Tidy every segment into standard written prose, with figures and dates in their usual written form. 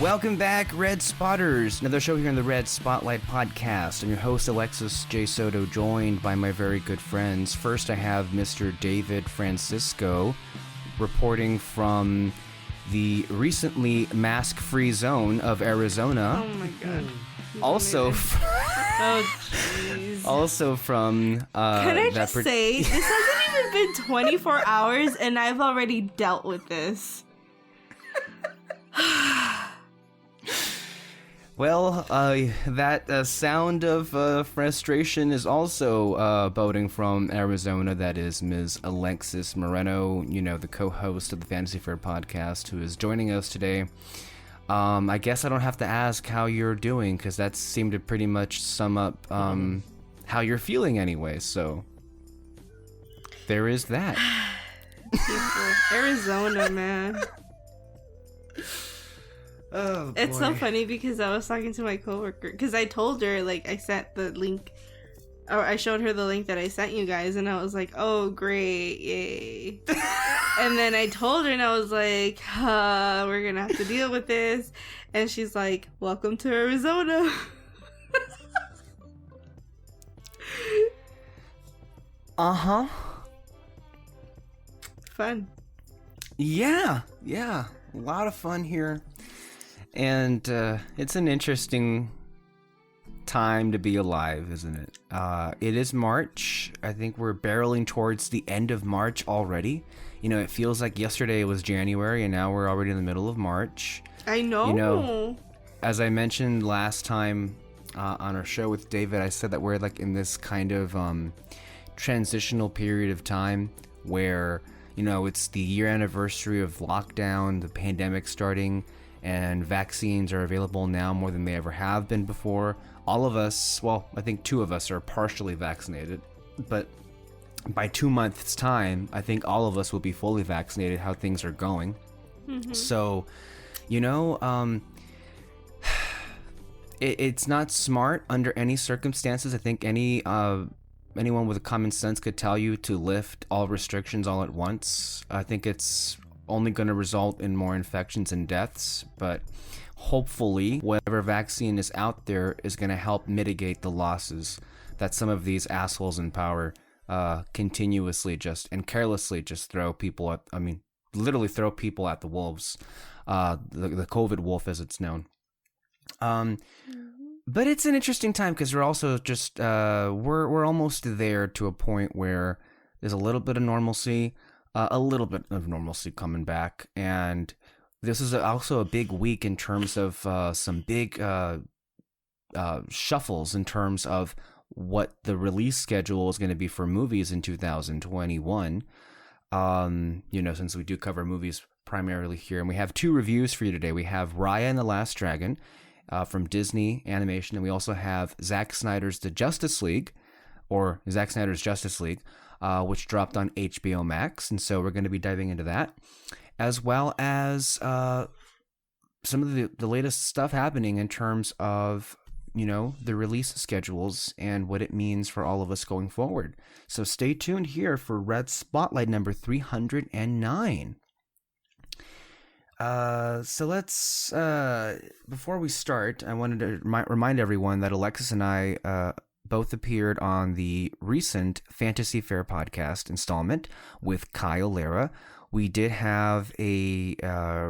Welcome back, Red Spotters. Another show here on the Red Spotlight Podcast. I'm your host, Alexis Soto, joined by my very good friends. First, I have Mr. David Francisco reporting from the recently mask-free zone of Arizona. Oh my god. Also, Oh jeez. also from Can I just say, this hasn't even been 24 hours and I've already dealt with this. Well, that sound of frustration is also boding from Arizona. That is Ms. Alexis Moreno, the co-host of the Fantasy Fair podcast, who is joining us today. I guess I don't have to ask how you're doing, because that seemed to pretty much sum up how you're feeling anyway, so there is that. Arizona, man. Oh, boy. It's so funny because I was talking to my coworker, because I told her, I sent the link, or I showed her the link that I sent you guys, and I was like, oh, great, yay. And then I told her, and I was like, we're gonna have to deal with this. And she's like, welcome to Arizona. Uh-huh. Fun. Yeah. A lot of fun here. And it's an interesting time to be alive, isn't it? It is March. I think we're barreling towards the end of March already. It feels like yesterday was January, and now we're already in the middle of March. I know. As I mentioned last time on our show with David, I said that we're in this kind of transitional period of time where, it's the year anniversary of lockdown, the pandemic starting, and vaccines are available now more than they ever have been before. All of us, well, I think 2 of us are partially vaccinated, but by 2 months' time, I think all of us will be fully vaccinated, how things are going. Mm-hmm. So, it's not smart under any circumstances. I think anyone with a common sense could tell you to lift all restrictions all at once. I think it's only going to result in more infections and deaths, but hopefully whatever vaccine is out there is going to help mitigate the losses that some of these assholes in power continuously and carelessly throw people at, literally throw people at the wolves, the COVID wolf as it's known. But it's an interesting time because we're also just we're almost there to a point where there's a little bit of normalcy coming back, and this is also a big week in terms of some big shuffles in terms of what the release schedule is going to be for movies in 2021. Since we do cover movies primarily here, and we have 2 reviews for you today. We have Raya and the Last Dragon from Disney Animation, and we also have Zack Snyder's Justice League, which dropped on HBO Max, and so we're going to be diving into that, as well as some of the latest stuff happening in terms of, the release schedules and what it means for all of us going forward. So stay tuned here for Red Spotlight number 309. So let's, before we start, I wanted to remind everyone that Alexis and I both appeared on the recent Fantasy Fair podcast installment with Kyle Lira. We did have a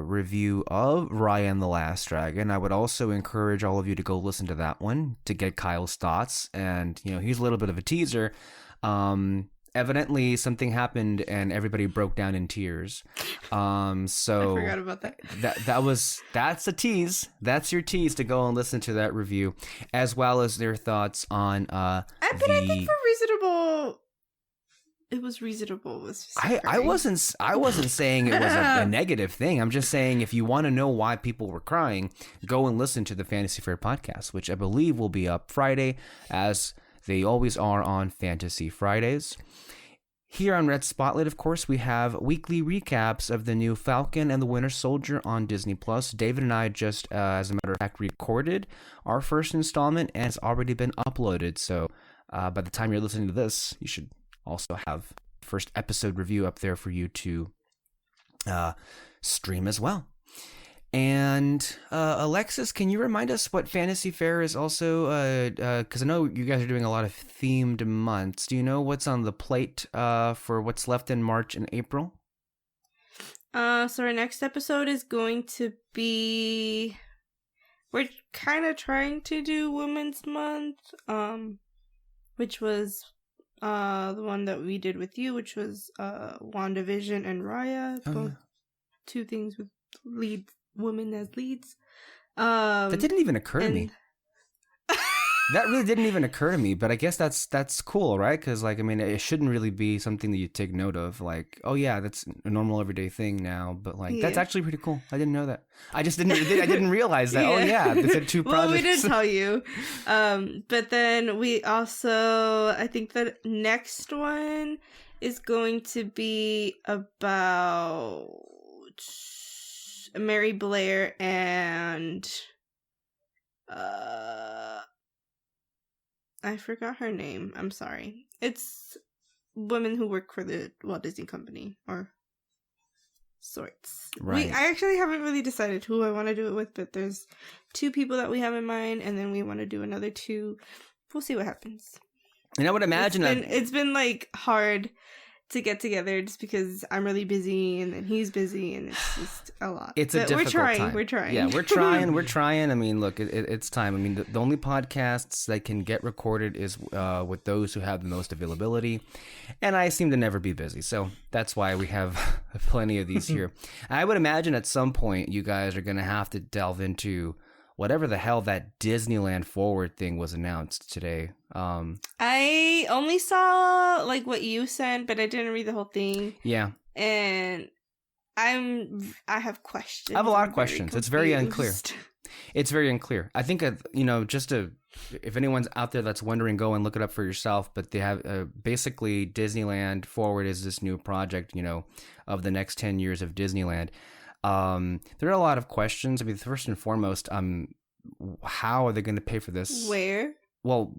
review of Raya and the Last Dragon. I would also encourage all of you to go listen to that one to get Kyle's thoughts. And, here's a little bit of a teaser. Evidently, something happened and everybody broke down in tears. So I forgot about that. That's a tease. That's your tease to go and listen to that review, as well as their thoughts on I think for reasonable. It was reasonable. I wasn't saying it was a negative thing. I'm just saying if you want to know why people were crying, go and listen to the Fantasy Fair podcast, which I believe will be up Friday, as they always are on Fantasy Fridays. Here on Red Spotlight, of course, we have weekly recaps of the new Falcon and the Winter Soldier on Disney+. David and I just, as a matter of fact, recorded our first installment, and it's already been uploaded. So by the time you're listening to this, you should also have first episode review up there for you to stream as well. And Alexis, can you remind us what Fantasy Fair is also? Because I know you guys are doing a lot of themed months. Do you know what's on the plate for what's left in March and April? So our next episode is going to be. We're kind of trying to do Women's Month, which was the one that we did with you, which was WandaVision and Raya, both two things with lead women as leads. That didn't even occur to me. That really didn't even occur to me, but I guess that's cool, right? Because like, I mean, it shouldn't really be something that you take note of. Like, oh yeah, that's a normal everyday thing now. But like, that's actually pretty cool. I didn't know that. I didn't realize that. Yeah. Oh yeah, they said 2 projects. Well, we did tell you. But then we also, I think the next one is going to be about Mary Blair and I forgot her name. I'm sorry. It's women who work for the Walt Disney Company or sorts. Right. I actually haven't really decided who I want to do it with, but there's 2 people that we have in mind, and then we want to do another 2. We'll see what happens. And I would imagine it's been like hard to get together just because I'm really busy and then he's busy and it's just a lot. It's a difficult time. We're trying. Yeah, we're trying. I mean, look, it's time. I mean, the only podcasts that can get recorded is with those who have the most availability. And I seem to never be busy. So that's why we have plenty of these here. I would imagine at some point you guys are going to have to delve into whatever the hell that Disneyland Forward thing was announced today. I only saw like what you sent, but I didn't read the whole thing. Yeah. And I have questions. I have a lot of questions. It's very unclear. It's very unclear. I think, if anyone's out there that's wondering, go and look it up for yourself. But they have basically Disneyland Forward is this new project, of the next 10 years of Disneyland. There are a lot of questions. I mean, first and foremost, how are they going to pay for this? Where? Well,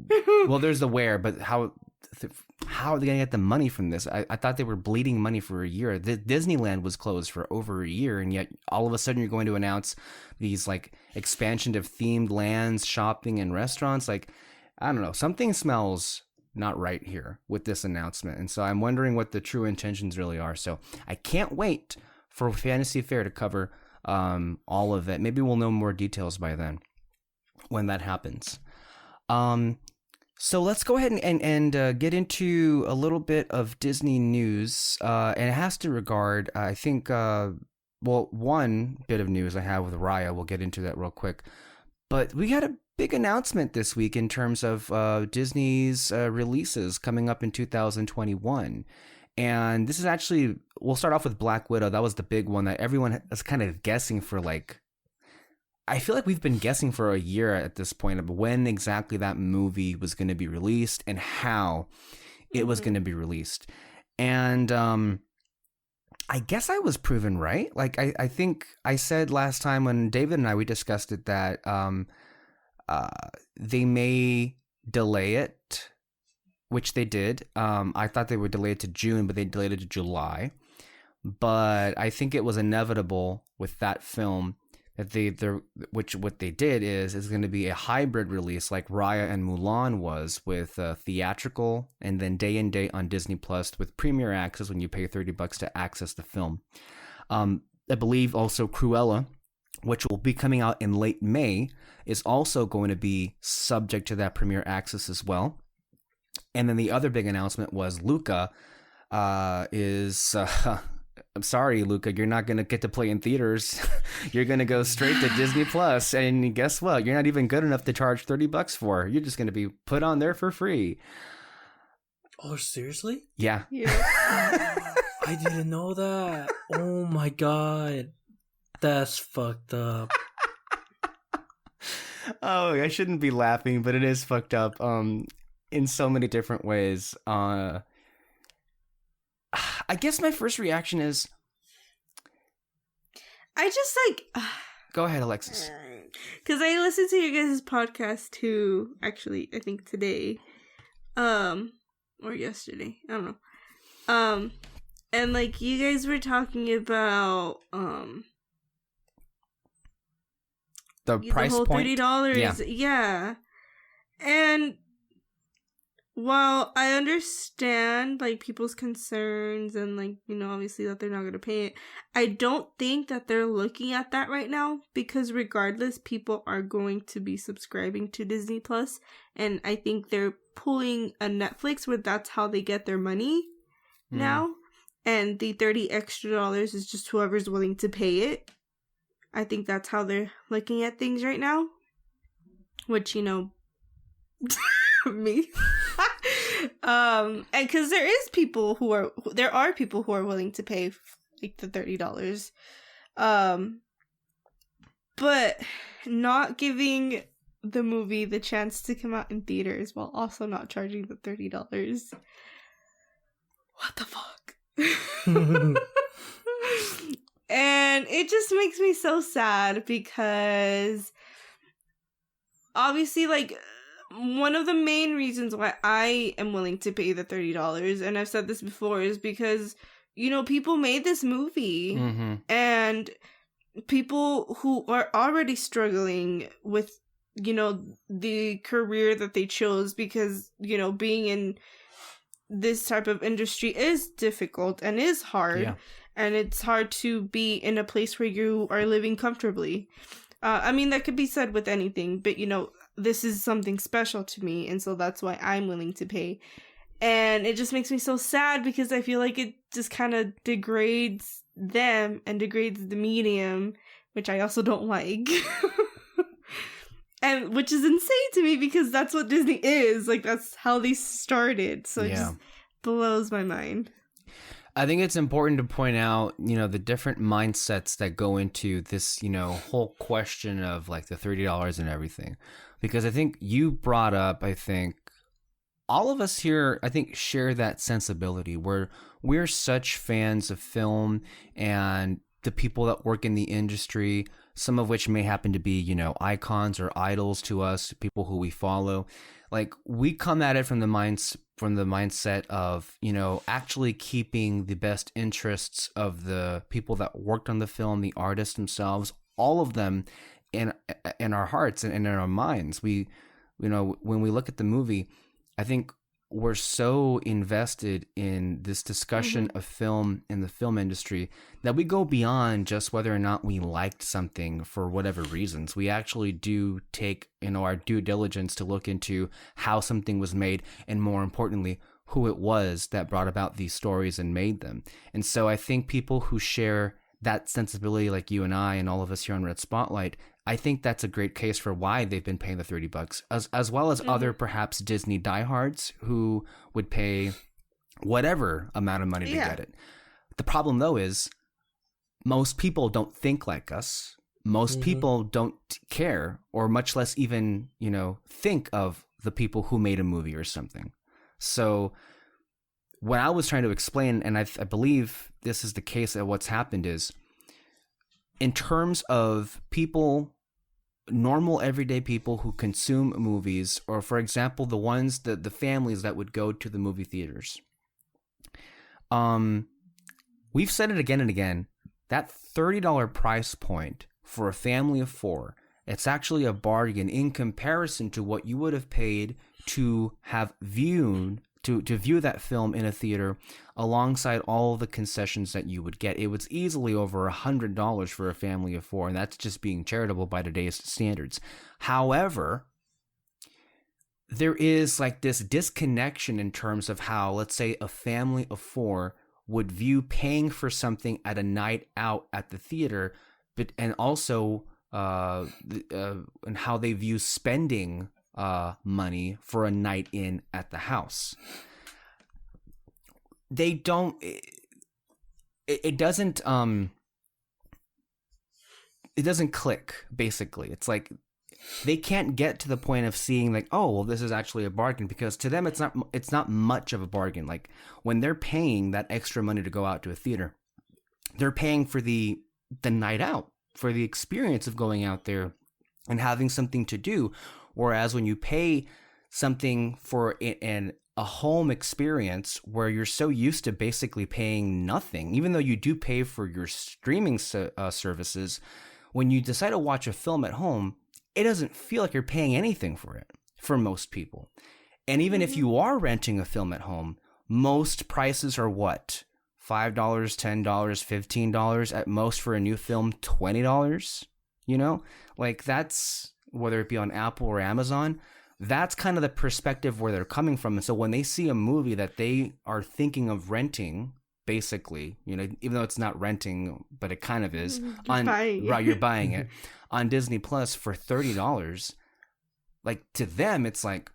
there's the where, but how are they going to get the money from this? I thought they were bleeding money for a year. Disneyland was closed for over a year, and yet all of a sudden you're going to announce these like expansion of themed lands, shopping, and restaurants. Like, I don't know, something smells not right here with this announcement, and so I'm wondering what the true intentions really are. So I can't wait for Fantasy Fair to cover all of it. Maybe we'll know more details by then when that happens. So let's go ahead and get into a little bit of Disney news. And it has to regard, I think, one bit of news I have with Raya. We'll get into that real quick. But we had a big announcement this week in terms of Disney's releases coming up in 2021. And this is actually, we'll start off with Black Widow. That was the big one that everyone is kind of guessing for, like, I feel like we've been guessing for a year at this point of when exactly that movie was going to be released and how it was going to be released. And I guess I was proven right. Like, I think I said last time when David and we discussed it that they may delay it, which they did. I thought they would delay it to June, but they delayed it to July. But I think it was inevitable with that film that what they did is going to be a hybrid release like Raya and Mulan was, with theatrical and then day and date on Disney Plus with premiere access when you pay $30 to access the film. I believe also Cruella, which will be coming out in late May, is also going to be subject to that premiere access as well. And then the other big announcement was Luca I'm sorry, Luca, you're not going to get to play in theaters. You're going to go straight to Disney Plus, and guess what? You're not even good enough to charge $30 for. You're just going to be put on there for free. Oh, seriously? Yeah. I didn't know that. Oh my god. That's fucked up. Oh, I shouldn't be laughing, but it is fucked up in so many different ways. I guess my first reaction is, I just like go ahead, Alexis. Because I listened to your guys' podcast too, actually, I think today. Or yesterday. I don't know. And like you guys were talking about the price whole point. $30. Yeah. And while I understand like people's concerns and like, you know, obviously that they're not going to pay it, I don't think that they're looking at that right now, because regardless, people are going to be subscribing to Disney Plus, and I think they're pulling a Netflix where that's how they get their money now, and the $30 extra is just whoever's willing to pay it. I think that's how they're looking at things right now, which, you know, me. And because there are people who are willing to pay like the $30, but not giving the movie the chance to come out in theaters while also not charging the $30. What the fuck? And it just makes me so sad, because obviously, like, one of the main reasons why I am willing to pay the $30, and I've said this before, is because, you know, people made this movie, and people who are already struggling with, you know, the career that they chose, because, you know, being in this type of industry is difficult and is hard. Yeah. And it's hard to be in a place where you are living comfortably. I mean, that could be said with anything, but, you know, this is something special to me, and so that's why I'm willing to pay. And it just makes me so sad, because I feel like it just kind of degrades them and degrades the medium, which I also don't like. And which is insane to me, because that's what Disney is. Like, that's how they started. So it just blows my mind. I think it's important to point out, you know, the different mindsets that go into this, you know, whole question of like the $30 and everything. Because I think you brought up, I think, all of us here, I think, share that sensibility where we're such fans of film and the people that work in the industry, some of which may happen to be, you know, icons or idols to us, people who we follow. Like, we come at it from the mindset of, you know, actually keeping the best interests of the people that worked on the film, the artists themselves, all of them in our hearts and in our minds. We, you know, when we look at the movie, I think we're so invested in this discussion of film in the film industry that we go beyond just whether or not we liked something for whatever reasons. We actually do take, you know, our due diligence to look into how something was made, and more importantly, who it was that brought about these stories and made them. And so I think people who share that sensibility, like you and I and all of us here on Red Spotlight, I think that's a great case for why they've been paying the $30, as well as other perhaps Disney diehards who would pay whatever amount of money to get it. The problem, though, is most people don't think like us. Most people don't care, or much less even, you know, think of the people who made a movie or something. So what I was trying to explain, and I believe this is the case of what's happened, is in terms of people, normal everyday people who consume movies, or for example, the families that would go to the movie theaters. We've said it again and again, that $30 price point for a family of four, it's actually a bargain in comparison to what you would have paid to have viewed to view that film in a theater alongside all the concessions that you would get. It was easily over $100 for a family of four, and that's just being charitable by today's standards. However, there is like this disconnection in terms of how, let's say, a family of four would view paying for something at a night out at the theater, but and also and how they view spending money for a night in at the house. They don't. It doesn't. It doesn't click. Basically, it's like they can't get to the point of seeing like, oh, well, this is actually a bargain, because to them it's not much of a bargain. Like when they're paying that extra money to go out to a theater, they're paying for the night out, for the experience of going out there and having something to do. Whereas when you pay something for a home experience where you're so used to basically paying nothing, even though you do pay for your streaming services, when you decide to watch a film at home, it doesn't feel like you're paying anything for it for most people. And even if you are renting a film at home, most prices are what? $5, $10, $15 at most for a new film, $20, you know? Like that's, whether it be on Apple or Amazon, that's kind of the perspective where they're coming from. And so when they see a movie that they are thinking of renting, basically, you know, even though it's not renting, but it kind of is, you're buying it on Disney Plus for $30, like to them, it's like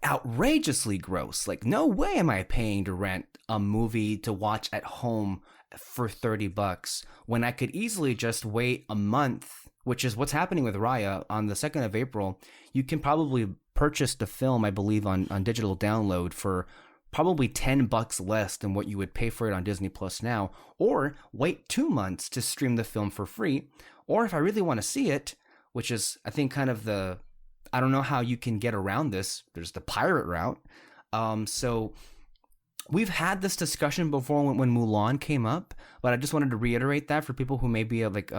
outrageously gross. Like, no way am I paying to rent a movie to watch at home for $30 when I could easily just wait a month, which is what's happening with Raya. On the 2nd of April, you can probably purchase the film, I believe, on digital download for probably $10 less than what you would pay for it on Disney Plus now, or wait 2 months to stream the film for free. Or if I really want to see it, which is, I think, kind of I don't know how you can get around this. There's the pirate route. So we've had this discussion before when Mulan came up, but I just wanted to reiterate that for people who may be like,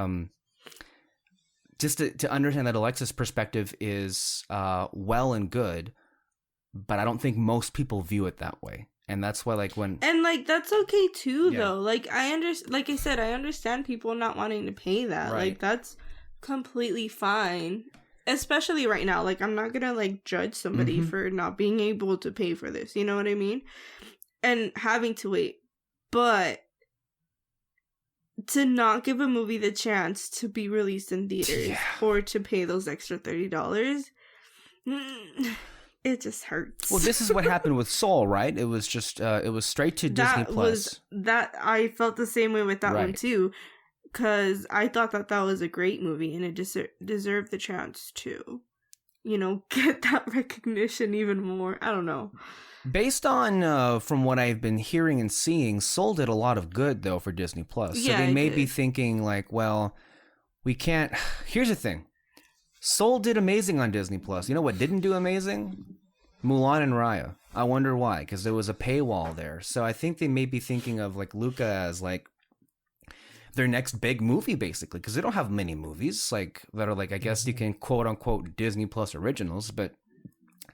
just to understand that Alexis' perspective is well and good, but I don't think most people view it that way. And that's why, like, and like that's okay too, though. Like like I said, I understand people not wanting to pay that. Right. Like that's completely fine, especially right now. Like I'm not gonna like judge somebody for not being able to pay for this. You know what I mean? And having to wait, but to not give a movie the chance to be released in theaters or to pay those extra $30. It just hurts. Well, this is what happened with Soul, right? It was just it was straight to Disney Plus. That I felt the same way with that one too, because I thought that was a great movie and it deserved the chance to, you know, get that recognition even more. I don't know. Based on from what I've been hearing and seeing, Soul did a lot of good though for Disney Plus. So they may be thinking like, well, we can't. Here's the thing. Soul did amazing on Disney Plus. You know what didn't do amazing? Mulan and Raya. I wonder why, because there was a paywall there. So I think they may be thinking of like Luca as like their next big movie, basically, because they don't have many movies like that are like, I guess you can quote unquote Disney Plus originals, but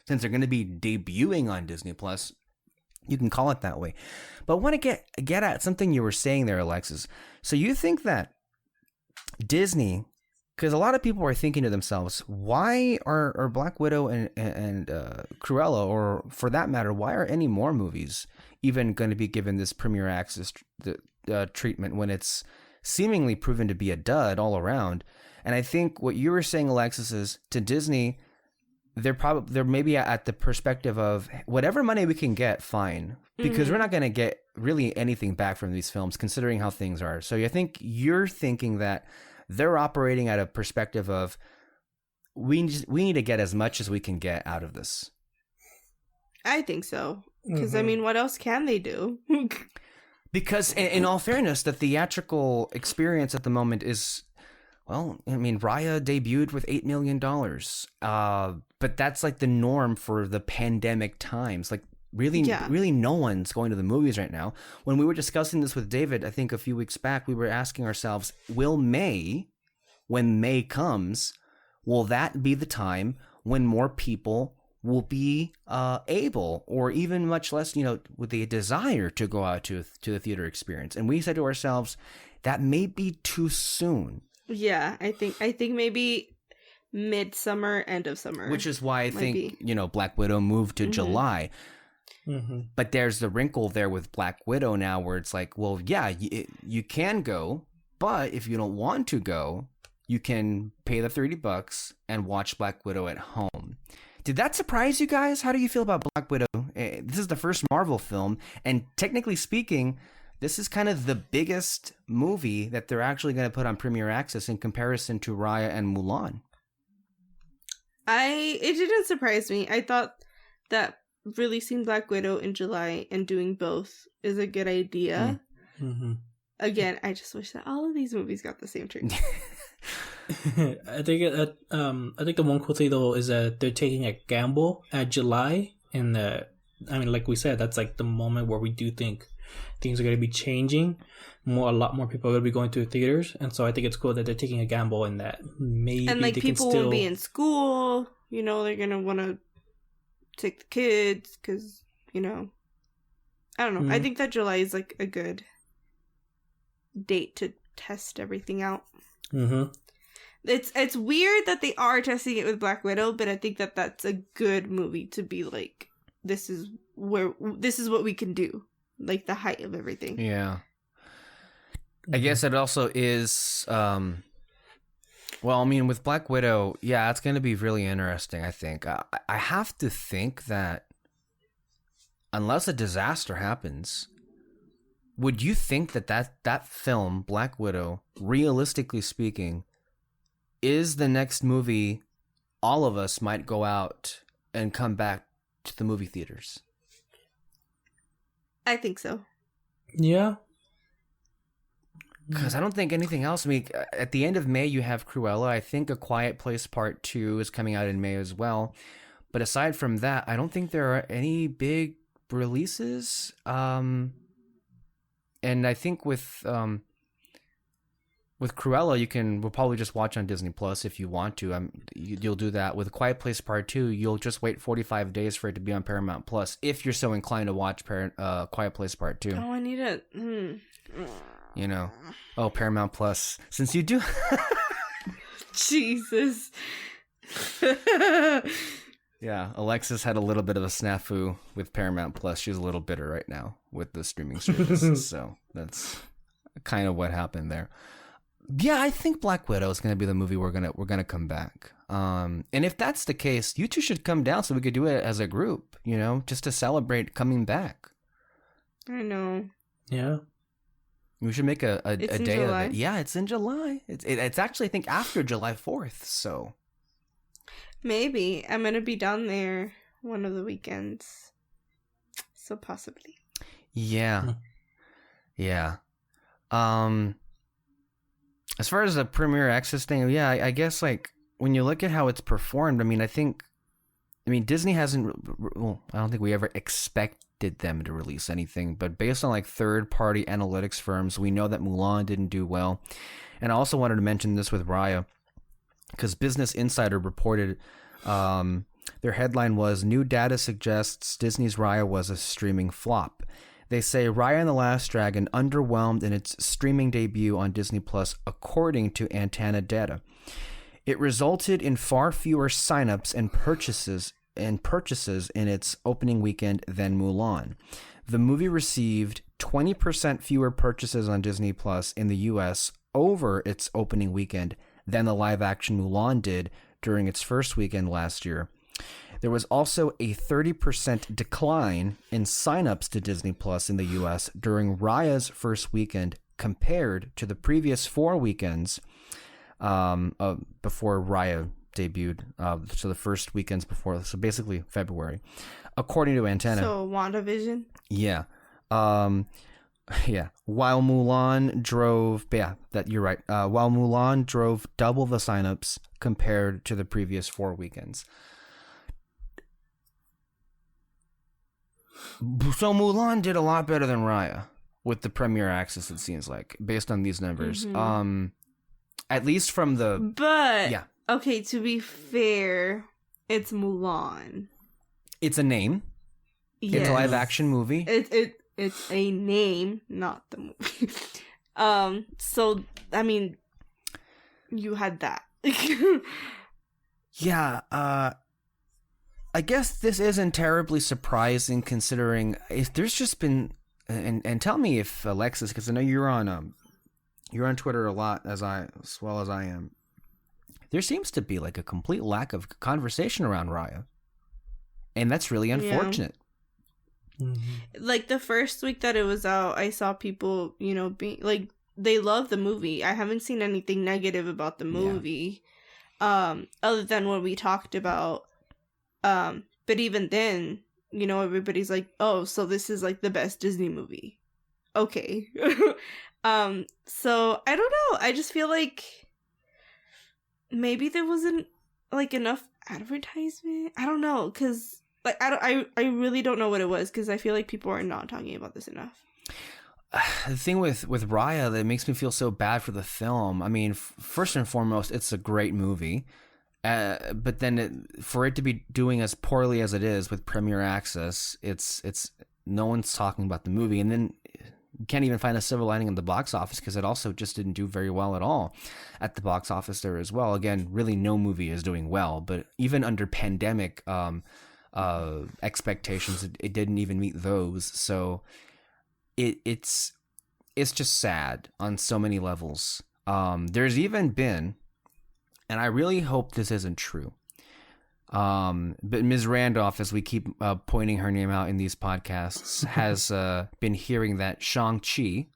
since they're going to be debuting on Disney Plus, you can call it that way. But I want to get at something you were saying there, Alexis. So you think that Disney, because a lot of people are thinking to themselves, why are Black Widow and Cruella, or for that matter, why are any more movies even going to be given this Premier Access treatment when it's seemingly proven to be a dud all around? And I think what you were saying, Alexis, is to Disney, they're maybe at the perspective of whatever money we can get, fine, because we're not going to get really anything back from these films considering how things are. So I think you're thinking that they're operating at a perspective of we need to get as much as we can get out of this. I think so, because I mean, what else can they do? Because in all fairness, the theatrical experience at the moment is, well, I mean, Raya debuted with $8 million. But that's like the norm for the pandemic times. Like really no one's going to the movies right now. When we were discussing this with David, I think a few weeks back, we were asking ourselves, when May comes, will that be the time when more people will be able, or even much less, you know, with the desire to go out to the theater experience? And we said to ourselves, that may be too soon. Yeah, I think maybe midsummer, end of summer. Which is why I think, you know, Black Widow moved to July. But there's the wrinkle there with Black Widow now where it's like, well, yeah, you can go, but if you don't want to go, you can pay the $30 and watch Black Widow at home. Did that surprise you guys? How do you feel about Black Widow? This is the first Marvel film, and technically speaking, this is kind of the biggest movie that they're actually going to put on Premier Access in comparison to Raya and Mulan. It didn't surprise me. I thought that releasing Black Widow in July and doing both is a good idea. Again, I just wish that all of these movies got the same treatment. I think the one cool thing though is that they're taking a gamble at July, and I mean, like we said, that's like the moment where we do think things are going to be changing. A lot more people are going to be going to the theaters, and so I think it's cool that they're taking a gamble in that. Maybe and like they people can still won't be in school. You know, they're gonna want to take the kids because I don't know. I think that July is like a good date to test everything out. Mm-hmm. It's weird that they are testing it with Black Widow, but I think that that's a good movie to be like, this is what we can do, like the height of everything. Yeah. I guess it also is, well, I mean, with Black Widow, yeah, it's going to be really interesting, I think. I have to think that unless a disaster happens, would you think that film, Black Widow, realistically speaking, is the next movie all of us might go out and come back to the movie theaters? I think so. Yeah. Because I don't think anything else. I mean, at the end of May, you have Cruella. I think A Quiet Place Part 2 is coming out in May as well. But aside from that, I don't think there are any big releases. And I think with Cruella, we'll probably just watch on Disney Plus if you want to. You'll do that. With A Quiet Place Part 2, you'll just wait 45 days for it to be on Paramount Plus if you're so inclined to watch Quiet Place Part 2. Oh, I need it. Paramount Plus. Since you do... Jesus. Yeah, Alexis had a little bit of a snafu with Paramount Plus. She's a little bitter right now with the streaming services. So that's kind of what happened there. Yeah, I think Black Widow is going to be the movie we're gonna come back. And if that's the case, you two should come down so we could do it as a group. Just to celebrate coming back. I know. Yeah. We should make a day July. of it. Yeah, it's in July. It's actually, I think, after July 4th. So maybe I'm gonna be down there one of the weekends. So possibly. Yeah. Yeah. As far as the Premiere Access thing, yeah, I guess like when you look at how it's performed, I mean, Disney hasn't. Well, I don't think we ever expected them to release anything, but based on like third-party analytics firms, we know that Mulan didn't do well. And I also wanted to mention this with Raya, because Business Insider reported their headline was "New data suggests Disney's Raya was a streaming flop." They say Raya and the Last Dragon underwhelmed in its streaming debut on Disney Plus, according to Antenna data. It resulted in far fewer signups and purchases in its opening weekend than Mulan. The movie received 20% fewer purchases on Disney Plus in the US over its opening weekend than the live-action Mulan did during its first weekend last year. There was also a 30% decline in signups to Disney Plus in the US during Raya's first weekend compared to the previous 4 weekends before Raya debuted. So the first weekends before, so basically February, according to Antenna. So WandaVision? Yeah. Yeah. While Mulan drove, you're right. While Mulan drove double the signups compared to the previous 4 weekends. So Mulan did a lot better than Raya with the Premiere Access, it seems like, based on these numbers. Mm-hmm. At least from the... But, yeah. Okay, to be fair, it's Mulan. It's a name. Yes. It's a live-action movie. It's a name, not the movie. So, I mean, you had that. Yeah, I guess this isn't terribly surprising considering if there's just been, and tell me if Alexis, because I know you're on Twitter a lot as well as I am. There seems to be like a complete lack of conversation around Raya, and that's really unfortunate. Yeah. Mm-hmm. Like the first week that it was out, I saw people, being like, they love the movie. I haven't seen anything negative about the movie, other than what we talked about. But even then, everybody's like, oh, so this is like the best Disney movie. Okay. So I don't know. I just feel like maybe there wasn't like enough advertisement. I don't know. 'Cause like, I really don't know what it was. 'Cause I feel like people are not talking about this enough. The thing with Raya that makes me feel so bad for the film. I mean, first and foremost, it's a great movie, but then for it to be doing as poorly as it is with Premiere Access, it's no one's talking about the movie, and then you can't even find a silver lining in the box office because it also just didn't do very well at all at the box office there as well. Again, really, no movie is doing well, but even under pandemic expectations, it didn't even meet those. So. It's just sad on so many levels. There's even been, and I really hope this isn't true, but Ms. Randolph, as we keep pointing her name out in these podcasts, has been hearing that Shang-Chi,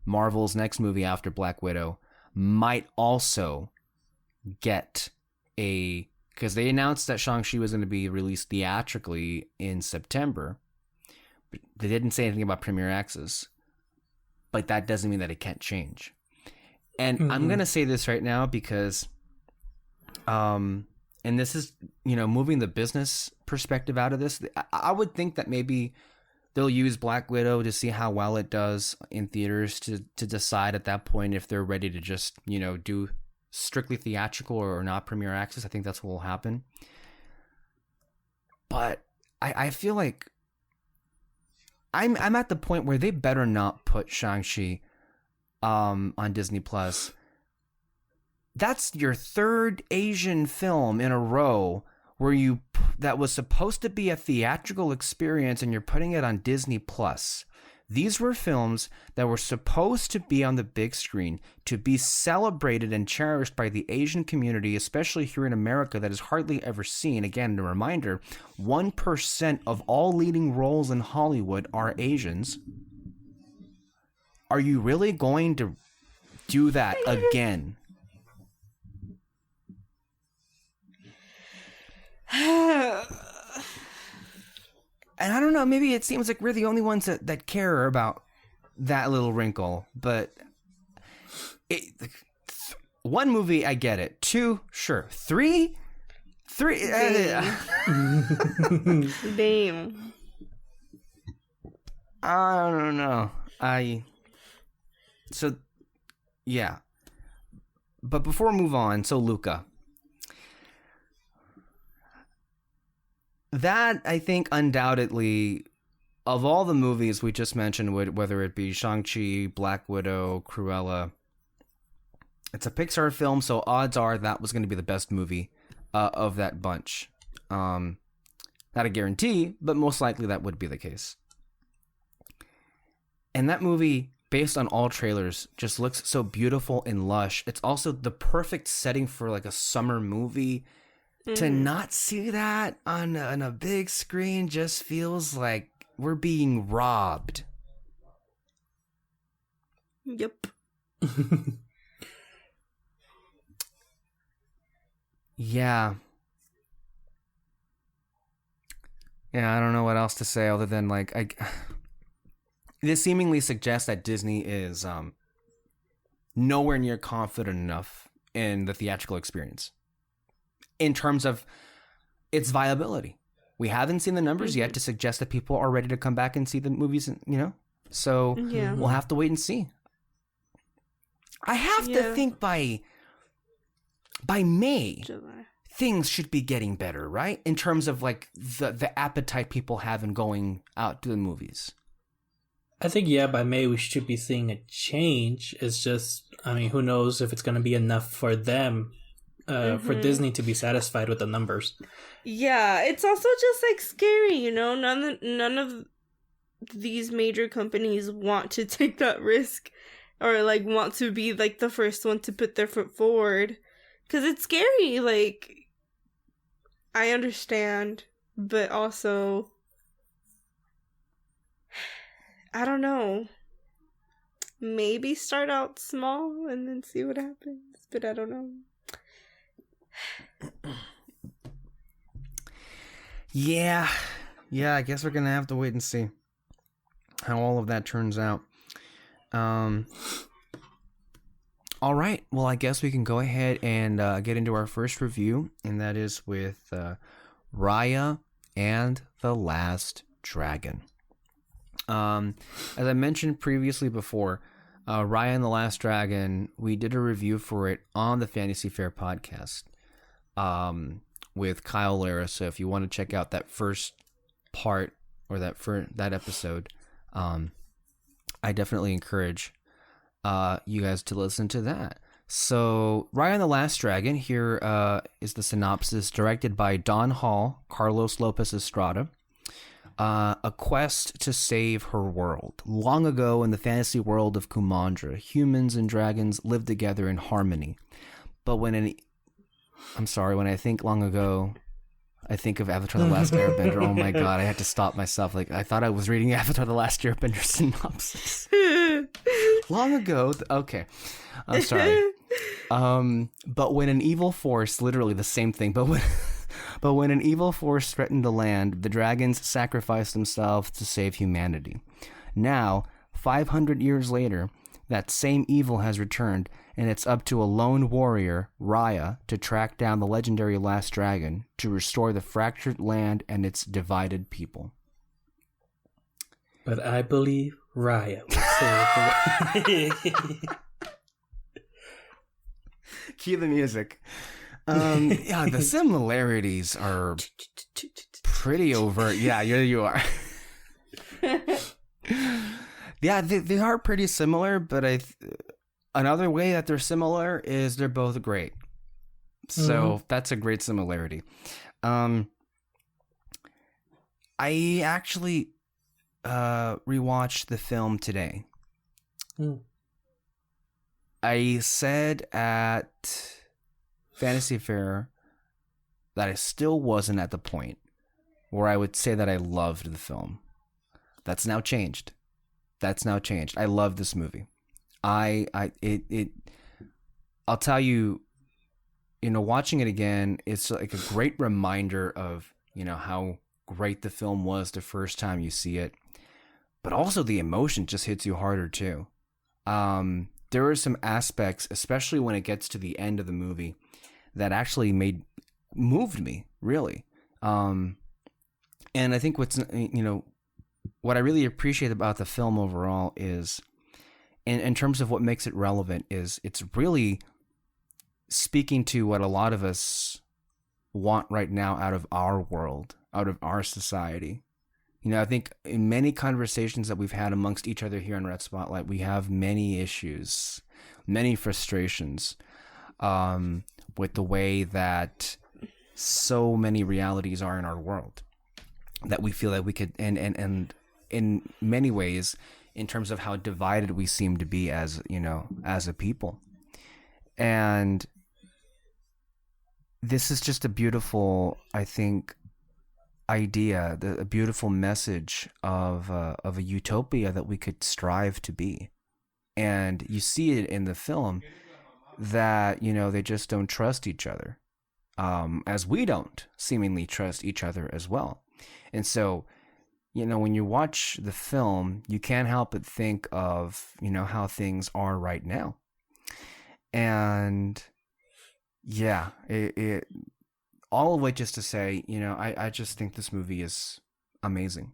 Marvel's next movie after Black Widow, might also get because they announced that Shang-Chi was going to be released theatrically in September. They didn't say anything about Premiere Access, but that doesn't mean that it can't change. And I'm going to say this right now because, and this is, moving the business perspective out of this, I would think that maybe they'll use Black Widow to see how well it does in theaters to decide at that point if they're ready to just, do strictly theatrical or not Premiere Access. I think that's what will happen. But I feel like I'm at the point where they better not put Shang-Chi on Disney Plus. That's your third Asian film in a row where that was supposed to be a theatrical experience and you're putting it on Disney Plus. These were films that were supposed to be on the big screen, to be celebrated and cherished by the Asian community, especially here in America, that is hardly ever seen. Again, a reminder, 1% of all leading roles in Hollywood are Asians. Are you really going to do that again? And I don't know, maybe it seems like we're the only ones that care about that little wrinkle, but one movie, I get it. Two, sure. Three. Damn. I don't know. Yeah. But before we move on, so Luca. That, I think, undoubtedly, of all the movies we just mentioned, whether it be Shang-Chi, Black Widow, Cruella, it's a Pixar film, so odds are that was going to be the best movie of that bunch. Not a guarantee, but most likely that would be the case. And that movie, based on all trailers, just looks so beautiful and lush. It's also the perfect setting for like a summer movie. To not see that on a big screen just feels like we're being robbed. Yep. Yeah. Yeah, I don't know what else to say other than this seemingly suggests that Disney is nowhere near confident enough in the theatrical experience in terms of its viability. We haven't seen the numbers yet to suggest that people are ready to come back and see the movies, So we'll have to wait and see. I have to think by May, July. Things should be getting better, right? In terms of like the appetite people have in going out to the movies. I think, by May we should be seeing a change. It's just, who knows if it's going to be enough for them, for Disney to be satisfied with the numbers. Yeah, it's also just like scary, none of these major companies want to take that risk or like want to be like the first one to put their foot forward because it's scary. Like, I understand, but also I don't know, maybe start out small and then see what happens, but I don't know. Yeah, I guess we're gonna have to wait and see how all of that turns out. All right, well, I guess we can go ahead and get into our first review, and that is with Raya and the Last Dragon. As I mentioned previously before, Raya and the Last Dragon, we did a review for it on the Fantasy Fair podcast with Kyle Lira. So if you want to check out that first part or that episode, I definitely encourage you guys to listen to that. So Raya and the Last Dragon, here is the synopsis, directed by Don Hall, Carlos Lopez Estrada. A quest to save her world. Long ago, in the fantasy world of Kumandra, humans and dragons lived together in harmony. But when I think long ago, I think of Avatar: The Last Airbender. Oh my god, I had to stop myself. Like, I thought I was reading Avatar: The Last Airbender synopsis. Long ago, okay. I'm sorry. But when an evil force, literally the same thing, but when an evil force threatened the land, the dragons sacrificed themselves to save humanity. Now, 500 years later, that same evil has returned, and it's up to a lone warrior, Raya, to track down the legendary Last Dragon to restore the fractured land and its divided people. But I believe Raya will save the Cue the music. Yeah, the similarities are pretty overt. Yeah, you are. Yeah, they are pretty similar, but another way that they're similar is they're both great. So that's a great similarity. I actually rewatched the film today. I said at Fantasy Fair that I still wasn't at the point where I would say that I loved the film. That's now changed. I love this movie. I'll tell you, watching it again, it's like a great reminder of, how great the film was the first time you see it. But also the emotion just hits you harder too. There are some aspects, especially when it gets to the end of the movie, that actually moved me, really. And I think what I really appreciate about the film overall is, in terms of what makes it relevant, is it's really speaking to what a lot of us want right now out of our world, out of our society. I think in many conversations that we've had amongst each other here in Red Spotlight, we have many issues, many frustrations with the way that so many realities are in our world, that we feel that we could, and in many ways, in terms of how divided we seem to be as a people. And this is just a beautiful, I think, idea, a beautiful message of a utopia that we could strive to be. And you see it in the film that they just don't trust each other, as we don't seemingly trust each other as well. And so when you watch the film, you can't help but think of how things are right now. And yeah, it all of it just to say, I just think this movie is amazing.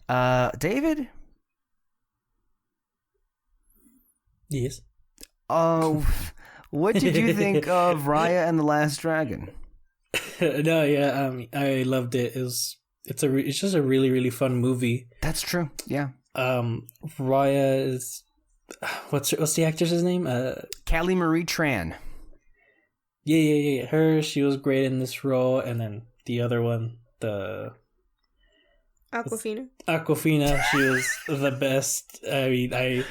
David? Yes. Oh, what did you think of Raya and the Last Dragon? No, yeah, I loved it. It's just a really, really fun movie. That's true. Yeah. Raya is what's the actress's name? Callie Marie Tran. Yeah. Her, she was great in this role, and then the other one, the Aquafina, she was the best. I mean,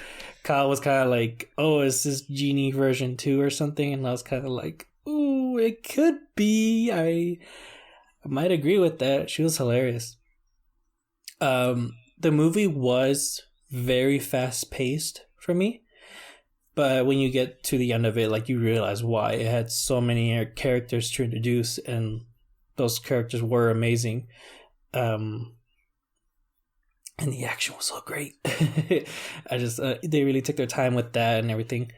Kyle was kind of like, "Oh, is this Genie version 2 or something?" And I was kind of like, "Ooh, it could be." I might agree with that. She was hilarious. The movie was very fast paced for me, but when you get to the end of it, like, you realize why. It had so many characters to introduce, and those characters were amazing. And the action was so great. I just they really took their time with that and everything.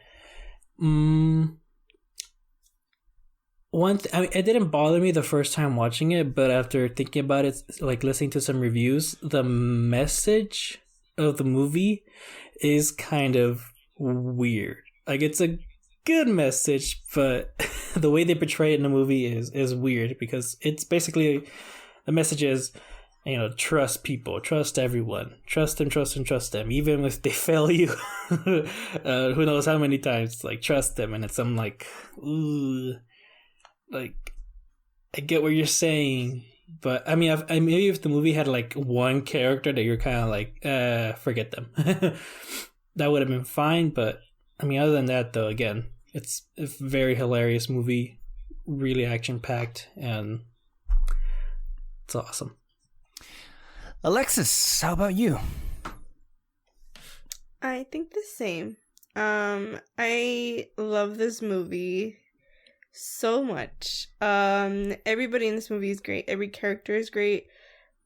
I mean, it didn't bother me the first time watching it, but after thinking about it, like listening to some reviews, the message of the movie is kind of weird. Like, it's a good message, but the way they portray it in the movie is weird, because it's basically, the message is, trust people, trust everyone, trust them, even if they fail you. Who knows how many times, like, trust them. And I'm like, ooh, like, I get what you're saying, but I mean, maybe if the movie had like one character that you're kind of like, forget them, that would have been fine. But I mean, other than that, though, again, it's a very hilarious movie, really action packed, and it's awesome. Alexis, how about you? I think the same. I love this movie so much. Everybody in this movie is great. Every character is great.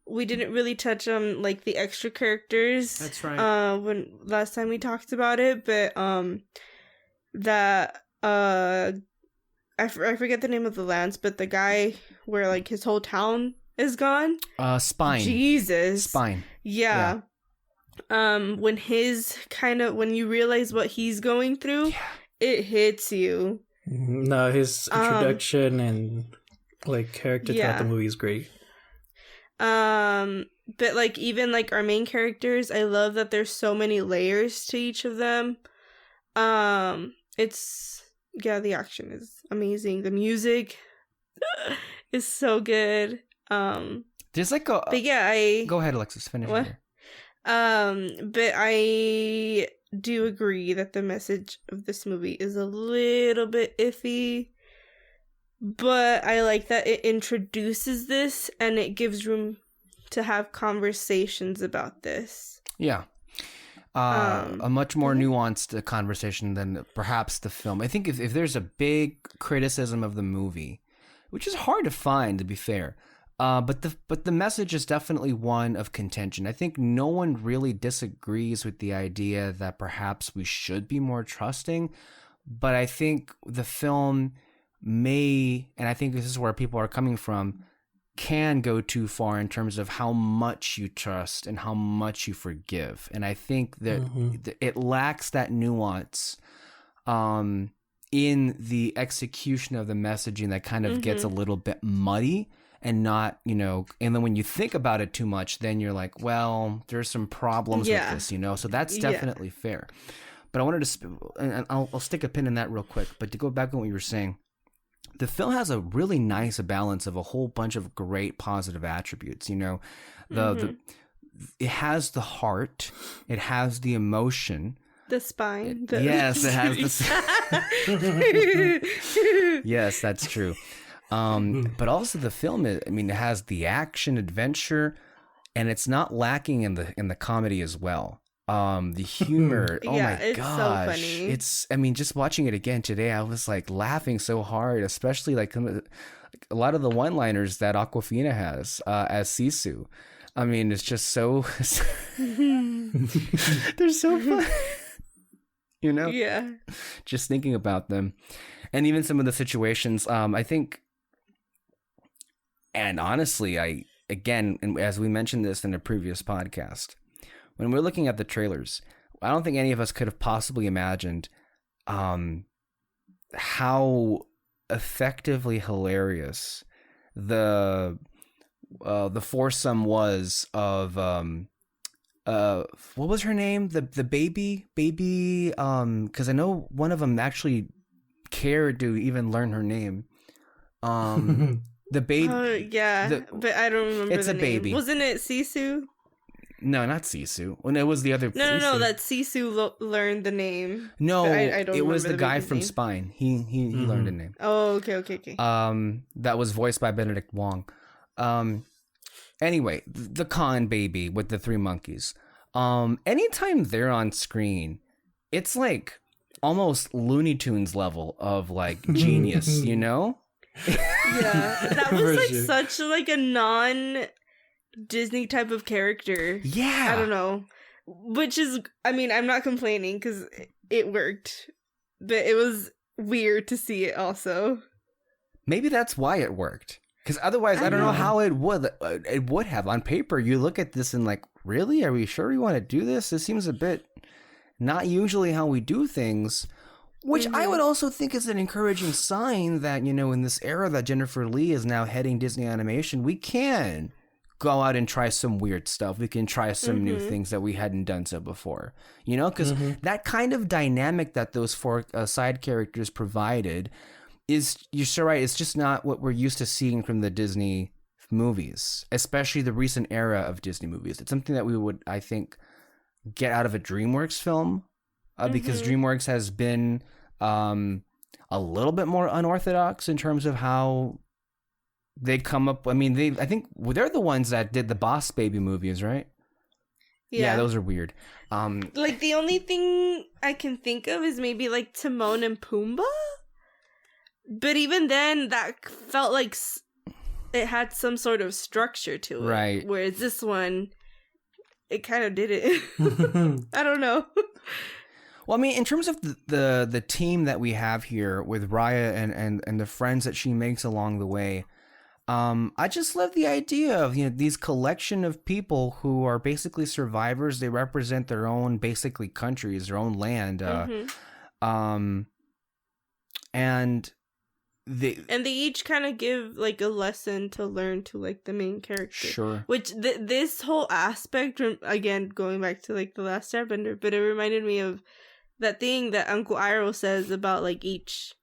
We didn't really touch on like the extra characters. That's right. When last time we talked about it, but I forget the name of the lands, but the guy where like his whole town is gone. Spine. Jesus. Spine. Yeah. When you realize what he's going through, it hits you. No, his introduction and like character throughout the movie is great. But like even like our main characters, I love that there's so many layers to each of them. The action is amazing. The music is so good. There's like a. But go ahead, Alexis. Finish. What? But I do agree that the message of this movie is a little bit iffy, but I like that it introduces this and it gives room to have conversations about this. Yeah. A much more nuanced conversation than perhaps the film. I think if there's a big criticism of the movie, which is hard to find, to be fair, but the message is definitely one of contention. I think no one really disagrees with the idea that perhaps we should be more trusting, but I think the film may, and I think this is where people are coming from, can go too far in terms of how much you trust and how much you forgive. And I think that it lacks that nuance in the execution of the messaging that kind of gets a little bit muddy and not, and then when you think about it too much, then you're like, well, there's some problems with this, so that's definitely fair. But I wanted to, and I'll stick a pin in that real quick, but to go back on what you were saying, the film has a really nice balance of a whole bunch of great positive attributes. It has the heart, it has the emotion, the spine. Yes, it has the. Yes, that's true. But also the film, it has the action, adventure, and it's not lacking in the comedy as well. The humor, oh my it's gosh, so funny. it's just watching it again today, I was like laughing so hard, especially like a lot of the one-liners that Awkwafina has as Sisu. It's just so they're so fun. Just thinking about them, and even some of the situations, I think, and honestly, and as we mentioned this in a previous podcast, when we're looking at the trailers, I don't think any of us could have possibly imagined how effectively hilarious the foursome was of what was her name? The baby, because I know one of them actually cared to even learn her name. The baby. But I don't remember. It's the a name. baby. Wasn't it Sisu? No, not Sisu. When it was the other. No. That Sisu learned the name. No, I don't. It was the guy baby's from name. Spine. He learned a name. Oh, okay. That was voiced by Benedict Wong. Anyway, the Khan baby with the three monkeys. Anytime they're on screen, it's like almost Looney Tunes level of like genius, Yeah, that was like such like a non-Disney type of character. Yeah, I don't know, which is, I'm not complaining because it worked, but it was weird to see it also. maybe that's why it worked. Because otherwise, I don't know how it would have. On paper, you look at this and like, really? Are we sure we want to do this? This seems a bit not usually how we do things. Which I would also think is an encouraging sign that, in this era that Jennifer Lee is now heading Disney Animation, we can go out and try some weird stuff. We can try some new things that we hadn't done so before. Because that kind of dynamic that those four side characters provided is, you're so right, it's just not what we're used to seeing from the Disney movies, especially the recent era of Disney movies. It's something that we would, I think, get out of a DreamWorks film, because DreamWorks has been a little bit more unorthodox in terms of how they come up. I mean, I think they're the ones that did the Boss Baby movies, right? Yeah, those are weird. Like, the only thing I can think of is maybe like Timon and Pumbaa. But even then, that felt like it had some sort of structure to it. Right. Whereas this one, it kind of did it. I don't know. Well, I mean, in terms of the team that we have here with Raya and the friends that she makes along the way, I just love the idea of these collection of people who are basically survivors. They represent their own basically countries, their own land, and they each kind of give like a lesson to learn to like the main character. Sure. Which this whole aspect, again, going back to like the last airbender, but it reminded me of that thing that Uncle Iroh says about like each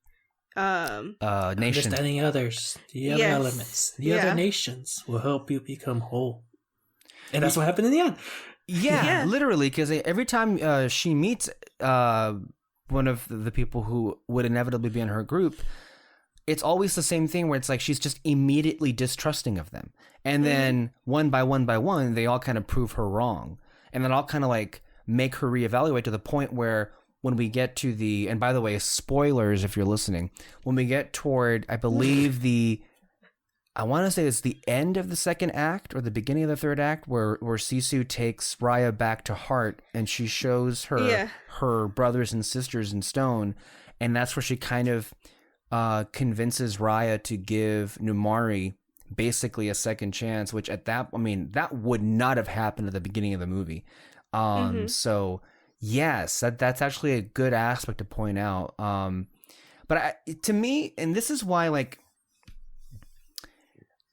nation. Understanding others, the other elements, the other nations will help you become whole. And that's what happened in the end. Yeah. Literally, because every time she meets one of the people who would inevitably be in her group, it's always the same thing where it's like she's just immediately distrusting of them. And then one by one, they all kind of prove her wrong. And then I'll kind of like make her reevaluate to the point where when we get to and by the way, spoilers if you're listening, when we get toward, I believe I want to say it's the end of the second act or the beginning of the third act where Sisu takes Raya back to Heart and she shows her brothers and sisters in stone. And that's where she kind of convinces Raya to give Numari basically a second chance, which that would not have happened at the beginning of the movie. So yes, that's actually a good aspect to point out. But to me, and this is why, like,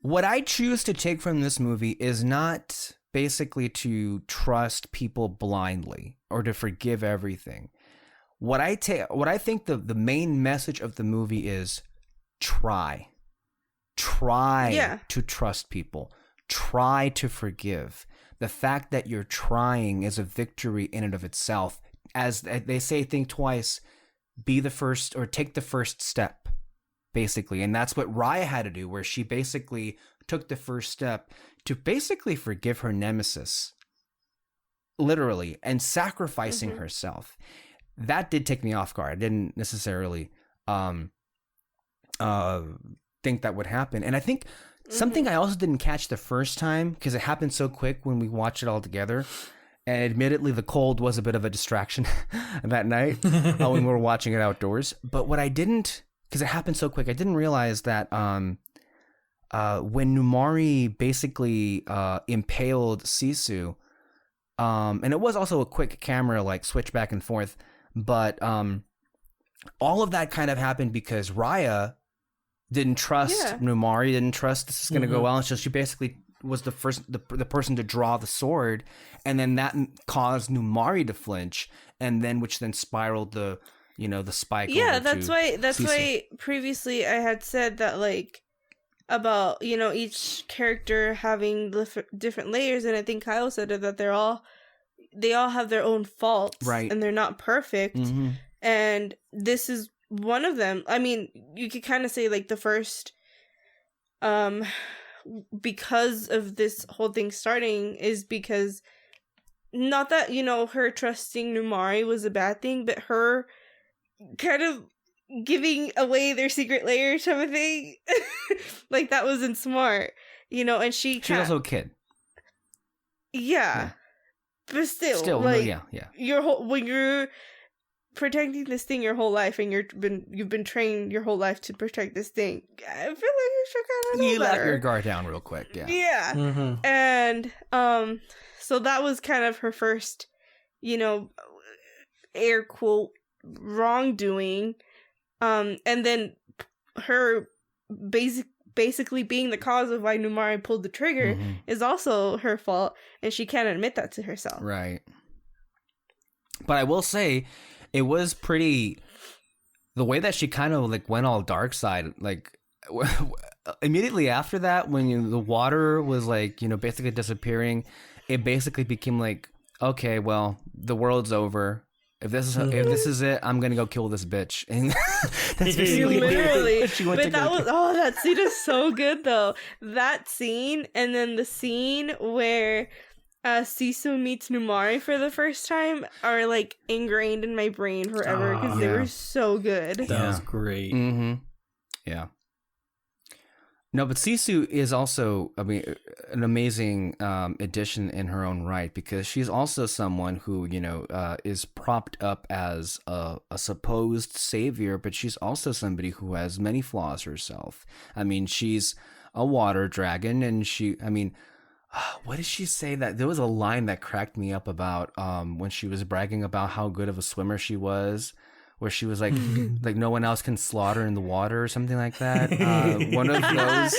what I choose to take from this movie is not basically to trust people blindly or to forgive everything. What I think the main message of the movie is try to trust people, try to forgive. The fact that you're trying is a victory in and of itself. As they say, think twice, be the first or take the first step, basically. And that's what Raya had to do, where she basically took the first step to basically forgive her nemesis, literally, and sacrificing herself. That did take me off guard. I didn't necessarily think that would happen. And I think something I also didn't catch the first time, because it happened so quick when we watched it all together. And admittedly, the cold was a bit of a distraction that night when we were watching it outdoors. But what I didn't, because it happened so quick, I didn't realize that when Numari basically impaled Sisu, and it was also a quick camera like switch back and forth, but all of that kind of happened because Raya didn't trust Numari, didn't trust this is going to go well. And so she basically was the person to draw the sword, and then that caused Numari to flinch, and then which then spiraled the spike. Yeah, that's why previously I had said that, like, about each character having different layers, and I think Kyle said it, that they all have their own faults, right? And they're not perfect, and this is one of them. I mean, you could kind of say like the first, because of this whole thing starting is because not that her trusting Numari was a bad thing, but her kind of giving away their secret layer type of thing, like that wasn't smart, and she's also a kid. Yeah. But still like, yeah. when you're protecting this thing your whole life, and you've been trained your whole life to protect this thing. I feel like you should kind of know You better. let your guard down real quick, yeah. Yeah. Mm-hmm. And so that was kind of her first, air quote wrongdoing. And then her basically being the cause of why Numari pulled the trigger is also her fault, and she can't admit that to herself. Right. But I will say, it was pretty, the way that she kind of like went all dark side, like immediately after that, when the water was like, basically disappearing, it basically became like, okay, well, the world's over. If this is it, I'm gonna go kill this bitch. And that's basically literally. she went but to that go was that scene is so good though. That scene, and then the scene where Sisu meets Numari for the first time are like ingrained in my brain forever because they were so good. That was great. Mm-hmm. Yeah. No, but Sisu is also, an amazing addition in her own right, because she's also someone who, is propped up as a supposed savior, but she's also somebody who has many flaws herself. I mean, she's a water dragon, and what did she say? That there was a line that cracked me up about when she was bragging about how good of a swimmer she was, where she was like no one else can slaughter in the water or something like that. One of those.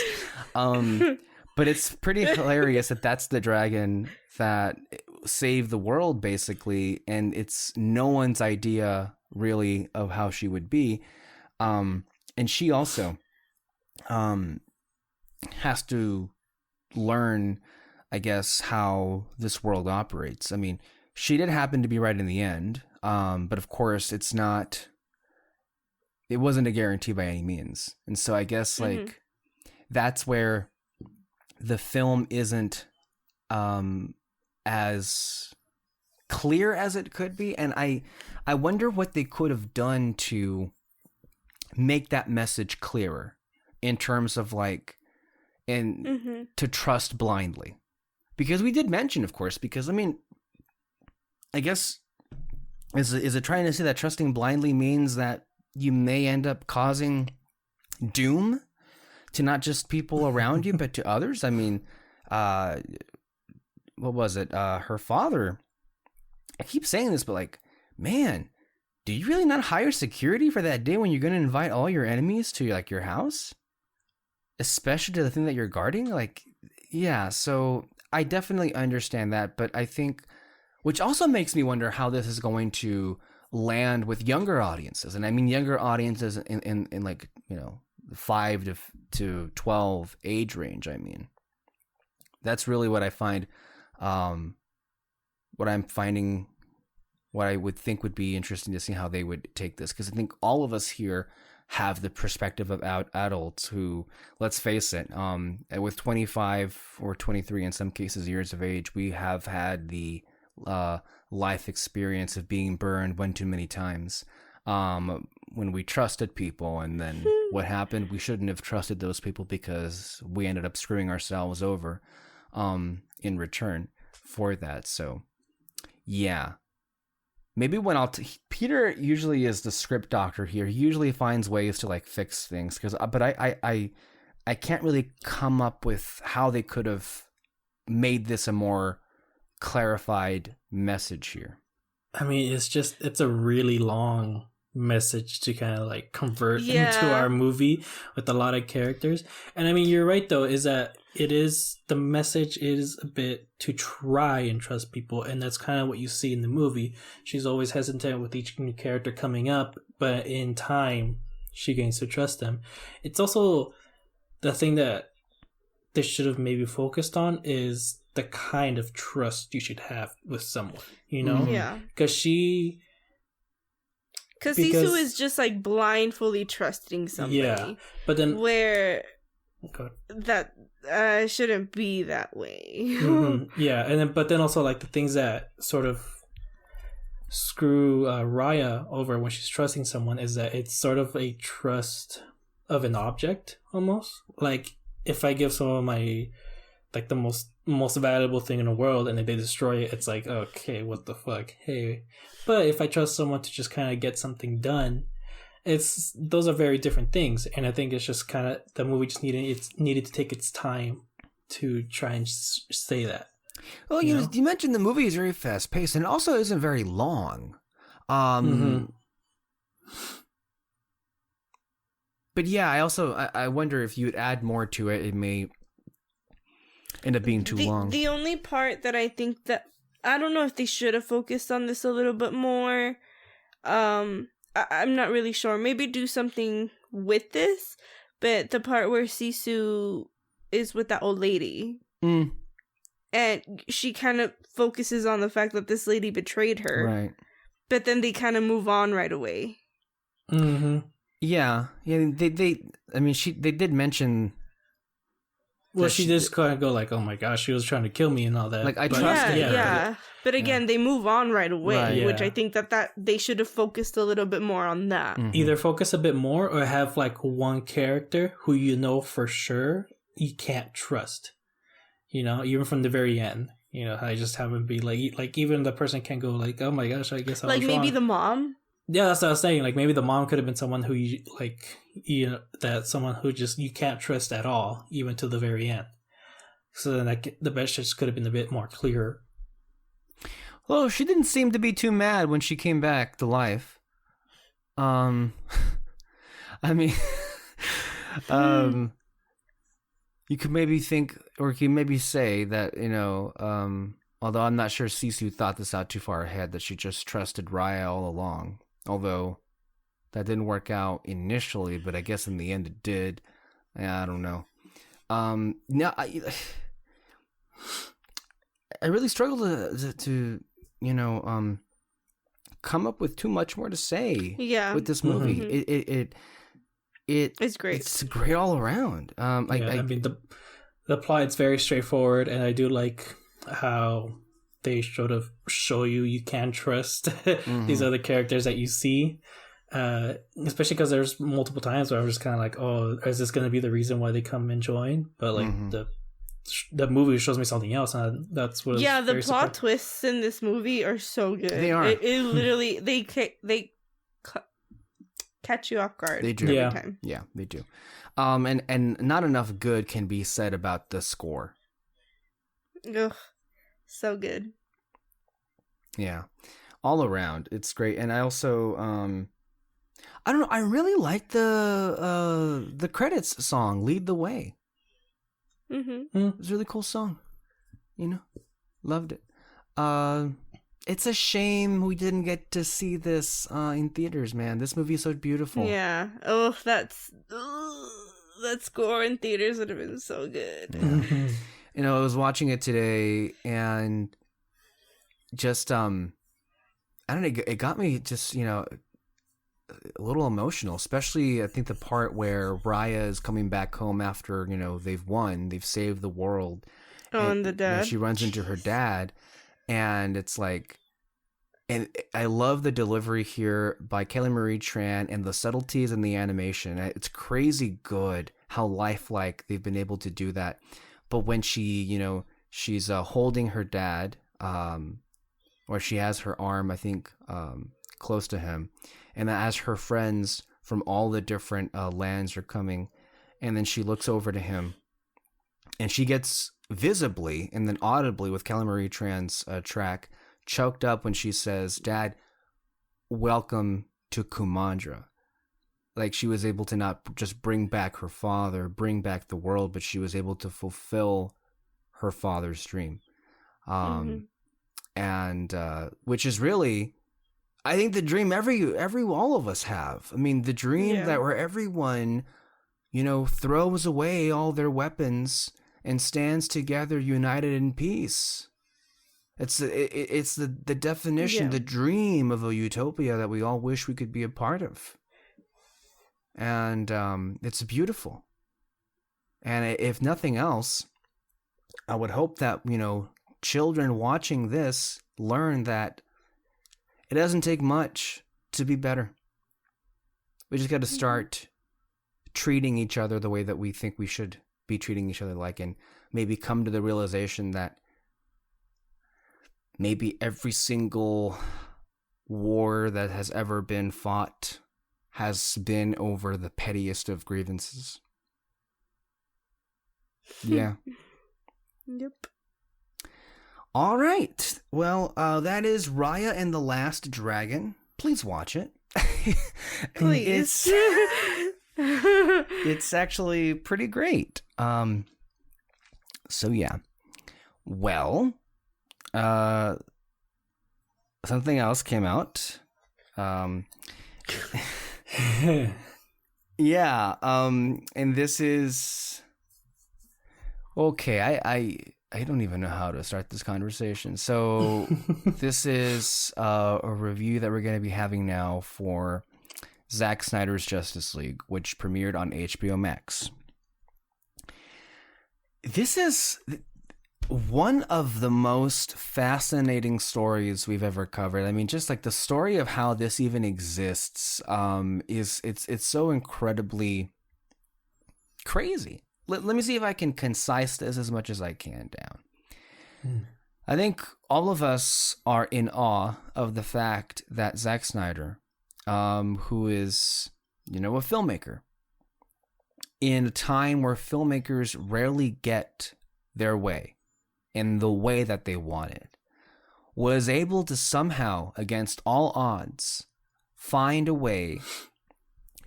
But it's pretty hilarious that that's the dragon that saved the world, basically, and it's no one's idea really of how she would be. And she also has to learn, I guess, how this world operates. I mean, she did happen to be right in the end, but of course it wasn't a guarantee by any means. And so I guess like that's where the film isn't as clear as it could be. And I wonder what they could have done to make that message clearer in terms of like, to trust blindly. Because we did mention, of course, because I guess, is it trying to say that trusting blindly means that you may end up causing doom to not just people around you, but to others? I mean, what was it? Her father, I keep saying this, but like, man, do you really not hire security for that day when you're going to invite all your enemies to like your house? Especially to the thing that you're guarding? Like, yeah, so I definitely understand that, but I think, which also makes me wonder how this is going to land with younger audiences. And I mean younger audiences in like, 5 to 12 age range. I mean, that's really what I find, what I would think would be interesting to see how they would take this. Because I think all of us here have the perspective of adults who, let's face it, with 25 or 23 in some cases years of age, we have had the life experience of being burned one too many times, when we trusted people, and then what happened? We shouldn't have trusted those people because we ended up screwing ourselves over in return for that. So yeah, maybe when Peter usually is the script doctor here. He usually finds ways to like fix things, but I can't really come up with how they could have made this a more clarified message here. I mean, it's a really long message to kind of like convert into our movie with a lot of characters. And I mean, you're right though, is that the message is a bit to try and trust people, and that's kind of what you see in the movie. She's always hesitant with each new character coming up, but in time she gains to trust them. It's also the thing that they should have maybe focused on is the kind of trust you should have with someone, Yeah. Because Sisu is just like blindly trusting somebody. Yeah, but then where that shouldn't be that way. Yeah, and then also like the things that sort of screw Raya over when she's trusting someone is that it's sort of a trust of an object almost. Like if I give someone my like the most valuable thing in the world, and then they destroy it. It's like, okay, what the fuck? Hey, but if I trust someone to just kind of get something done, those are very different things. And I think it's just kind of the movie just needed to take its time to try and say that. Well, you mentioned the movie is very fast paced and also isn't very long. But yeah, I wonder if you'd add more to it, it may end up being too long. The only part that I think that I don't know if they should have focused on this a little bit more. I'm not really sure. Maybe do something with this, but the part where Sisu is with that old lady, and she kind of focuses on the fact that this lady betrayed her, right? But then they kind of move on right away. Mm-hmm. Yeah. They did mention. Well, she just kind of go like, "Oh my gosh, she was trying to kill me and all that." Like I trusted her. Yeah. But again, they move on right away, Right, which I think that they should have focused a little bit more on that. Mm-hmm. Either focus a bit more or have like one character who you know for sure you can't trust. Even from the very end. I just haven't be like even the person can go like, "Oh my gosh, I guess I was like maybe wrong." the mom. Yeah, that's what I was saying. Like maybe the mom could have been someone who someone who just you can't trust at all, even to the very end. So then the message could have been a bit more clear. Well, she didn't seem to be too mad when she came back to life. I mean, you could maybe think, or you could maybe say that, although I'm not sure Sisu thought this out too far ahead, that she just trusted Raya all along. Although that didn't work out initially, but I guess in the end it did. I don't know. No, I really struggle to come up with too much more to say. Yeah. With this movie, Mm-hmm. It's great. It's great all around. I mean the plot's very straightforward, and I do like how they sort of show you can trust these other characters that you see. Especially because there's multiple times where I was just kind of like, oh, is this going to be the reason why they come and join? But like the movie shows me something else, and that's what. Yeah, the plot twists in this movie are so good. They are. It literally they catch you off guard. They do. Every time. Yeah, they do. And not enough good can be said about the score. Ugh, so good. Yeah, all around, it's great. And I also, I don't know, I really like the credits song, "Lead the Way." It's a really cool song. Loved it. It's a shame we didn't get to see this in theaters, man. This movie is so beautiful. Yeah. Oh, that score in theaters would have been so good. Yeah. I was watching it today, and just I don't know, it got me just a little emotional, especially I think the part where Raya is coming back home after they've saved the world. And the dad. She runs into her dad, and it's like, and I love the delivery here by Kelly Marie Tran and the subtleties in the animation. It's crazy good how lifelike they've been able to do that. But when she, she's holding her dad, or she has her arm, I think, close to him, and as her friends from all the different lands are coming, and then she looks over to him, and she gets visibly and then audibly with Kelly Marie Tran's track choked up when she says, "Dad, welcome to Kumandra." Like, she was able to not just bring back her father, bring back the world, but she was able to fulfill her father's dream. And which is really, I think, the dream all of us have. I mean, the dream that where everyone, throws away all their weapons and stands together, united in peace. It's the definition, the dream of a utopia that we all wish we could be a part of. And it's beautiful. And if nothing else, I would hope that, children watching this learn that it doesn't take much to be better. We just got to start treating each other the way that we think we should be treating each other like. And maybe come to the realization that maybe every single war that has ever been fought has been over the pettiest of grievances. Yeah. Yep. All right. Well, that is Raya and the Last Dragon. Please watch it. Please. It's actually pretty great. So yeah. Well, something else came out. Yeah, and this is okay. I don't even know how to start this conversation. So this is a review that we're going to be having now for Zack Snyder's Justice League, which premiered on HBO Max. This is one of the most fascinating stories we've ever covered. I mean, just like the story of how this even exists, it's so incredibly crazy. Let me see if I can concise this as much as I can down. I think all of us are in awe of the fact that Zack Snyder, who is, a filmmaker, in a time where filmmakers rarely get their way in the way that they wanted, was able to somehow, against all odds, find a way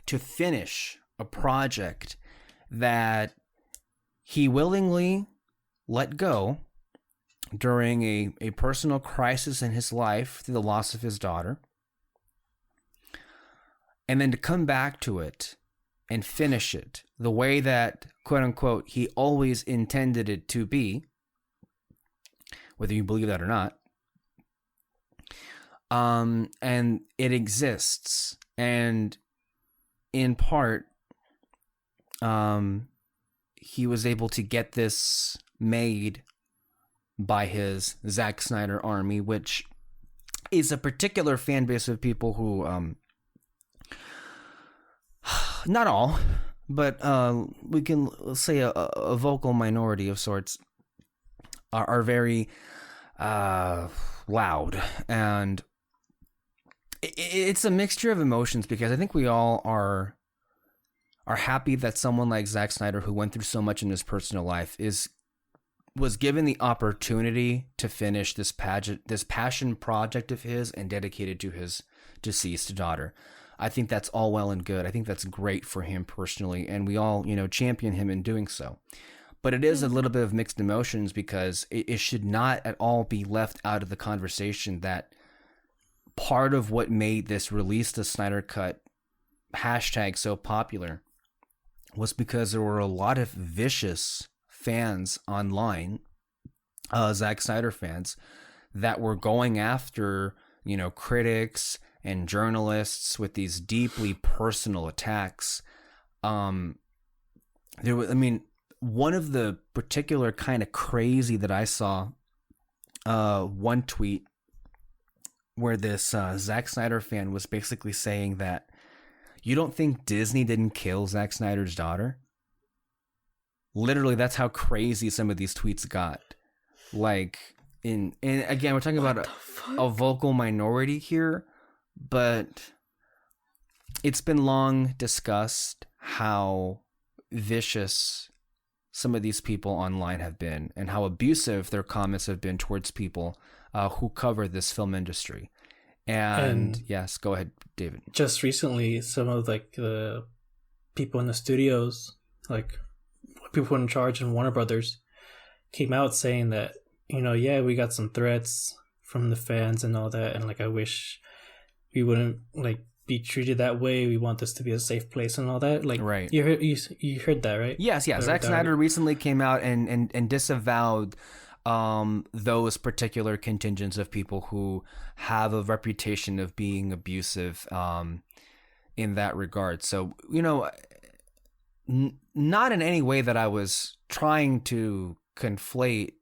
to finish a project that he willingly let go during a personal crisis in his life through the loss of his daughter, and then to come back to it and finish it the way that, quote unquote, he always intended it to be, whether you believe that or not. And it exists. And in part, he was able to get this made by his Zack Snyder army, which is a particular fan base of people who, not all, but we can say a vocal minority of sorts, are very loud. And it's a mixture of emotions, because I think we all are happy that someone like Zack Snyder, who went through so much in his personal life, was given the opportunity to finish this passion project of his and dedicate it to his deceased daughter. I think that's all well and good. I think that's great for him personally, and we all, champion him in doing so. But it is a little bit of mixed emotions, because it should not at all be left out of the conversation that part of what made this release, the Snyder Cut hashtag, so popular was because there were a lot of vicious fans online, Zack Snyder fans, that were going after, critics and journalists with these deeply personal attacks. One of the particular kind of crazy that I saw, one tweet where this Zack Snyder fan was basically saying that, you don't think Disney didn't kill Zack Snyder's daughter? Literally, that's how crazy some of these tweets got. Like, and again, we're talking about a vocal minority here, but it's been long discussed how vicious some of these people online have been, and how abusive their comments have been towards people who cover this film industry. And yes, go ahead, David. Just recently, some of the people in the studios, like people in charge in Warner Brothers, came out saying that, we got some threats from the fans and all that, and I wish we wouldn't be treated that way. We want this to be a safe place and all that. Right. You heard that, right? Yes. Zack Snyder recently came out and disavowed those particular contingents of people who have a reputation of being abusive in that regard. So, not in any way that I was trying to conflate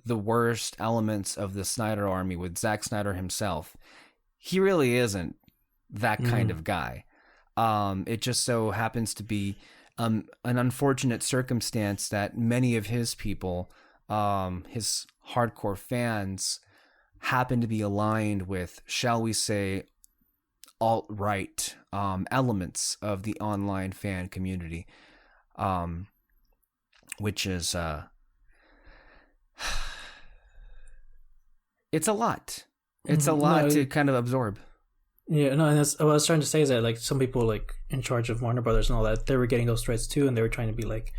the worst elements of the Snyder Army with Zack Snyder himself. He really isn't that kind of guy. It just so happens to be an unfortunate circumstance that many of his people, his hardcore fans, happen to be aligned with, shall we say, alt-right elements of the online fan community, which is it's a lot. It's a lot to kind of absorb. Yeah, no, and that's what I was trying to say is that like some people like in charge of Warner Brothers and all that, they were getting those threats too, and they were trying to be like,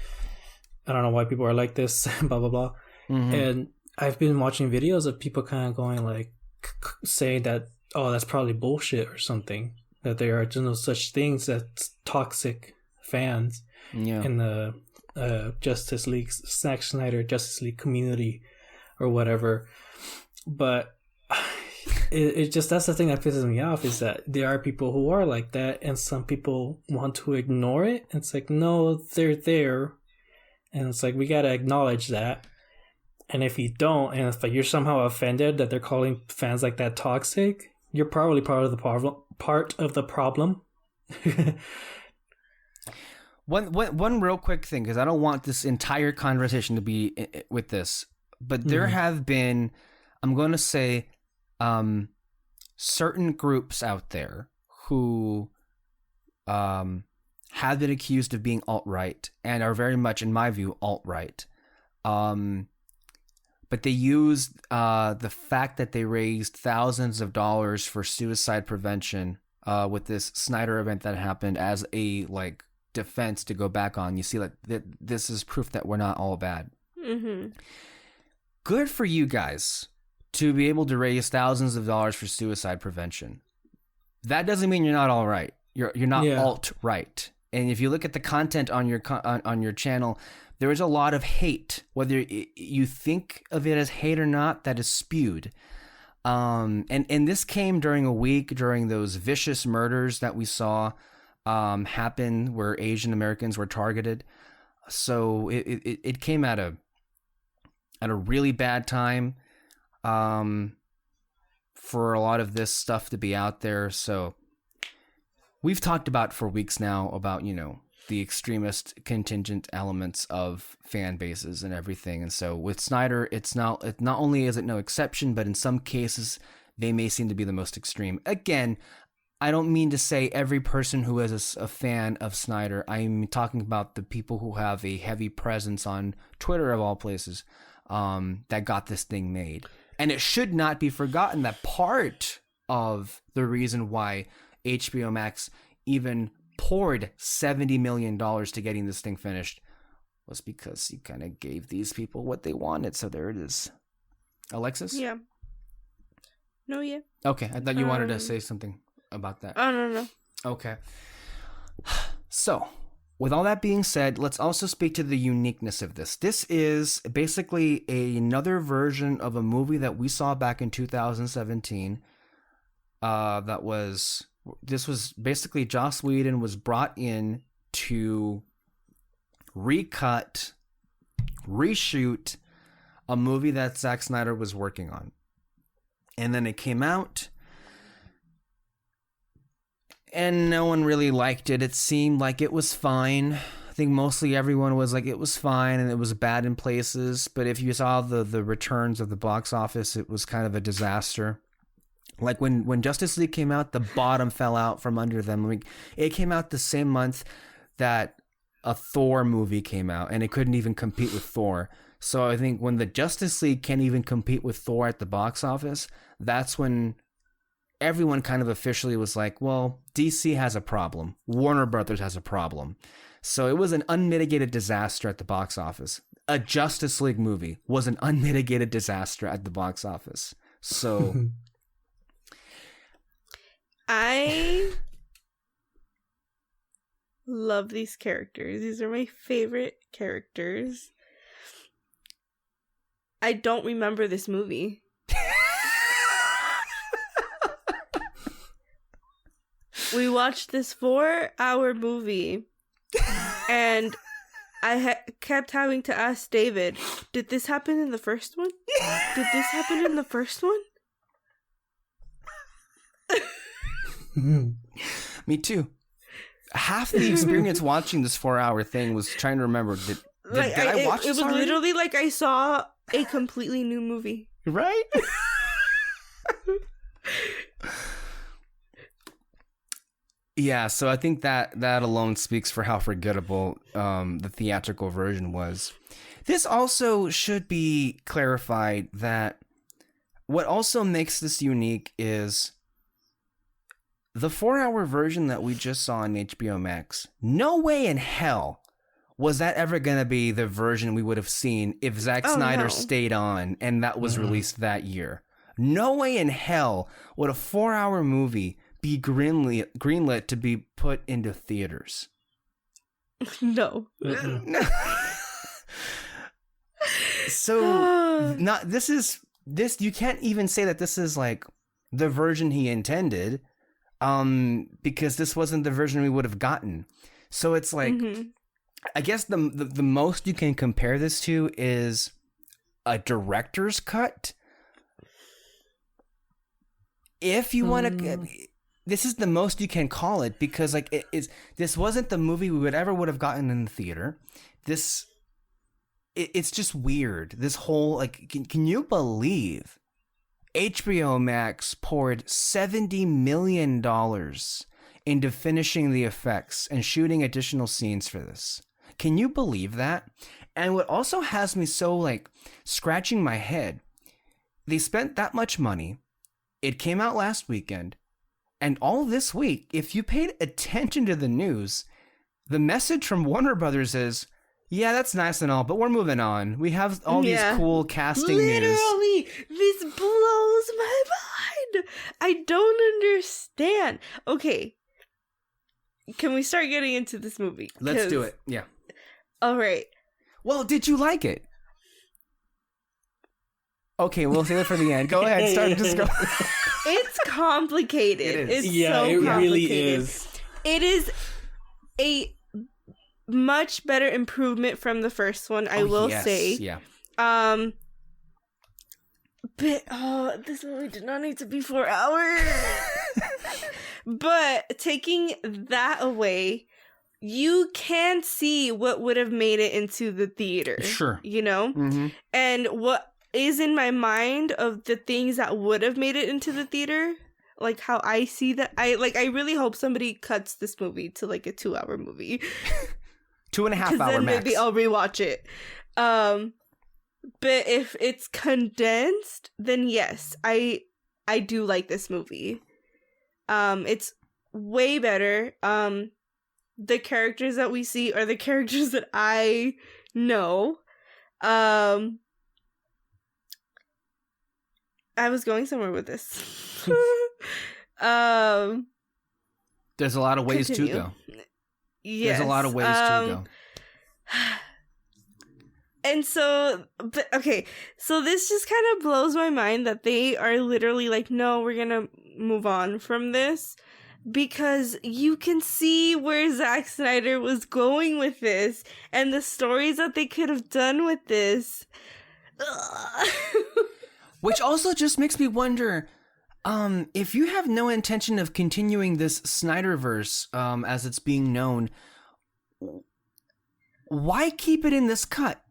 I don't know why people are like this, blah blah blah. And I've been watching videos of people kind of going like saying that, oh, that's probably bullshit or something, that there are no such things as toxic fans in the Justice League, Zack Snyder Justice League community or whatever. But it just, that's the thing that pisses me off, is that there are people who are like that, and some people want to ignore it. It's like, no, they're there, and it's like, we gotta acknowledge that. And if you don't, and if you're somehow offended that they're calling fans like that toxic, you're probably part of the problem. One real quick thing, because I don't want this entire conversation to be with this, but there have been, I'm going to say, certain groups out there who have been accused of being alt-right and are very much, in my view, alt-right. But they used the fact that they raised thousands of dollars for suicide prevention with this Snyder event that happened as a like defense to go back on. You see, like this is proof that we're not all bad. Good for you guys to be able to raise thousands of dollars for suicide prevention. That doesn't mean you're not all right. You're not alt-right. And if you look at the content on your channel, there is a lot of hate, whether you think of it as hate or not, that is spewed. And this came during a week during those vicious murders that we saw happen where Asian Americans were targeted. So it came at a really bad time for a lot of this stuff to be out there. So we've talked about for weeks now about, you know, the extremist contingent elements of fan bases and everything. And so with Snyder, it's not only is it no exception, but in some cases they may seem to be the most extreme. Again, I don't mean to say every person who is a fan of Snyder. I'm talking about the people who have a heavy presence on Twitter, of all places, that got this thing made. And it should not be forgotten that part of the reason why HBO Max even poured $70 million to getting this thing finished was because you kind of gave these people what they wanted. So there it is. Alexis? Yeah. No, yeah. Okay, I thought you wanted to say something about that. Oh, no. Okay. So, with all that being said, let's also speak to the uniqueness of this. This is basically another version of a movie that we saw back in 2017. This was basically Joss Whedon was brought in to recut, reshoot a movie that Zack Snyder was working on. And then it came out, and no one really liked it. It seemed like it was fine. I think mostly everyone was like, it was fine, and it was bad in places. But if you saw the returns of the box office, it was kind of a disaster. Like when Justice League came out, the bottom fell out from under them. Like, it came out the same month that a Thor movie came out, and it couldn't even compete with Thor. So I think when the Justice League can't even compete with Thor at the box office, that's when everyone kind of officially was like, well, DC has a problem. Warner Brothers has a problem. So it was an unmitigated disaster at the box office. A Justice League movie was an unmitigated disaster at the box office. So I love these characters. These are my favorite characters. I don't remember this movie. We watched this 4-hour movie, and I kept having to ask David, did this happen in the first one? Did this happen in the first one? Me too. half the experience watching this 4-hour thing was trying to remember, did I watch this It was already? literally like I saw a completely new movie. Right? Yeah, so I think that alone speaks for how forgettable the theatrical version was. This also should be clarified that what also makes this unique is the 4-hour version that we just saw on HBO Max. No way in hell was that ever going to be the version we would have seen if Zack Snyder stayed on and that was released that year. No way in hell would a 4-hour movie be greenlit to be put into theaters. No. No. So this you can't even say that this is like the version he intended, because this wasn't the version we would have gotten. So it's like, I guess the most you can compare this to is a director's cut. If you want to, this is the most you can call it, because like this wasn't the movie we would have gotten in the theater. It's just weird. This whole, like, can you believe HBO Max poured $70 million into finishing the effects and shooting additional scenes for this? Can you believe that? And what also has me so, like, scratching my head, they spent that much money. It came out last weekend. And all this week, if you paid attention to the news, the message from Warner Brothers is, yeah, that's nice and all, but we're moving on. We have all these cool casting news. Literally, this blows my mind. I don't understand. Okay, can we start getting into this movie? Let's do it. Yeah. All right. Well, did you like it? Okay, we'll save it for the end. Go ahead, start. Just go. It's complicated. It is. It's Yeah, so it complicated. really is. It is a much better improvement from the first one, I will say. Yeah. But this movie did not need to be 4 hours. But taking that away, you can see what would have made it into the theater. Sure. You know? Mm-hmm. And what is in my mind of the things that would have made it into the theater, like how I see that, I really hope somebody cuts this movie to like a 2-hour movie. 2.5 hour then max. maybe I'll rewatch it. But if it's condensed, then yes, I do like this movie. It's way better. The characters that we see are the characters that I know. I was going somewhere with this. There's a lot of ways continue. to go. Yes. There's a lot of ways to go. And so, so this just kind of blows my mind that they are literally like, no, we're gonna move on from this, because you can see where Zack Snyder was going with this and the stories that they could have done with this. Which also just makes me wonder, if you have no intention of continuing this Snyderverse, as it's being known, why keep it in this cut?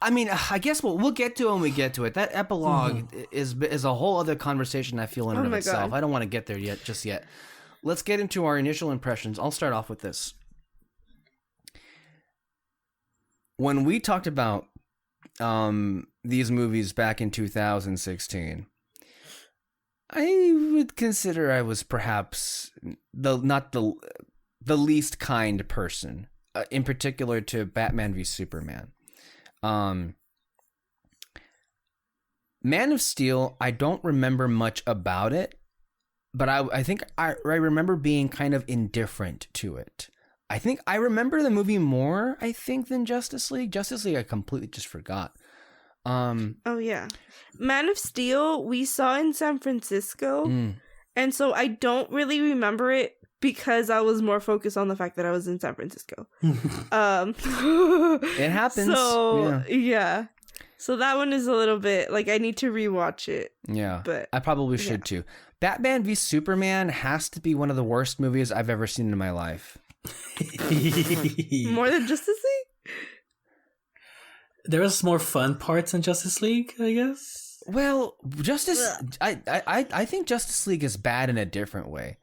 I mean, I guess we'll get to it when we get to it. That epilogue is a whole other conversation, I feel, in and of itself. God. I don't want to get there just yet. Let's get into our initial impressions. I'll start off with this. When we talked about these movies back in 2016, I would consider I was perhaps not the least kind person, in particular to Batman v Superman. Man of Steel, I don't remember much about it, but I think I remember being kind of indifferent to it. I think I remember the movie more, than Justice League. Justice League I completely just forgot. Oh yeah, Man of Steel we saw in San Francisco, and so I don't really remember it because I was more focused on the fact that I was in San Francisco. It happens. So yeah. So that one is a little bit like I need to rewatch it. Yeah, But I probably should too. Batman v Superman has to be one of the worst movies I've ever seen in my life. more than Justice League? There was more fun parts in Justice League, I guess. Well, I think Justice League is bad in a different way.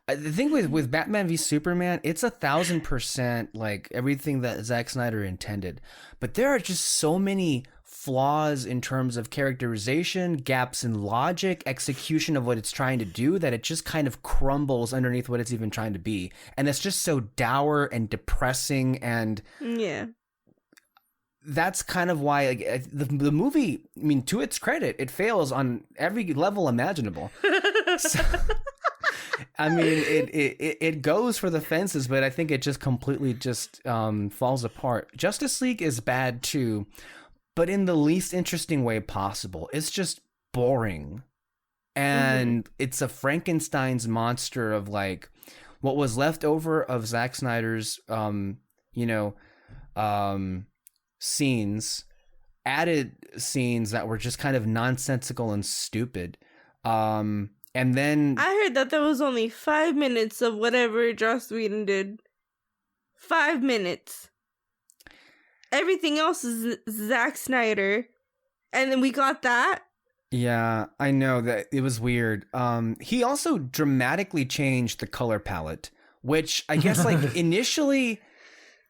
The thing with Batman v Superman, it's 1,000% like everything that Zack Snyder intended, but there are just so many flaws in terms of characterization, gaps in logic, execution of what it's trying to do, that it just kind of crumbles underneath what it's even trying to be, and it's just so dour and depressing. And Yeah. that's kind of why, like, the movie, I mean, to its credit, it fails on every level imaginable. So, I mean, it goes for the fences, but I think it just completely just falls apart. Justice League is bad too, but in the least interesting way possible. It's just boring, and it's a Frankenstein's monster of like what was left over of Zack Snyder's, scenes, added scenes that were just kind of nonsensical and stupid. And then I heard that there was only 5 minutes of whatever Joss Whedon did. 5 minutes. Everything else is Zack Snyder. And then we got that. yeah, I know that it was weird. He also dramatically changed the color palette, which I guess like initially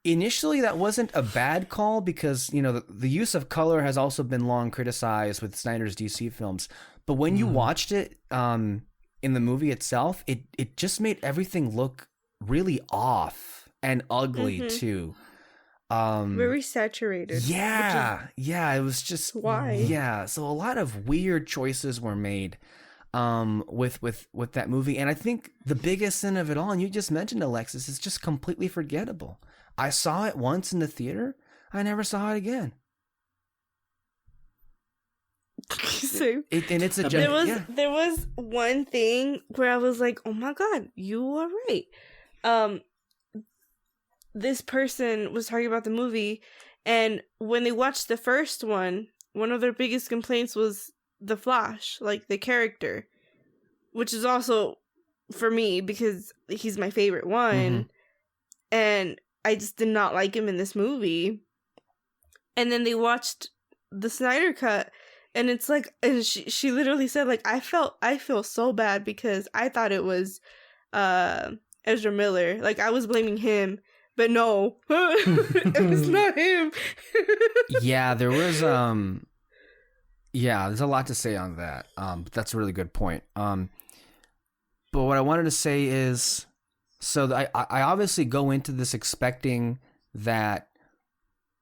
that wasn't a bad call, because the use of color has also been long criticized with Snyder's DC films. But when you watched it in the movie itself, it just made everything look really off and ugly too. Very saturated. Yeah, it was just why. Yeah, so a lot of weird choices were made with that movie, and I think the biggest sin of it all, and you just mentioned, Alexis, is just completely forgettable. I saw it once in the theater. I never saw it again. So, And it's a there was one thing where I was like, oh my god, you are right. This person was talking about the movie, and when they watched the first one of their biggest complaints was the Flash, like the character, which is also for me because he's my favorite one, and I just did not like him in this movie. And then they watched the Snyder Cut, and it's like, and she literally said, like, I feel so bad because I thought it was Ezra Miller. Like, I was blaming him, but no, it was not him. Yeah, there was there's a lot to say on that. But that's a really good point. But what I wanted to say is, so I obviously go into this expecting that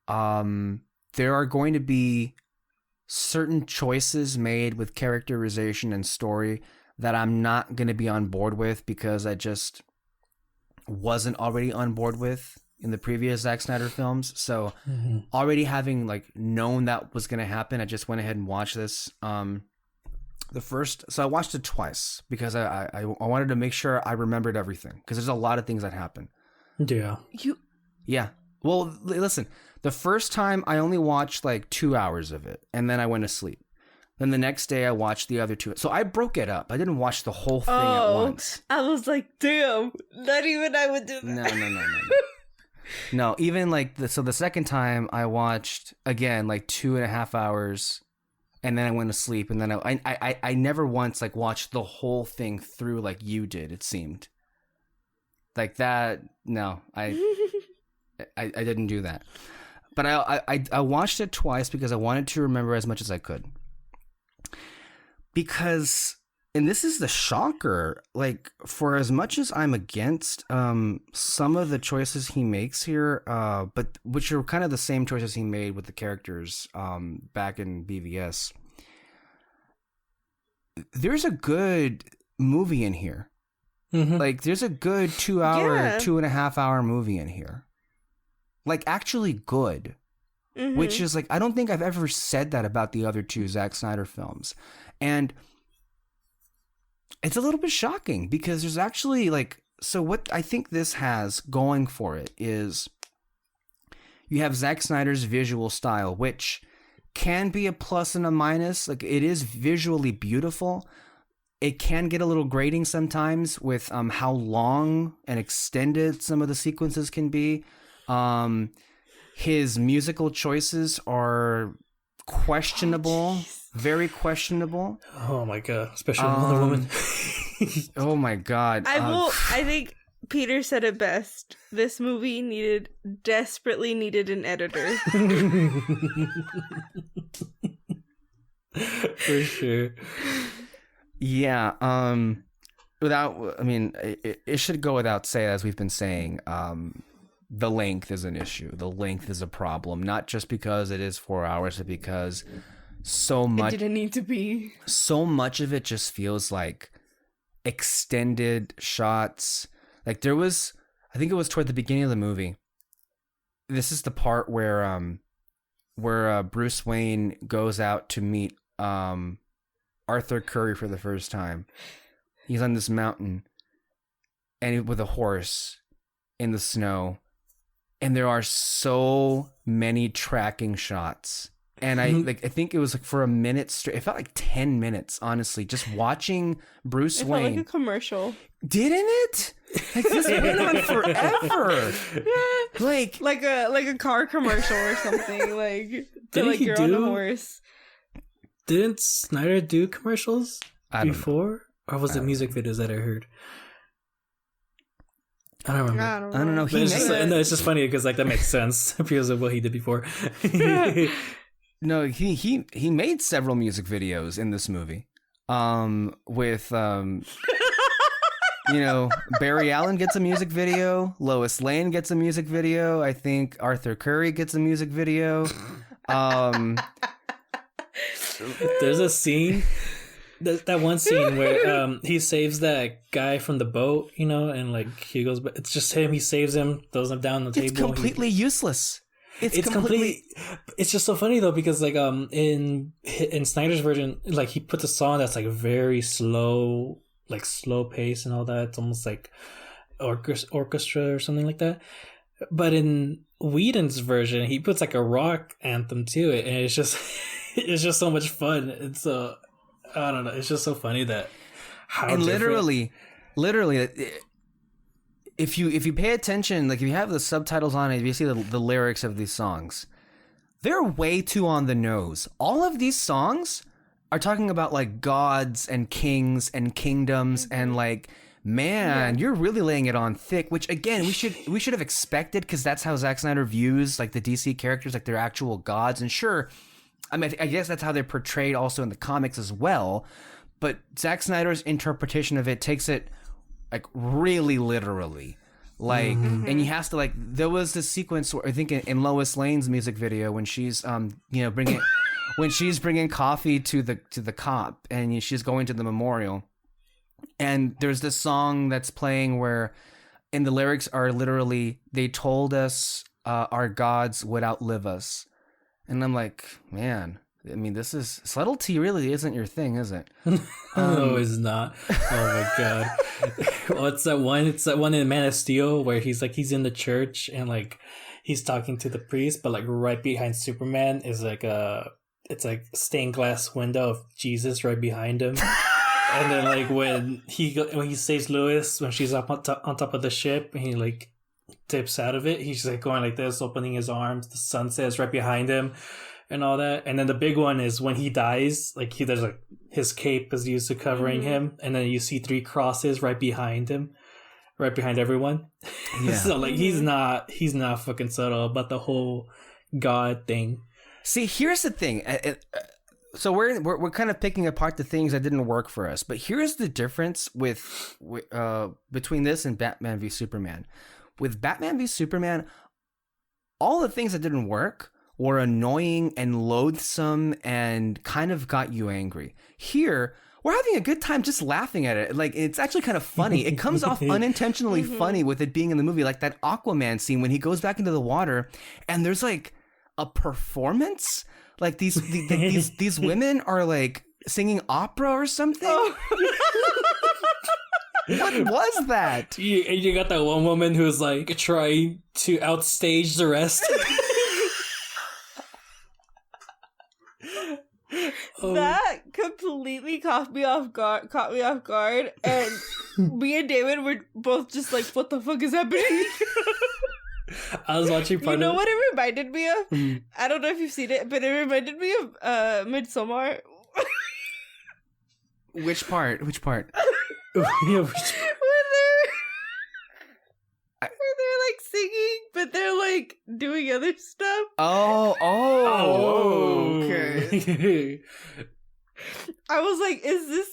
there are going to be certain choices made with characterization and story that I'm not going to be on board with, because I just wasn't already on board with in the previous Zack Snyder films. So already having like known that was going to happen, I just went ahead and watched this. So I watched it twice because I wanted to make sure I remembered everything, because there's a lot of things that happen. Yeah. Well, listen, the first time I only watched like 2 hours of it, and then I went to sleep. Then the next day I watched the other 2. So I broke it up. I didn't watch the whole thing at once. I was like, damn, not even I would do that. No. No, even like the second time I watched again like 2.5 hours, and then I went to sleep, and then I never once like watched the whole thing through like you did. It seemed like that. No, I didn't do that. But I watched it twice because I wanted to remember as much as I could. Because, and this is the shocker, like, for as much as I'm against some of the choices he makes here, but which are kind of the same choices he made with the characters back in BVS, there's a good movie in here. Like, there's a good 2 hour, 2.5 hour movie in here. Like, actually good. Which is like, I don't think I've ever said that about the other two Zack Snyder films. And it's a little bit shocking because there's actually like, so what I think this has going for it is you have Zack Snyder's visual style, which can be a plus and a minus. Like, it is visually beautiful. It can get a little grating sometimes with how long and extended some of the sequences can be. His musical choices are questionable, very questionable. Oh my god, especially Wonder Woman. Oh my god. I think Peter said it best. This movie desperately needed an editor. For sure. Yeah. It should go without saying, as we've been saying, the length is an issue. The length is a problem, not just because it is 4 hours, but because it didn't need to be. So much of it just feels like extended shots. Like, there was, I think it was toward the beginning of the movie. This is the part where Bruce Wayne goes out to meet Arthur Curry for the first time. He's on this mountain and with a horse in the snow. And there are so many tracking shots. And I think it was like for a minute straight. It felt like 10 minutes, honestly, just watching Bruce Wayne. It felt like a commercial. Didn't it? Like, this went on forever. Like a car commercial or something. Like, you're on a horse. Didn't Snyder do commercials before? Or was it music videos that I heard? I don't remember. I don't know. It's just funny because, like, that makes sense because of what he did before. No, he made several music videos in this movie. With Barry Allen gets a music video, Lois Lane gets a music video, I think Arthur Curry gets a music video. There's a scene, that one scene where he saves that guy from the boat, and like he goes, but it's just him. He saves him, throws him down the table. It's completely useless. It's completely. It's just so funny though because like in Snyder's version, like he puts a song that's like very slow, like slow pace and all that. It's almost like orchestra or something like that. But in Whedon's version, he puts like a rock anthem to it, and it's just so much fun. It's I don't know. It's just so funny that literally, if you pay attention, like if you have the subtitles on it, if you see the lyrics of these songs, they're way too on the nose. All of these songs are talking about like gods and kings and kingdoms and like, man, you're really laying it on thick, which again, we should have expected because that's how Zack Snyder views like the DC characters, like they're actual gods. And sure, I mean, I guess that's how they're portrayed also in the comics as well. But Zack Snyder's interpretation of it takes it like really literally. Like, and he has to like, there was this sequence where I think in Lois Lane's music video when she's, bringing coffee to the cop and she's going to the memorial. And there's this song that's playing where, and the lyrics are literally, they told us our gods would outlive us. And I'm like, man, I mean, this is subtlety really isn't your thing, is it? No, it's not. Oh my god. Well, it's that one in Man of Steel where he's in the church and like he's talking to the priest, but like right behind Superman is like it's like stained glass window of Jesus right behind him. And then like when he saves Lois when she's up on top of the ship and he like tips out of it, he's like going like this, opening his arms, the sunset is right behind him and all that. And then the big one is when he dies, like there's like his cape is used to covering him, and then you see 3 crosses right behind him, right behind everyone. Yeah. So like he's not fucking subtle about the whole God thing. See, here's the thing. So we're kind of picking apart the things that didn't work for us, but here's the difference with between this and Batman v Superman. With Batman v Superman, all the things that didn't work were annoying and loathsome and kind of got you angry. Here, we're having a good time just laughing at it. Like, it's actually kind of funny. It comes off unintentionally funny with it being in the movie, like that Aquaman scene when he goes back into the water and there's like a performance. Like these women are like singing opera or something. Oh. What was that? You got that one woman who's like trying to outstage the rest. completely caught me off guard, and me and David were both just like, "What the fuck is happening?" I was watching part You know of what it reminded me of? I don't know if you've seen it, but it reminded me of Midsommar. Which part? Yeah, Where they're like singing, but they're like doing other stuff. Okay. I was like, does this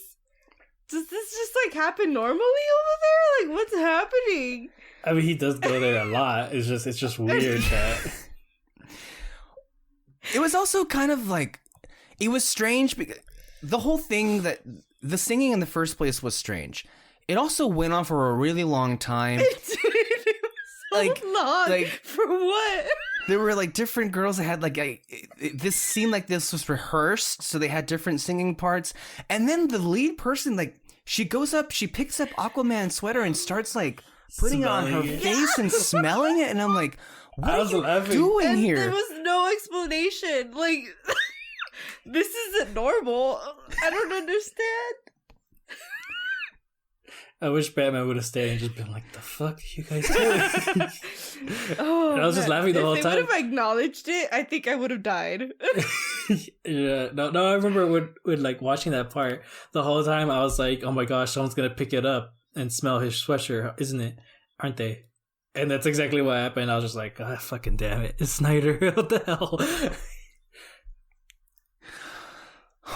just like happen normally over there? Like, what's happening? I mean, he does go there a lot. It's just weird that It was also kind of like, it was strange because the whole thing, that the singing in the first place was strange. It also went on for a really long time. It did. It was so long. Like, for what? There were like different girls that had like this seemed like this was rehearsed, so they had different singing parts. And then the lead person, like, she goes up, she picks up Aquaman's sweater and starts like putting it on her face and smelling it, and I'm like, what are you doing and here? There was no explanation. Like, this isn't normal. I don't understand. I wish Batman would have stayed and just been like, "The fuck are you guys doing?" And I was just laughing the whole time. If they would have acknowledged it, I think I would have died. Yeah, no. I remember when like watching that part the whole time. I was like, "Oh my gosh, someone's gonna pick it up and smell his sweatshirt, isn't it? Aren't they?" And that's exactly what happened. I was just like, "Ah, fucking damn it, it's Snyder! What the hell?"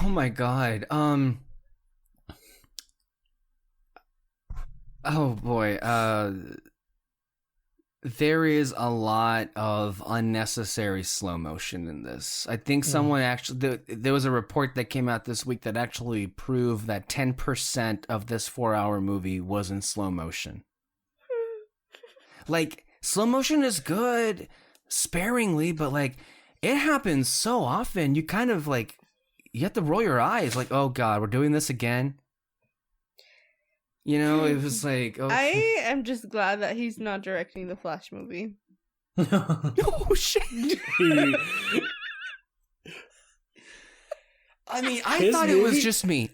Oh my god. Oh boy. There is a lot of unnecessary slow motion in this. I think someone actually, there was a report that came out this week that actually proved that 10% of this 4-hour movie was in slow motion. Like, slow motion is good sparingly, but like, it happens so often. You kind of like, you have to roll your eyes like, oh god, we're doing this again. You know, it was like, okay. I am just glad that he's not directing the Flash movie. Oh shit. I mean, I thought it was just me,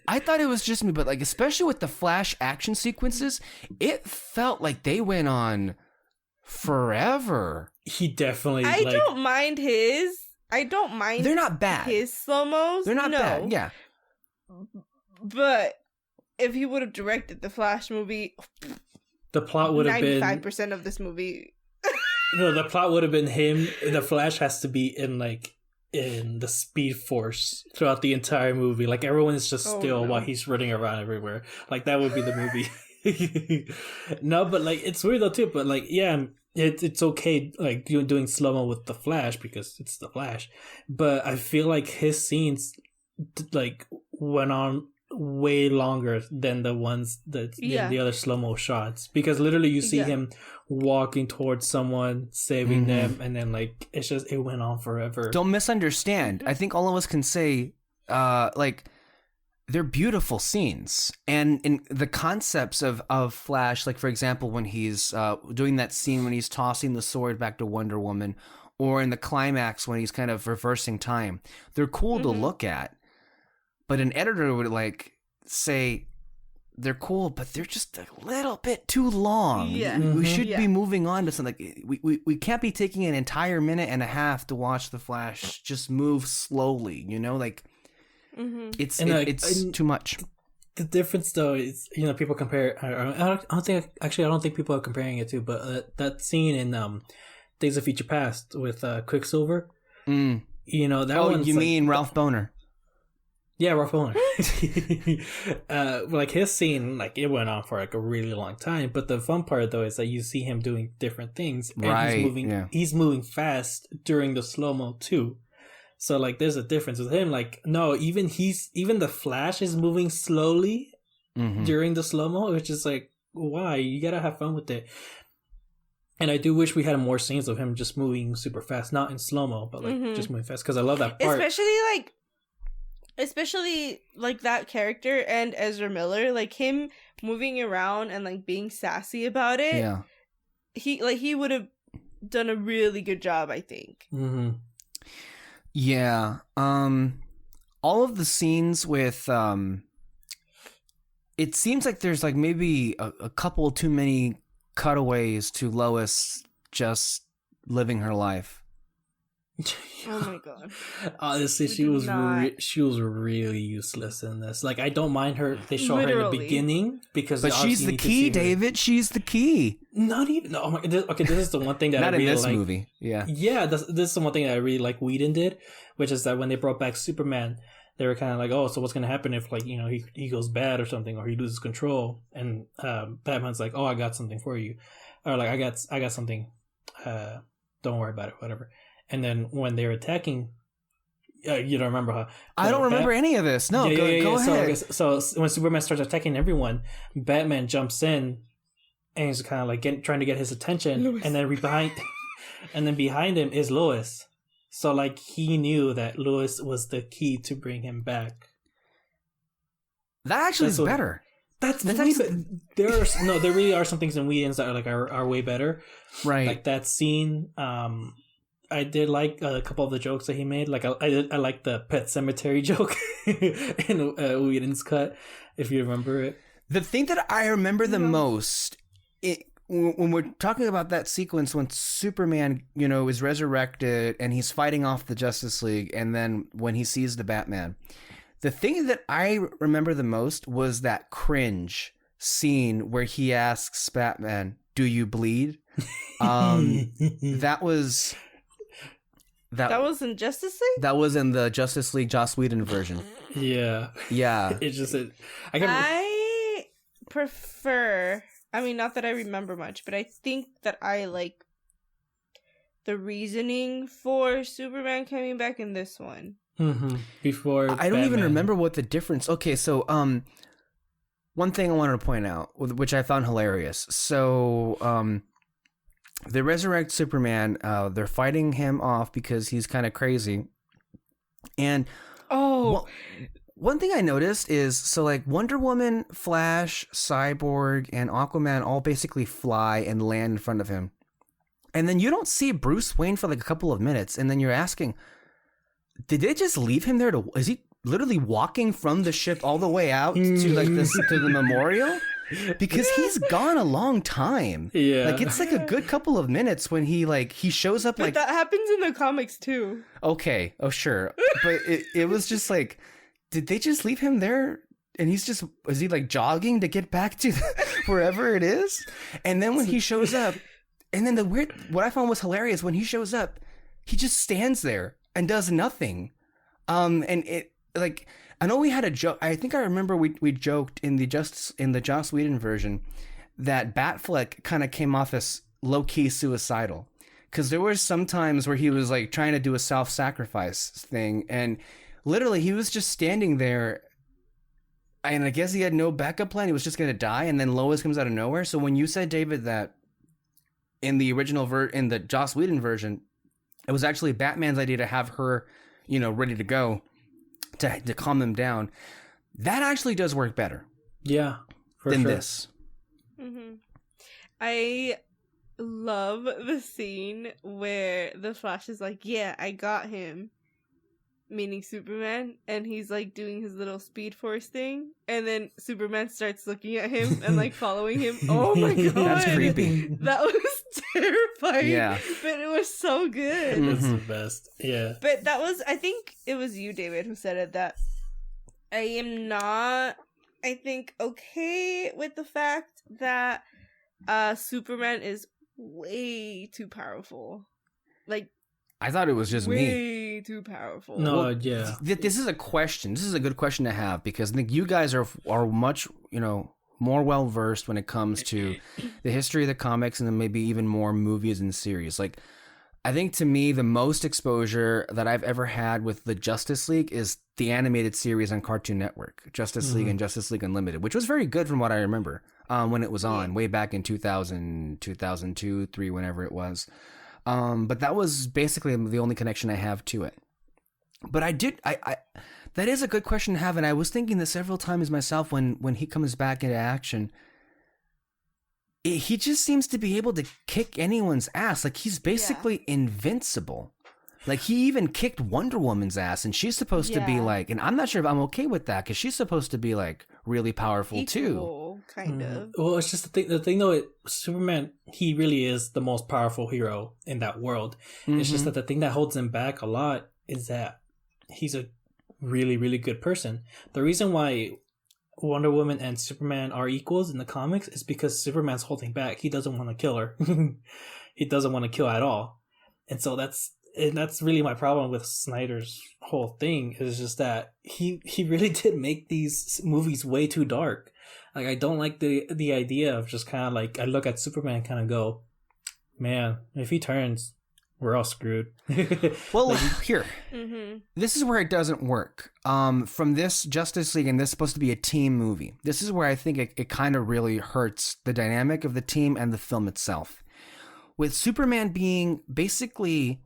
but like, especially with the Flash action sequences, it felt like they went on forever. He definitely. I don't mind his. They're not bad. His slow-mos. They're not bad. Yeah. But if he would have directed the Flash movie, the plot would have been 95% of this movie. No, the plot would have been him. The Flash has to be in the Speed Force throughout the entire movie. Like, everyone's just still while he's running around everywhere. Like, that would be the movie. No, but like, it's weird though too. But like, yeah, it's okay. Like, doing slow mo with the Flash because it's the Flash. But I feel like his scenes like went on way longer than the ones that the other slow-mo shots, because literally you see him walking towards someone, saving them, and then like it went on forever. Don't misunderstand. I think all of us can say like, they're beautiful scenes, and in the concepts of Flash, like for example when he's doing that scene when he's tossing the sword back to Wonder Woman, or in the climax when he's kind of reversing time, they're cool to look at. But an editor would like say they're cool, but they're just a little bit too long. Yeah. We should be moving on to something. We can't be taking an entire minute and a half to watch the Flash just move slowly. You know, like it's too much. The difference though is, people compare. I don't think people are comparing it to, but that scene in Days of Future Past with Quicksilver. That one. You mean Ralph Boner? Yeah, Ralph Boner. Like his scene, like it went on for like a really long time. But the fun part though is that you see him doing different things, and he's moving fast during the slow mo too. So like, there's a difference with him. Like, no, even the Flash is moving slowly during the slow mo, which is like, why? You gotta have fun with it. And I do wish we had more scenes of him just moving super fast, not in slow mo, but like just moving fast, because I love that part. Especially like that character and Ezra Miller, like him moving around and like being sassy about it. Yeah, he would have done a really good job, I think. Yeah. all of the scenes with it seems like there's like maybe a couple too many cutaways to Lois just living her life. Oh my god! Honestly, she was really useless in this. Like, I don't mind her. They show her in Literally. the beginning because, But she's the key, David. She's the key. Not even. Oh my, okay, this is the one thing that Not I really in this like. movie. Yeah. Yeah, this is the one thing that I really like Whedon did, which is that when they brought back Superman, they were kind of like, oh, so what's gonna happen if, like, you know, he goes bad or something, or he loses control, and Batman's like, oh, I got something for you, or like, I got something, don't worry about it, whatever. And then when they're attacking, you don't remember, huh? I don't remember any of this. No, go ahead. So when Superman starts attacking everyone, Batman jumps in, and he's kind of like trying to get his attention, Lois. and then behind him is Lois. So like he knew that Lois was the key to bring him back. That actually is better. There really are some things in Whedon's that are way better. Right. Like that scene. I did like a couple of the jokes that he made. Like I like the Pet Cemetery joke in Whedon's cut, if you remember it. The thing that I remember the most, when we're talking about that sequence when Superman, you know, is resurrected and he's fighting off the Justice League, and then when he sees the Batman, the thing that I remember the most was that cringe scene where he asks Batman, "Do you bleed?" That was in Justice League? That was in the Justice League Joss Whedon version. Yeah. Yeah. It's just I prefer, I mean, not that I remember much, but I think that I like the reasoning for Superman coming back in this one. Before I don't even remember what the difference. Okay, so one thing I wanted to point out, which I found hilarious. So they resurrect Superman. They're fighting him off because he's kind of crazy. And one thing I noticed is, so like Wonder Woman, Flash, Cyborg, and Aquaman all basically fly and land in front of him. And then you don't see Bruce Wayne for like a couple of minutes. And then you're asking, did they just leave him there is he literally walking from the ship all the way out to like this to the memorial? Because he's gone a long time. Yeah. Like it's like a good couple of minutes when he shows up. But that happens in the comics too. Okay. Oh, sure. But it was just like, did they just leave him there? And is he like jogging to get back to wherever it is? And then when he shows up, and then what I found was hilarious, when he shows up, he just stands there and does nothing. And it like, I know we had a joke. I think I remember we joked in the Joss Whedon version that Batfleck kind of came off as low key suicidal, because there were some times where he was like trying to do a self-sacrifice thing, and literally he was just standing there, and I guess he had no backup plan. He was just gonna die, and then Lois comes out of nowhere. So when you said, David, that in the original in the Joss Whedon version, it was actually Batman's idea to have her, you know, ready to go to calm him down, that actually does work better. Yeah, than this. Mm-hmm. I love the scene where the Flash is like, "Yeah, I got him," meaning Superman, and he's like doing his little Speed Force thing, and then Superman starts looking at him and like following him. Oh my god, that's creepy. That was terrifying. Yeah, but it was so good. That's the best. Yeah, but that was, I think it was you, David, who said it, that I am not, I think, okay with the fact that Superman is way too powerful. Like, I thought it was just way too powerful. No, well, yeah. This is a question. This is a good question to have, because I think you guys are much, you know, more well versed when it comes to the history of the comics, and then maybe even more movies and series. Like, I think to me, the most exposure that I've ever had with the Justice League is the animated series on Cartoon Network, Justice League and Justice League Unlimited, which was very good from what I remember when it was on way back in 2000, 2002, 3, whenever it was. But that was basically the only connection I have to it. But I that is a good question to have, and I was thinking this several times myself when he comes back into action. He just seems to be able to kick anyone's ass. Like, he's basically invincible. Like, he even kicked Wonder Woman's ass, and she's supposed to be like, and I'm not sure if I'm okay with that, because she's supposed to be like really powerful too. Kind of. Well, it's just the thing. The thing though, Superman, he really is the most powerful hero in that world. It's just that the thing that holds him back a lot is that he's a really, really good person. The reason why Wonder Woman and Superman are equals in the comics is because Superman's holding back. He doesn't want to kill her. He doesn't want to kill at all. And so that's really my problem with Snyder's whole thing, is just that he really did make these movies way too dark. Like, I don't like the idea of just kind of like, I look at Superman and kind of go, man, if he turns, we're all screwed. Well, here, this is where it doesn't work. From this Justice League, and this is supposed to be a team movie, this is where I think it kind of really hurts the dynamic of the team and the film itself. With Superman being basically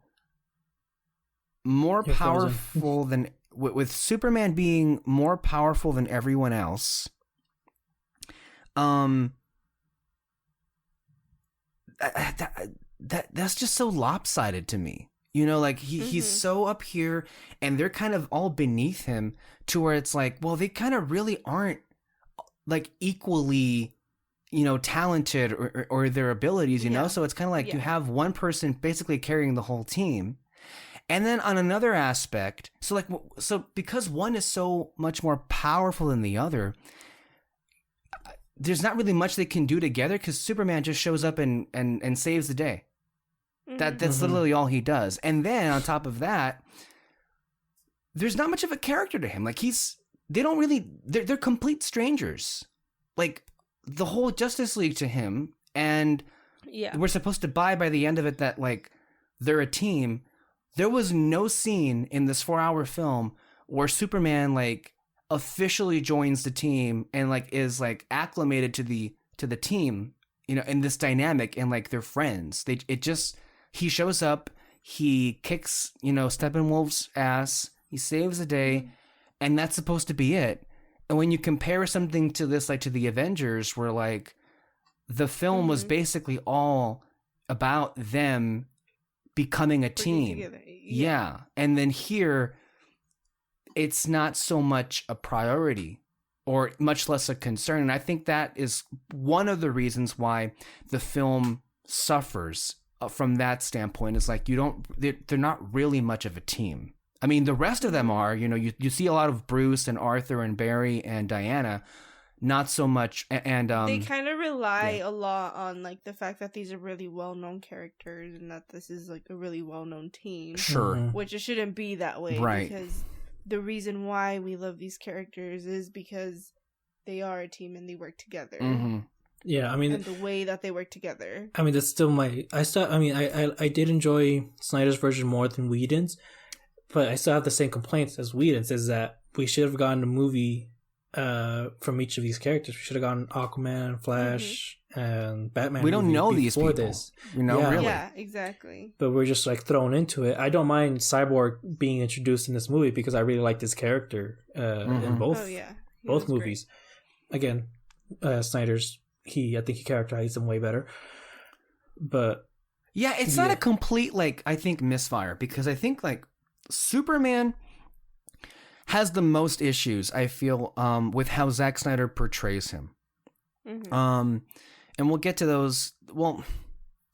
more powerful than, with Superman being more powerful than everyone else, that's just so lopsided to me. You know, like he's so up here and they're kind of all beneath him, to where it's like, well, they kind of really aren't like equally, you know, talented or their abilities, you know? So it's kind of like you have one person basically carrying the whole team. And then on another aspect, so because one is so much more powerful than the other, there's not really much they can do together, because Superman just shows up and saves the day. That's literally all he does. And then on top of that, there's not much of a character to him. Like, they're complete strangers. Like, the whole Justice League to him, and we're supposed to buy by the end of it that, like, they're a team. There was no scene in this 4-hour film where Superman, like, officially joins the team and, like, is, like, acclimated to the team, you know, in this dynamic, and, like, they're friends. He shows up, he kicks, you know, Steppenwolf's ass, he saves the day, and that's supposed to be it. And when you compare something to this, like to the Avengers, where, like, the film was basically all about them becoming a team. Yeah. And then here, it's not so much a priority, or much less a concern. And I think that is one of the reasons why the film suffers from that standpoint. Is like, they're not really much of a team. I mean, the rest of them are, you know, you see a lot of Bruce and Arthur and Barry and Diana, not so much. And they kind of rely a lot on, like, the fact that these are really well-known characters and that this is, like, a really well-known team. Sure. Which it shouldn't be that way. Right. Because the reason why we love these characters is because they are a team and they work together. Yeah, I mean, and the way that they work together. I mean, that's still I did enjoy Snyder's version more than Whedon's, but I still have the same complaints as Whedon's, is that we should have gotten a movie from each of these characters. We should have gotten Aquaman, Flash, and Batman. We don't know these people. You know, really. Yeah, exactly. But we're just, like, thrown into it. I don't mind Cyborg being introduced in this movie, because I really liked his character in both movies. Great. Again, Snyder's, I think he characterized them way better. But yeah, it's not a complete, like, I think, misfire, because I think, like, Superman has the most issues, I feel, with how Zack Snyder portrays him. And we'll get to those. Well,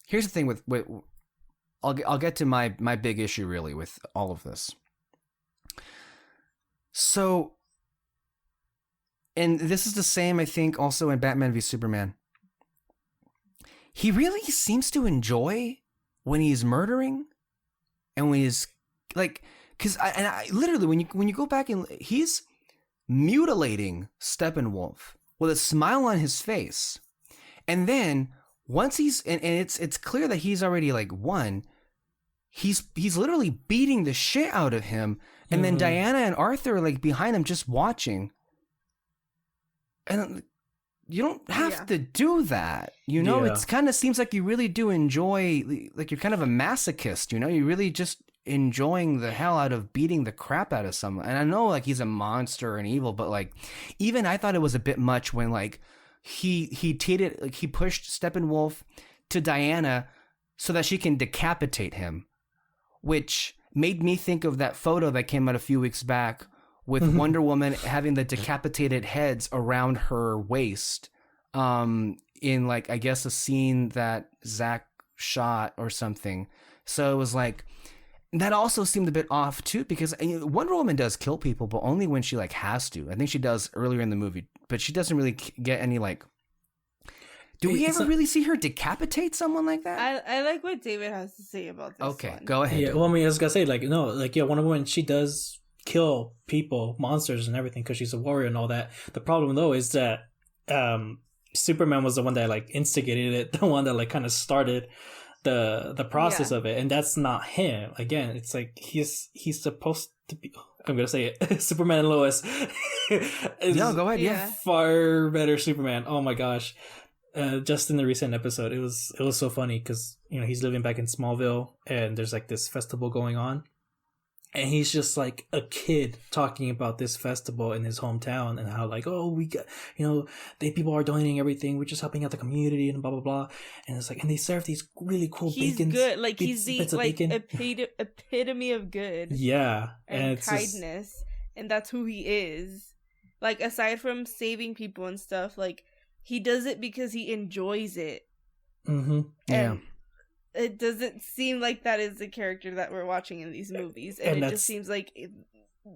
here's the thing with I'll get to my big issue really with all of this. So, and this is the same, I think, also in Batman v Superman. He really seems to enjoy when he's murdering, and when he's, like, because I literally, when you go back and he's mutilating Steppenwolf with a smile on his face, and then once he's and it's clear that he's already, like, won. He's literally beating the shit out of him, and then Diana and Arthur are, like, behind him just watching. And you don't have to do that, you know. It's kind of seems like you really do enjoy, like, you're kind of a masochist, you know. You really just enjoying the hell out of beating the crap out of someone. And I know, like, he's a monster and evil, but, like, even I thought it was a bit much when, like, he pushed Steppenwolf to Diana so that she can decapitate him, which made me think of that photo that came out a few weeks back with Wonder Woman having the decapitated heads around her waist, in like, I guess a scene that Zack shot or something. So it was like, that also seemed a bit off too, because Wonder Woman does kill people, but only when she like has to. I think she does earlier in the movie, but she doesn't really get any like. Do we ever really see her decapitate someone like that? I like what David has to say about this. Okay, one. go ahead. Yeah, well, I mean, I was gonna say, like, no, like, yeah, Wonder Woman, she does kill people, monsters, and everything because she's a warrior and all that. The problem though is that Superman was the one that like instigated it, the one that like kind of started the process of it, and that's not him. Again, it's like he's supposed to be. I'm gonna say it. Superman and Lois. No, go ahead. Yeah, far better Superman. Oh my gosh. Just in the recent episode, it was so funny because, you know, he's living back in Smallville and there's like this festival going on, and he's just like a kid talking about this festival in his hometown and how like, oh, we got, you know, people are donating everything, we're just helping out the community and blah blah blah, and it's like, and they serve these really cool bacon. He's good, like he's the like epitome of good. Yeah, and it's kindness, and that's who he is. Like, aside from saving people and stuff, like. He does it because he enjoys it. Mm-hmm. And it doesn't seem like that is the character that we're watching in these movies. And it just seems like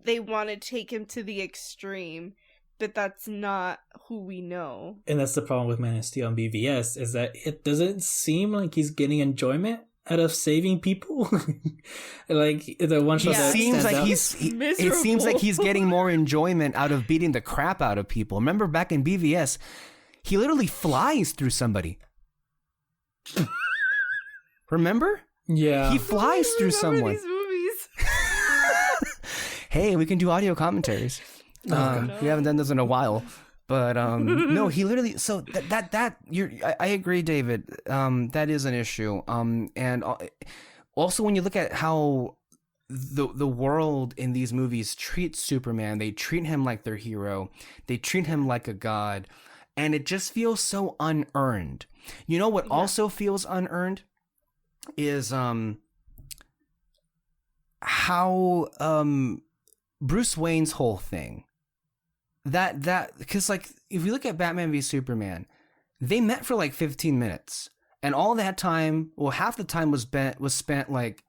they want to take him to the extreme, but that's not who we know. And that's the problem with Man of Steel and BVS, is that it doesn't seem like he's getting enjoyment out of saving people. Like the one shot that seems like out. It seems like he's getting more enjoyment out of beating the crap out of people. Remember back in BVS, he literally flies through somebody. Remember? Yeah. He flies through someone. These movies. Hey, we can do audio commentaries. We haven't done this in a while. But no, he literally. So I agree, David. That is an issue. And also when you look at how the world in these movies treats Superman, they treat him like their hero. They treat him like a god. And it just feels so unearned. You know what also feels unearned is how Bruce Wayne's whole thing. That because like if you look at Batman v Superman, they met for like 15 minutes, and all that time, well, half the time was spent like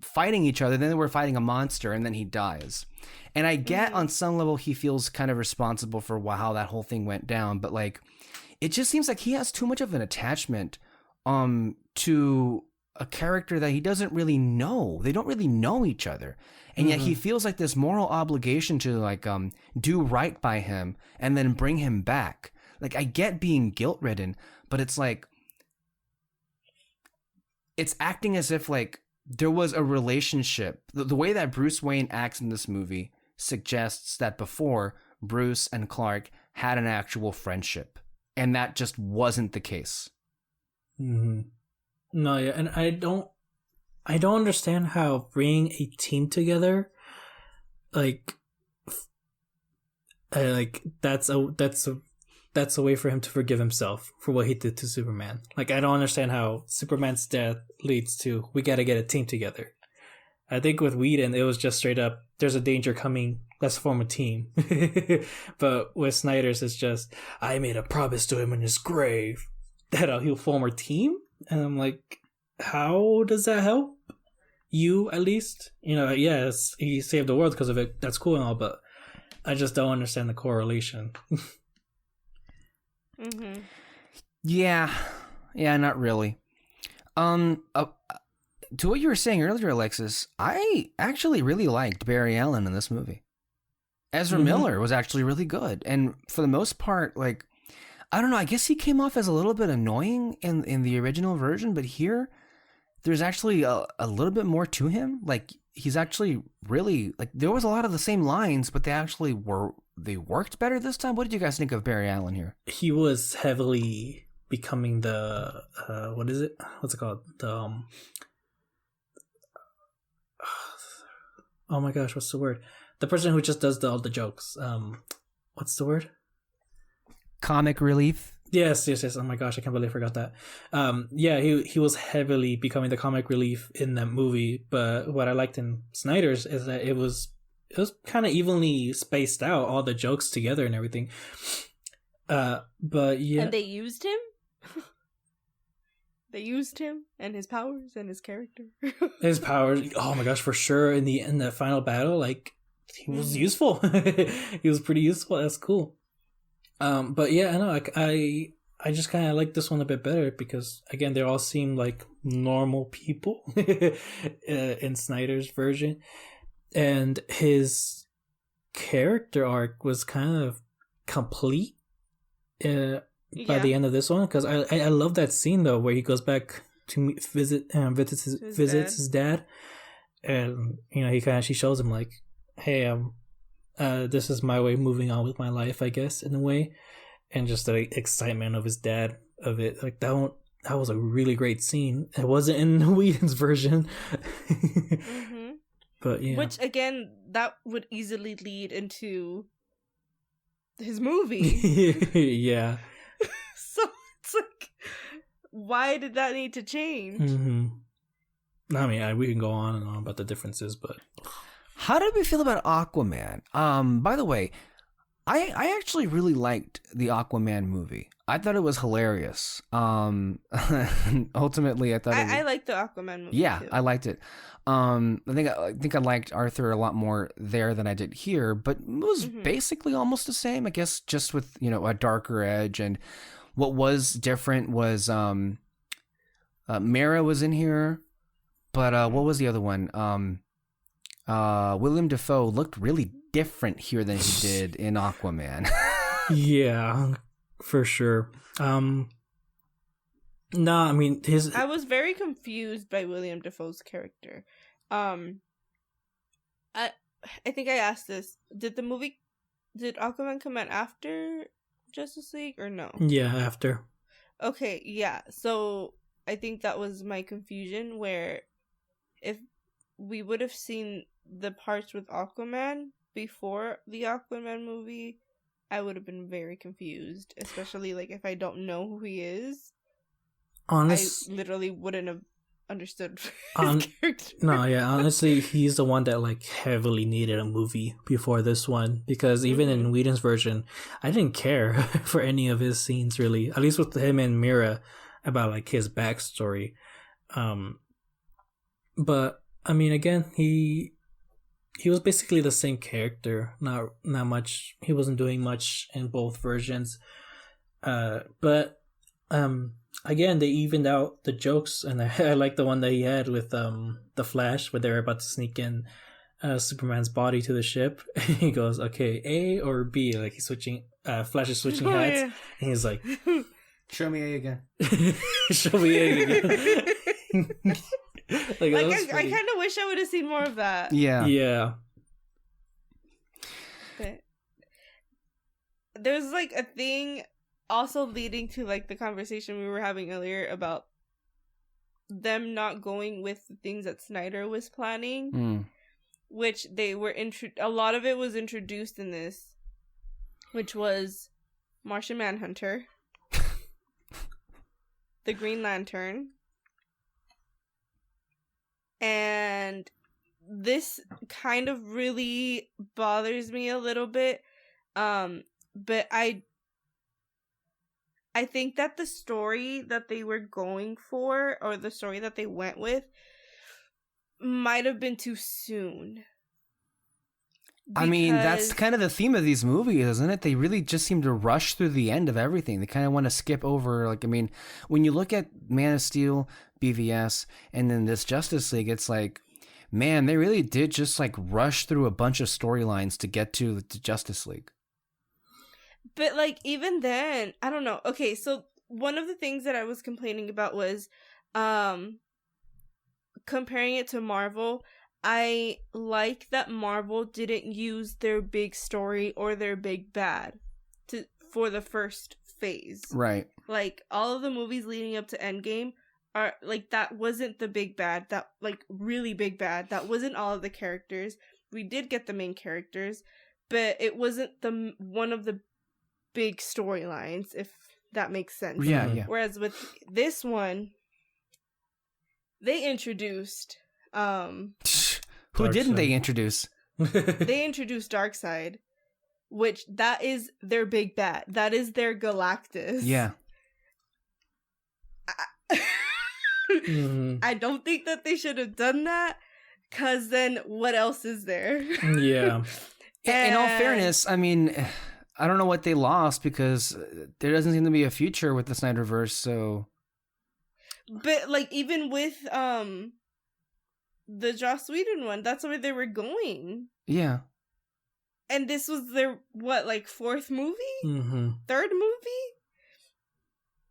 fighting each other. Then they were fighting a monster, and then he dies. And I get on some level he feels kind of responsible for how that whole thing went down, but like it just seems like he has too much of an attachment to a character that he doesn't really know. They don't really know each other. And yet he feels like this moral obligation to like do right by him and then bring him back. Like, I get being guilt-ridden, but it's like it's acting as if like there was a relationship. The way that Bruce Wayne acts in this movie suggests that before, Bruce and Clark had an actual friendship, and that just wasn't the case. Mm-hmm. No, yeah, and I don't understand how bringing a team together, like that's a way for him to forgive himself for what he did to Superman. Like, I don't understand how Superman's death leads to we got to get a team together. I think with Whedon, it was just straight up, there's a danger coming, let's form a team. But with Snyder's, it's just, I made a promise to him in his grave that he'll form a team. And I'm like, how does that help you, at least? You know, yes, he saved the world because of it. That's cool and all, but I just don't understand the correlation. Mm-hmm. Yeah, not really. To what you were saying earlier, Alexis, I actually really liked Barry Allen in this movie. Ezra Miller was actually really good, and for the most part, like, I don't know, I guess he came off as a little bit annoying in the original version, but here, there's actually a little bit more to him. Like, he's actually really, like, there was a lot of the same lines, but they worked better this time. What did you guys think of Barry Allen here? He was heavily becoming the, what is it? What's it called? The, oh my gosh, what's the word? The person who just does all the jokes. What's the word? Comic relief. Yes. Oh my gosh, I can't believe I forgot that. Yeah, he was heavily becoming the comic relief in that movie. But what I liked in Snyder's is that it was kind of evenly spaced out, all the jokes together and everything. But yeah, And they used him. They used him and his powers and his character. his powers. Oh my gosh, for sure. In the final battle, like he was useful. He was pretty useful. That's cool. But yeah, I know. I just kind of like this one a bit better because again, they all seem like normal people in Snyder's version, and his character arc was kind of complete by the end of this one, because I love that scene though where he goes back to visits his dad, and you know she shows him like, hey, this is my way of moving on with my life, I guess, in a way, and just the excitement of his dad of it, like that was a really great scene. It wasn't in Whedon's version. Mm-hmm. But yeah, which again, that would easily lead into his movie. yeah. So it's like, why did that need to change? Mm-hmm. I mean, we can go on and on about the differences, but how did we feel about Aquaman? By the way, I actually really liked the Aquaman movie. I thought it was hilarious. Ultimately, I thought I liked the Aquaman movie. Yeah, too. I liked it. I think I liked Arthur a lot more there than I did here, but it was basically almost the same, I guess, just with, you know, a darker edge. And what was different was Mara was in here, but what was the other one? William Dafoe looked really different here than he did in Aquaman. Yeah, for sure. No, I mean I was very confused by William Dafoe's character. I think I asked this. Did Aquaman come out after Justice League or no? Yeah, after. Okay, yeah. So I think that was my confusion, where if we would have seen the parts with Aquaman before the Aquaman movie, I would have been very confused, especially like if I don't know who he is. I literally wouldn't have understood his character. No, yeah, honestly, he's the one that like heavily needed a movie before this one, because even in Whedon's version, I didn't care for any of his scenes really, at least with him and Mira, about like his backstory. But I mean, again, he was basically the same character. Not much. He wasn't doing much in both versions. But again, they evened out the jokes, and I like the one that he had with the Flash, where they were about to sneak in Superman's body to the ship. He goes, "Okay, A or B?" Like he's switching. Flash is switching hats, yeah. And he's like, "Show me A again." Show me A again. I kind of wish I would have seen more of that. Yeah. But there's like a thing also leading to like the conversation we were having earlier about them not going with the things that Snyder was planning, which they were a lot of it was introduced in this, which was Martian Manhunter, the Green Lantern. And this kind of really bothers me a little bit. But I think that the story that they were going for, or the story that they went with, might have been too soon. I mean, that's kind of the theme of these movies, isn't it? They really just seem to rush through the end of everything. They kind of want to skip over, like, I mean, when you look at Man of Steel, BVS, and then this Justice League, it's like, man, they really did just like rush through a bunch of storylines to get to the Justice League. But like, even then, I don't know. Okay, so one of the things that I was complaining about was comparing it to Marvel. I like that Marvel didn't use their big story or their big bad for the first phase. Right. Like, all of the movies leading up to Endgame are, like, that wasn't the big bad. That, like, really big bad. That wasn't all of the characters. We did get the main characters, but it wasn't one of the big storylines, if that makes sense. Yeah. Whereas with this one, they introduced Who Dark didn't side. they introduce? they introduced Darkseid, which that is their big bad. That is their Galactus. Yeah. Mhm. I don't think that they should have done that, because then what else is there? Yeah. In all And- fairness, I mean, I don't know what they lost because there doesn't seem to be a future with the Snyderverse. So But like even with the Joss Whedon one, that's where they were going. yeah, And this was their what, like fourth movie? Mm-hmm. Third movie?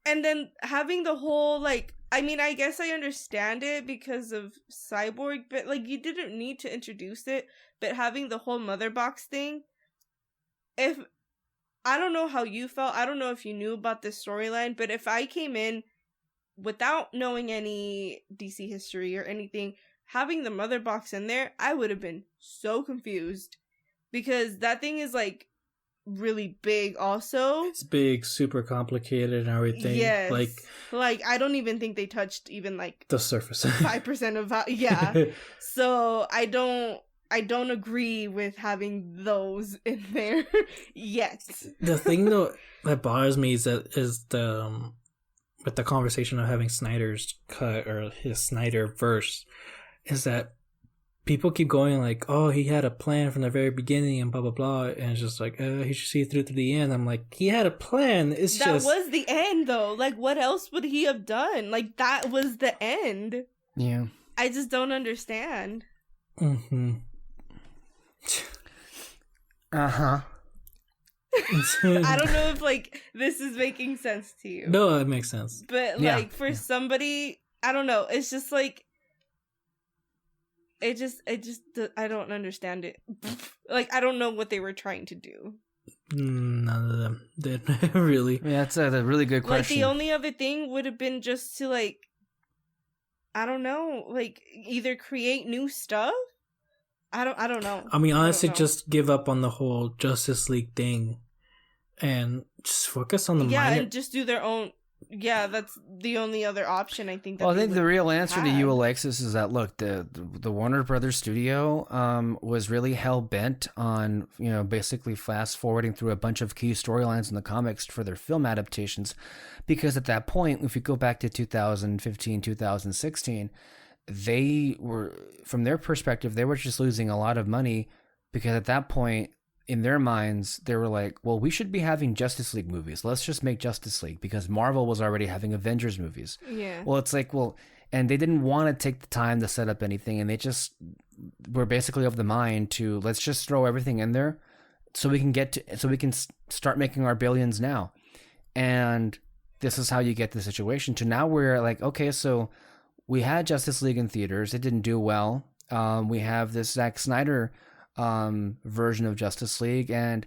And then having the whole like, I mean, I guess I understand it because of Cyborg, but like you didn't need to introduce it. But having the whole mother box thing, if I don't know how you felt, I don't know if you knew about this storyline, but if I came in without knowing any DC history or anything, having the mother box in there, I would have been so confused, because that thing is like really big also. It's big, super complicated and everything. Yes. Like I don't even think they touched even like the surface. 5% of how, yeah. So I don't agree with having those in there yet. The thing though that bothers me is the with the conversation of having Snyder's cut or his Snyder verse, is that people keep going like, oh, he had a plan from the very beginning and blah blah blah, and it's just like, he should see through to the end. I'm like, he had a plan. It's That just was the end though. Like what else would he have done? Like that was the end. yeah. I just don't understand. Mm-hmm. Uh-huh. I don't know if like this is making sense to you. No, it makes sense. But Yeah, like for somebody, I don't know. It's just like it just I don't understand it. Like I don't know what they were trying to do. None of them did really. Yeah, that's a really good Like question. the only other thing would have been just to like, I don't know, like either create new stuff. I don't know. I mean, honestly, know. just give up on the whole Justice League thing and just focus on the minor. and just do their own. Yeah, that's the only other option I think. That Well, I they think the would real answer to have. you, Alexis, is that look, the Warner Brothers studio was really hell bent on basically fast forwarding through a bunch of key storylines in the comics for their film adaptations, because at that point, if you go back to 2015, 2016, they were, from their perspective, they were just losing a lot of money, because at that point, in their minds, they were like, well, we should be having Justice League movies. Let's just make Justice League, because Marvel was already having Avengers movies. Yeah. Well, it's like, and they didn't want to take the time to set up anything, and they just were basically of the mind to, let's just throw everything in there so we can start making our billions now. And this is how you get the situation to now we're like, okay, so we had Justice League in theaters. It didn't do well. We have this Zack Snyder version of Justice League, and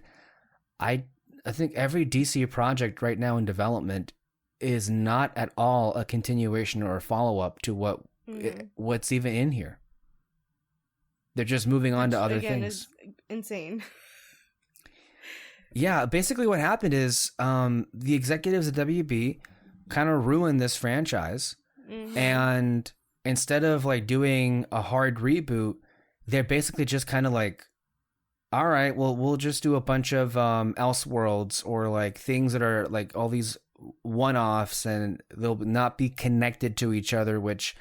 I think every DC project right now in development is not at all a continuation or a follow-up to what's even in here. They're just moving on to other Again, things. is insane. Yeah, basically what happened is the executives at WB kind of ruined this franchise, and instead of like doing a hard reboot, they're basically just kind of like, all right, well, we'll just do a bunch of Elseworlds or like things that are like all these one-offs, and they'll not be connected to each other, which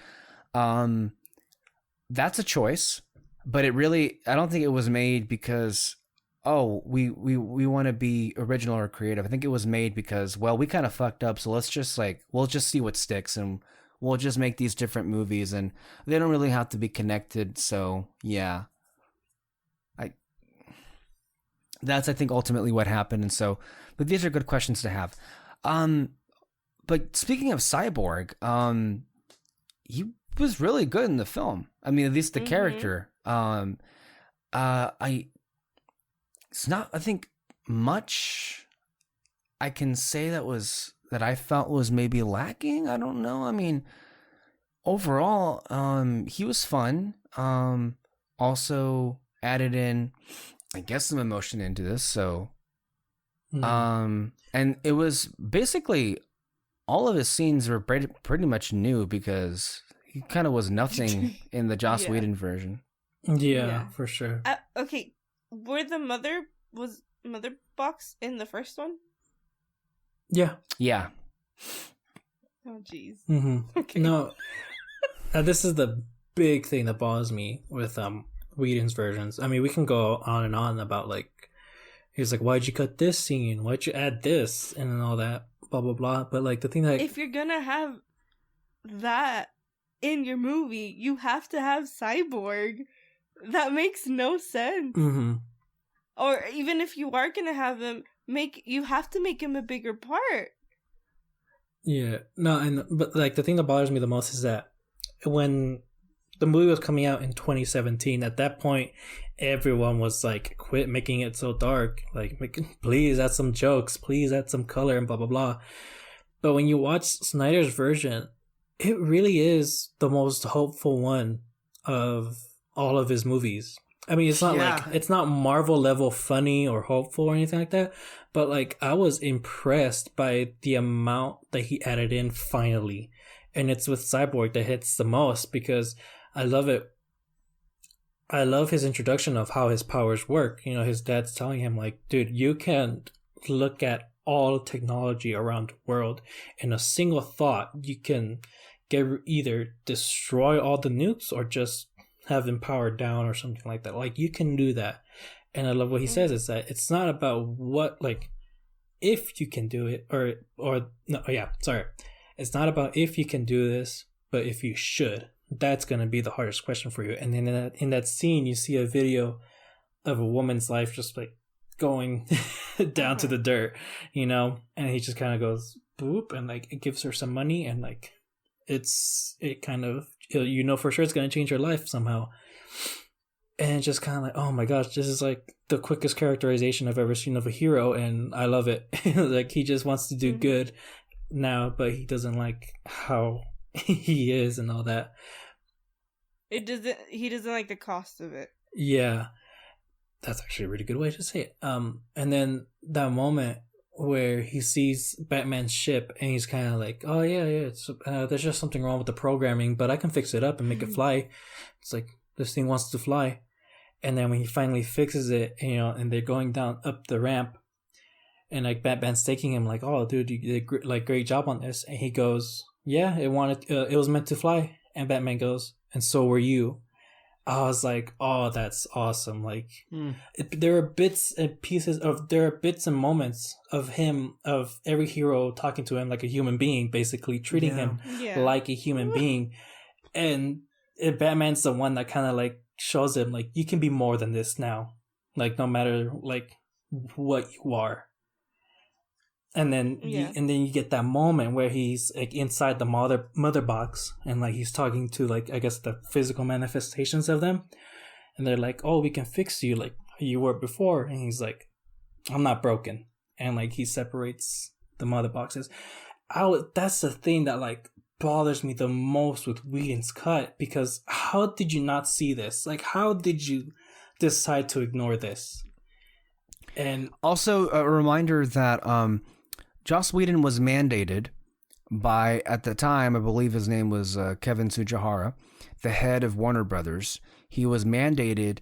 that's a choice, but it really, I don't think it was made because, oh, we want to be original or creative. I think it was made because, well, we kind of fucked up, so let's just like, we'll just see what sticks, and we'll just make these different movies, and they don't really have to be connected. So yeah, that's, I think, ultimately what happened. And so, but these are good questions to have. But speaking of Cyborg, he was really good in the film. I mean, at least the character. It's not, I think, much I can say that I felt was maybe lacking. I don't know. I mean, overall, he was fun. Also added in, I guess, some emotion into this. So And it was basically all of his scenes were pretty much new because he kind of was nothing in the Joss Whedon version. Yeah, for sure. Okay, were the mother box in the first one? Yeah. Yeah. Oh, jeez. Mm-hmm. Okay. No, this is the big thing that bothers me with Whedon's versions. I mean, we can go on and on about like, he's like, why'd you cut this scene? Why'd you add this? And all that, blah, blah, blah. But like the thing that... If you're gonna have that in your movie, you have to have Cyborg. That makes no sense. Mm-hmm. Or even if you are gonna have him, you have to make him a bigger part. Yeah. No, but like the thing that bothers me the most is that when the movie was coming out in 2017, at that point, everyone was like, quit making it so dark. Like, please add some jokes. Please add some color and blah, blah, blah. But when you watch Snyder's version, it really is the most hopeful one of all of his movies. I mean, it's not like, it's not Marvel level funny or hopeful or anything like that. But like, I was impressed by the amount that he added in finally. And it's with Cyborg that hits the most because I love it. I love his introduction of how his powers work. You know, his dad's telling him like, dude, you can look at all technology around the world in a single thought. You can either destroy all the nukes or just have them powered down or something like that. Like, you can do that. And I love what he says is that it's not about what, like, if you can do it it's not about if you can do this, but if you should. That's going to be the hardest question for you. And then in that scene, you see a video of a woman's life just like going down to the dirt, you know, and he just kind of goes boop and like it gives her some money and like it kind of, you know, for sure it's going to change her life somehow. And it's just kind of like, oh my gosh, this is like the quickest characterization I've ever seen of a hero, and I love it. Like, he just wants to do good now, but he doesn't like how he is and all that. He doesn't like the cost of it. Yeah, that's actually a really good way to say it. And then that moment where he sees Batman's ship and he's kind of like, oh yeah, it's there's just something wrong with the programming, but I can fix it up and make it fly. It's like, this thing wants to fly. And then when he finally fixes it, you know, and they're going down up the ramp, and like Batman's taking him like, oh dude, you did great job on this. And he goes, yeah, it was meant to fly. And Batman goes, and so were you. I was like, oh, that's awesome. Like, there are bits and moments of him, of every hero talking to him like a human being, basically treating him like a human being. And Batman's the one that kind of like shows him like, you can be more than this now, like no matter like what you are. And then you get that moment where he's like inside the mother box and like he's talking to like, I guess, the physical manifestations of them, and they're like, oh, we can fix you like you were before. And he's like, I'm not broken. And like he separates the mother boxes. That's the thing that like bothers me the most with Whedon's cut, because how did you not see this? Like, how did you decide to ignore this? And also a reminder that Joss Whedon was mandated by, at the time, I believe his name was Kevin Tsujihara, the head of Warner Brothers. He was mandated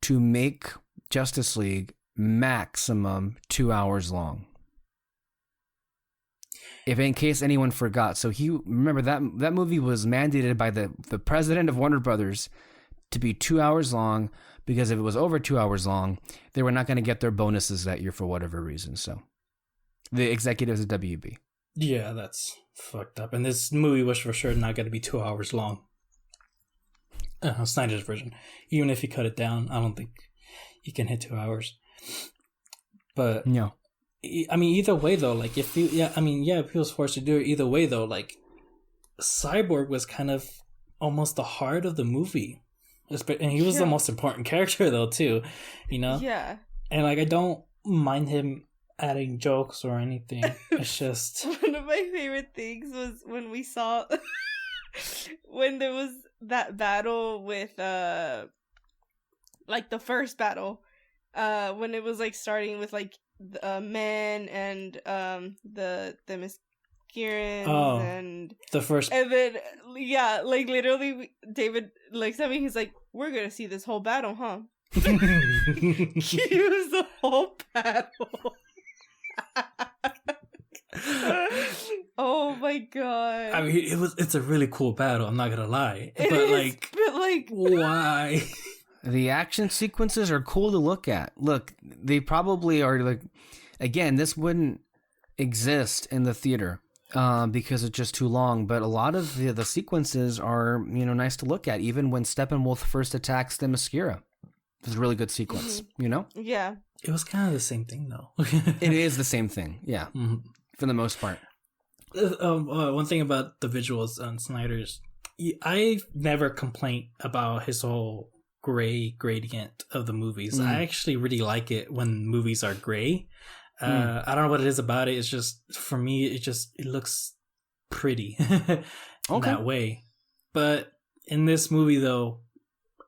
to make Justice League maximum 2 hours long. If in case anyone forgot. So remember that movie was mandated by the president of Warner Brothers to be 2 hours long, because if it was over 2 hours long, they were not going to get their bonuses that year for whatever reason. So the executives of WB. Yeah, that's fucked up. And this movie was for sure not going to be 2 hours long. Snyder's version. Even if you cut it down, I don't think you can hit 2 hours. But no. I mean, either way though, like if he was forced to do it. Either way though, like Cyborg was kind of almost the heart of the movie, and he was the most important character though too, you know. Yeah. And like, I don't mind him adding jokes or anything. It's just one of my favorite things was when we saw when there was that battle with like the first battle, when it was like starting with like men and the Mascarons and the first. And then like literally David looks at me. He's like, "We're gonna see this whole battle, huh?" Use the whole battle. Oh my god! I mean, it's a really cool battle. I'm not gonna lie, but like, why? The action sequences are cool to look at. Look, they probably are like, again, this wouldn't exist in the theater because it's just too long. But a lot of the sequences are, nice to look at. Even when Steppenwolf first attacks the Mascara, it's a really good sequence. Yeah. It was kind of the same thing, though. It is the same thing, yeah, for the most part. One thing about the visuals on Snyder's, I never complained about his whole gray gradient of the movies. I actually really like it when movies are gray. I don't know what it is about it. It's just, for me, it looks pretty in that way. But in this movie, though,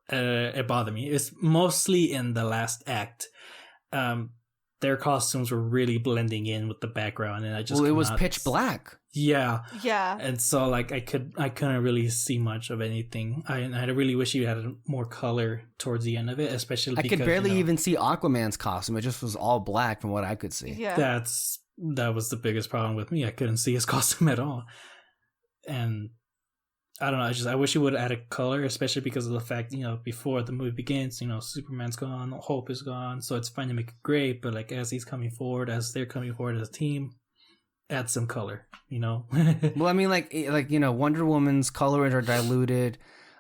it bothered me. It's mostly in the last act. Their costumes were really blending in with the background, and it was pitch black. Yeah, yeah, and so like I couldn't really see much of anything. I really wish he had more color towards the end of it, especially. I could barely even see Aquaman's costume. It just was all black from what I could see. Yeah, that was the biggest problem with me. I couldn't see his costume at all, and I don't know. I wish he would have added color, especially because of the fact, before the movie begins, Superman's gone, Hope is gone, so it's fine to make it gray, but like as they're coming forward as a team, add some color, Well, I mean, like Wonder Woman's colors are diluted.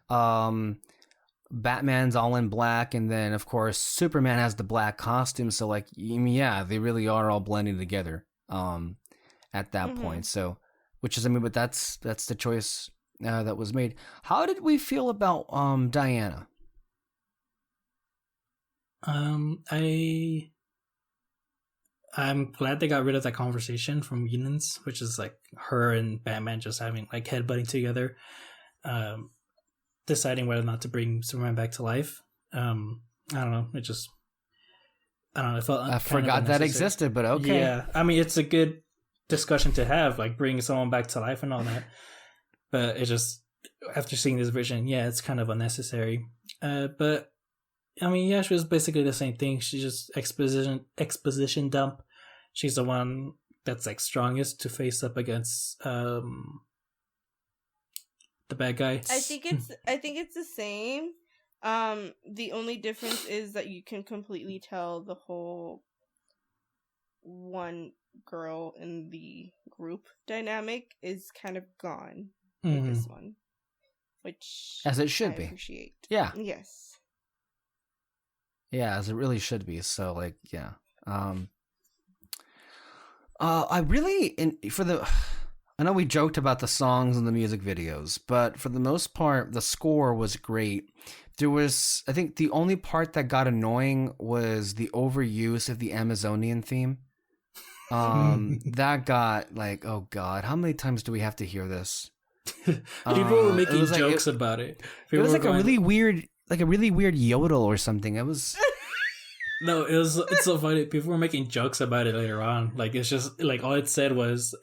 Batman's all in black, and then of course Superman has the black costume, so like they really are all blending together at that point. So, but that's the choice that was made. How did we feel about Diana? I'm glad they got rid of that conversation from Whedon's, which is like her and Batman just having like headbutting together, deciding whether or not to bring Superman back to life. I don't know. I don't know. It felt I forgot that existed, but okay. Yeah, I mean, it's a good discussion to have, like bringing someone back to life and all that. But it just, after seeing this version, it's kind of unnecessary. But I mean, she was basically the same thing. She just exposition dump. She's the one that's like strongest to face up against the bad guy. I think it's the same. The only difference is that you can completely tell the whole one girl in the group dynamic is kind of gone with this one, which as it should I be. Appreciate. Yeah. Yes. Yeah, as it really should be. So like, yeah. I really I know we joked about the songs and the music videos, but for the most part, the score was great. There was, I think, the only part that got annoying was the overuse of the Amazonian theme. That got like, oh god, how many times do we have to hear this? People were making jokes about it. It was like a really weird yodel or something. It was. No, it's so funny. People were making jokes about it later on. Like, it's just like all it said was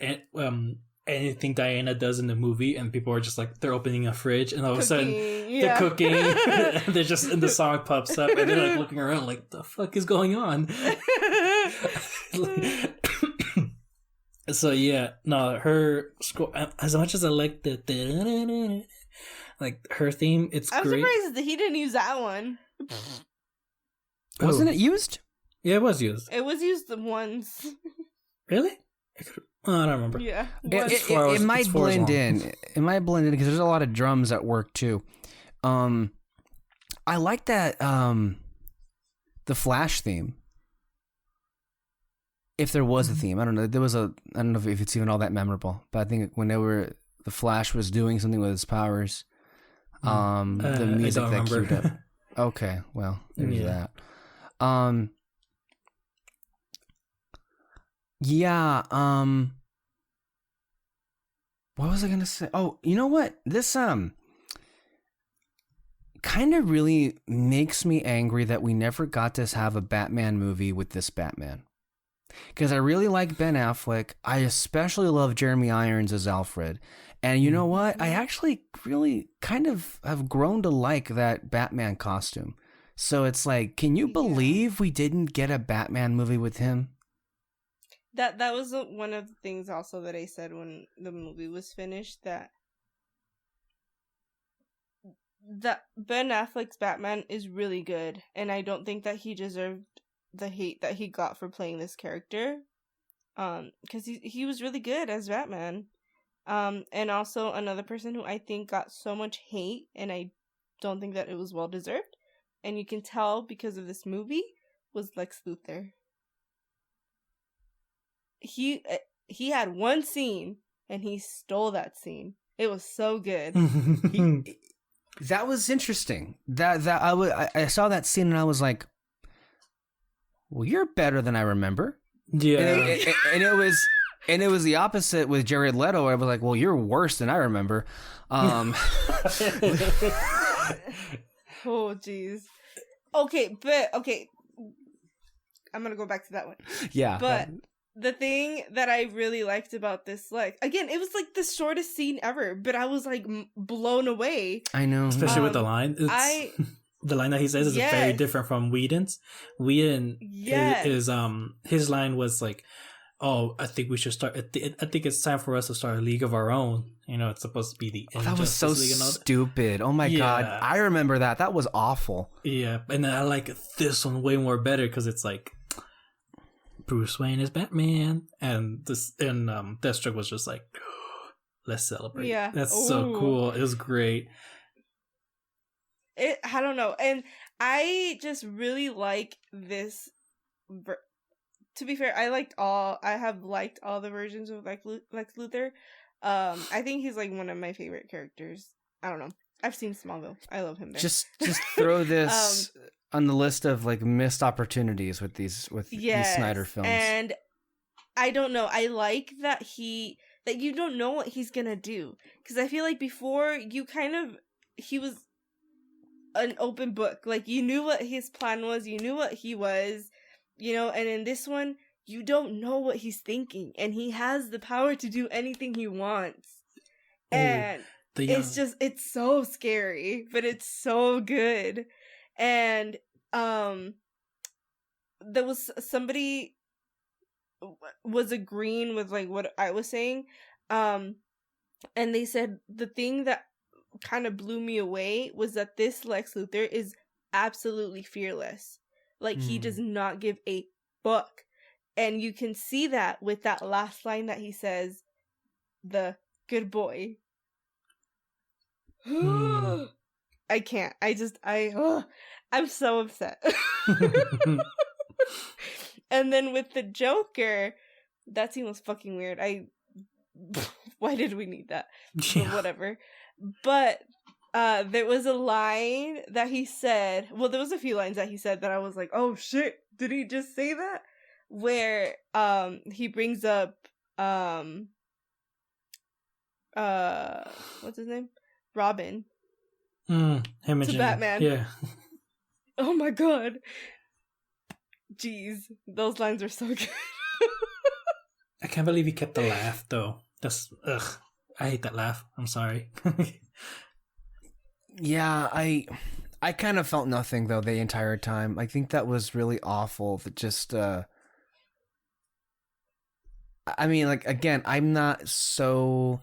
anything Diana does in the movie, and people are just like, they're opening a fridge, and all of a sudden they're cooking, and they're just, and the song pops up, and they're like looking around like, the fuck is going on? So yeah, no, her score, as much as I like the like her theme, I'm great. Surprised that he didn't use that one. Wasn't it used? Yeah, it was used. It was used once. Really? I don't remember. Yeah, it might blend in. It might blend in because there's a lot of drums at work too. I like that the Flash theme. If there was a theme, I don't know. I don't know if it's even all that memorable, but I think when the Flash was doing something with his powers, the music that queued up. Okay, well, there's that. What was I gonna say? Oh, you know what? This kind of really makes me angry that we never got to have a Batman movie with this Batman. because I really like Ben Affleck. I especially love Jeremy Irons as Alfred. And you know what? I actually really kind of have grown to like that Batman costume. So it's like, can you believe we didn't get a Batman movie with him? That was one of the things also that I said when the movie was finished, that Ben Affleck's Batman is really good, and I don't think that he deserved the hate that he got for playing this character, because he was really good as Batman. And also another person who I think got so much hate, and I don't think that it was well deserved, and you can tell because of this movie, was Lex Luthor. He had one scene, and he stole that scene. It was so good. That was interesting. I saw that scene and I was like, "Well, you're better than I remember." Yeah, and it was the opposite with Jared Leto. I was like, "Well, you're worse than I remember." Oh, jeez. Okay, I'm gonna go back to that one. Yeah, but the thing that I really liked about this, like, again, it was like the shortest scene ever, but I was like blown away. I know, especially with the line. The line that he says is very different from Whedon's. Whedon is his line was like, "Oh, I think we should start. I think it's time for us to start a league of our own." You know, it's supposed to be the that was so stupid. Oh my god, I remember that. That was awful. Yeah, and I like this one way more better because it's like Bruce Wayne is Batman, and Deathstroke was just like, let's celebrate. Yeah, that's so cool. It was great. I don't know, and I just really like this. To be fair, I have liked all the versions of Lex Luthor. I think he's like one of my favorite characters. I don't know. I've seen Smallville. I love him there. Just throw this on the list of like missed opportunities with these Snyder films. And I don't know. I like that you don't know what he's gonna do, because I feel like before he was an open book. Like, you knew what his plan was, you knew what he was, and in this one, you don't know what he's thinking, and he has the power to do anything he wants. And it's so scary, but it's so good. And there was somebody was agreeing with like what I was saying, and they said the thing that kind of blew me away was that this Lex Luthor is absolutely fearless. Like, he does not give a fuck. And you can see that with that last line that he says, the good boy. I can't. I'm so upset. And then with the Joker, that scene was fucking weird. Why did we need that? Yeah. Whatever. But there was a line that he said, well, there was a few lines that he said that I was like, oh shit, did he just say that? Where he brings up what's his name? Robin. Him and to Batman. Yeah. Oh my god. Jeez, those lines are so good. I can't believe he kept the laugh though. I hate that laugh. I'm sorry. Yeah, I kind of felt nothing though the entire time. I think that was really awful. That just I mean, like, again, I'm not so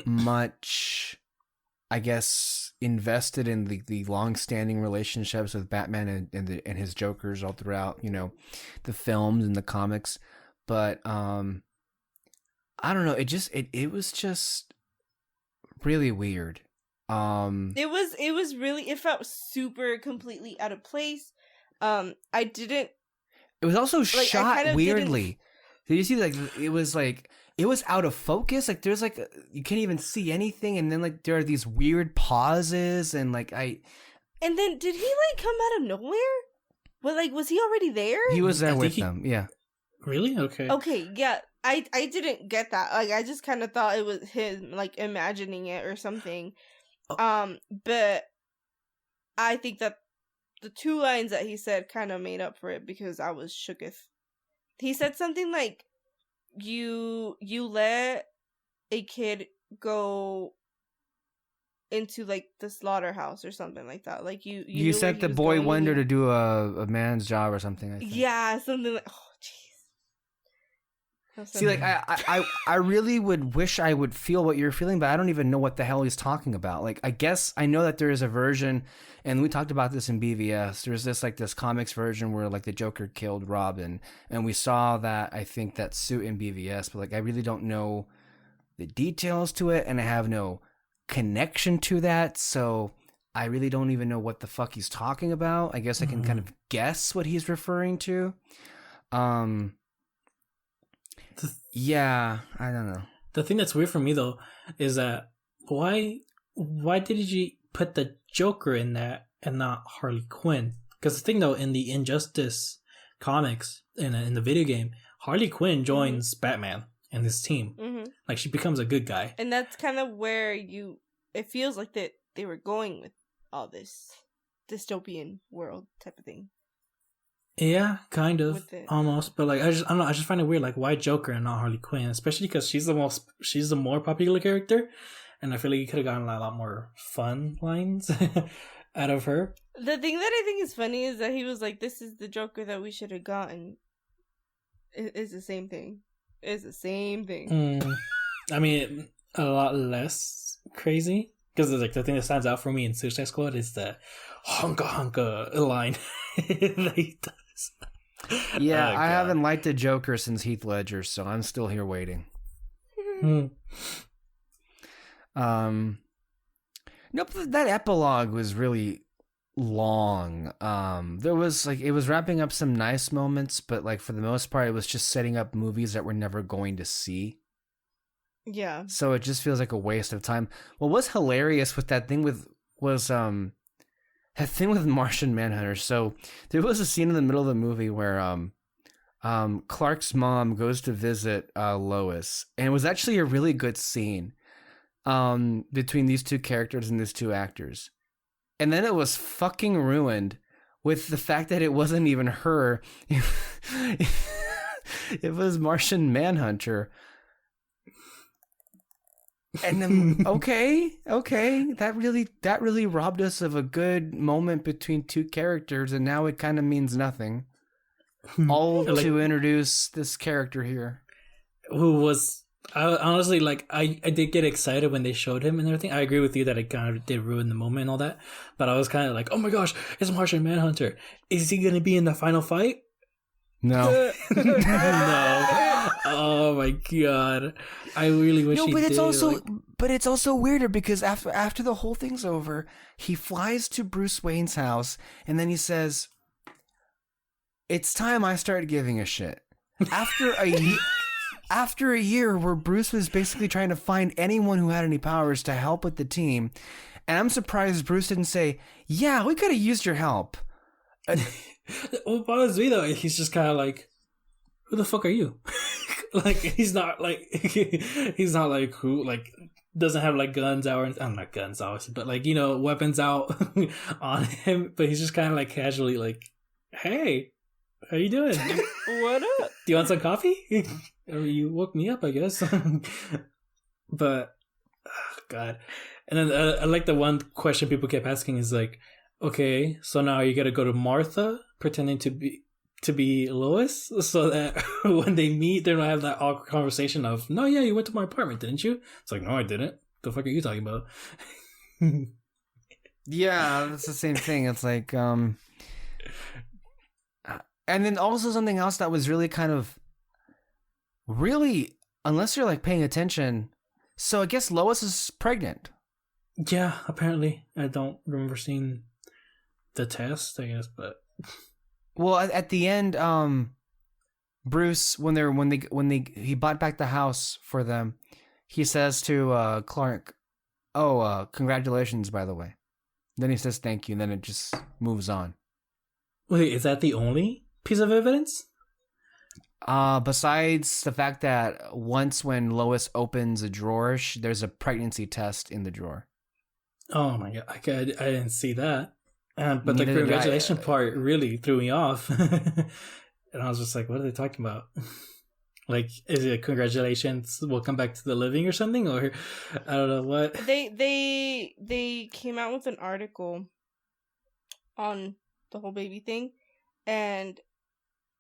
much, I guess, invested in the long-standing relationships with Batman and his Jokers all throughout, the films and the comics. But I don't know. It was just really weird. It was really, it felt super completely out of place. It was also shot weirdly. Did you see, like, it was out of focus? Like, there's like, you can't even see anything, and then like there are these weird pauses, and like and then did he like come out of nowhere? Well, like, was he already there? He was there with them. Yeah. Really? Okay, yeah. I didn't get that. Like, I just kind of thought it was him, like, imagining it or something. But I think that the two lines that he said kind of made up for it, because I was shooketh he said something like, you let a kid go into like the slaughterhouse or something like that. Like you You sent the boy wonder to do a man's job or something. I think. Yeah, something like. Oh, jeez. See, like I really would wish I would feel what you're feeling, but I don't even know what the hell he's talking about. Like, I guess I know that there is a version, and we talked about this in BVS. There's this comics version where like the Joker killed Robin, and we saw that, I think, that suit in BVS, but like I really don't know the details to it, and I have no connection to that, so I really don't even know what the fuck he's talking about. I guess I can kind of guess what he's referring to. Yeah, I don't know. The thing that's weird for me though is that why did you put the Joker in that and not Harley Quinn? Because the thing though, in the Injustice comics, in the video game, Harley Quinn joins Batman and his team. Like, she becomes a good guy. And that's kind of where it feels like that they were going with all this dystopian world type of thing. Yeah, kind of, almost. But like, I don't know. I just find it weird. Like, why Joker and not Harley Quinn? Especially because she's the more popular character, and I feel like you could have gotten a lot more fun lines out of her. The thing that I think is funny is that he was like, "This is the Joker that we should have gotten." It's the same thing. It's the same thing. I mean, a lot less crazy. Because like the thing that stands out for me in Suicide Squad is the honka line that he does. Yeah, I haven't liked the Joker since Heath Ledger, so I'm still here waiting. Nope, that epilogue was really long. There was like, it was wrapping up some nice moments, but like for the most part, it was just setting up movies that we're never going to see. Yeah. So it just feels like a waste of time. What was hilarious with that thing was that thing with Martian Manhunter. So there was a scene in the middle of the movie where Clark's mom goes to visit Lois, and it was actually a really good scene between these two characters and these two actors. And then it was fucking ruined with the fact that it wasn't even her. It was Martian Manhunter. And then, okay, that really robbed us of a good moment between two characters, and now it kind of means nothing. All to introduce this character here, who was honestly, like, I did get excited when they showed him and everything. I agree with you that it kind of did ruin the moment and all that, but I was kind of like, oh my gosh, it's Martian Manhunter. Is he gonna be in the final fight? No. No. Oh my god. I really wish he but did. But it's also weirder because after the whole thing's over, he flies to Bruce Wayne's house and then he says, "It's time I start giving a shit." After a year where Bruce was basically trying to find anyone who had any powers to help with the team, and I'm surprised Bruce didn't say, "Yeah, we could have used your help." What bothers me though, he's just kind of like, who the fuck are you? Like, he's not like who, like, doesn't have like guns out, or I'm not guns obviously, but like, you know, weapons out on him, but he's just kind of like casually like, hey, how you doing? What up? Do you want some coffee? Or you woke me up, I guess. But oh god. And then I like the one question people kept asking is like, okay, so now you gotta go to Martha pretending to be Lois, so that when they meet, they don't have that awkward conversation of, no, yeah, you went to my apartment, didn't you? It's like, no, I didn't. The fuck are you talking about? Yeah, that's the same thing. It's like, and then also something else that was really kind of, really, unless you're like paying attention. So I guess Lois is pregnant. Yeah, apparently. I don't remember seeing the test, I guess, but well, at the end, Bruce, when he bought back the house for them, he says to Clark, "Oh, congratulations, by the way." Then he says thank you, and then it just moves on. Wait, is that the only piece of evidence? Besides the fact that once when Lois opens a drawer, there's a pregnancy test in the drawer. Oh my god, I didn't see that. But the congratulations part really threw me off. And I was just like, what are they talking about? Like, is it congratulations, welcome back to the living or something? Or I don't know what. They came out with an article on the whole baby thing, and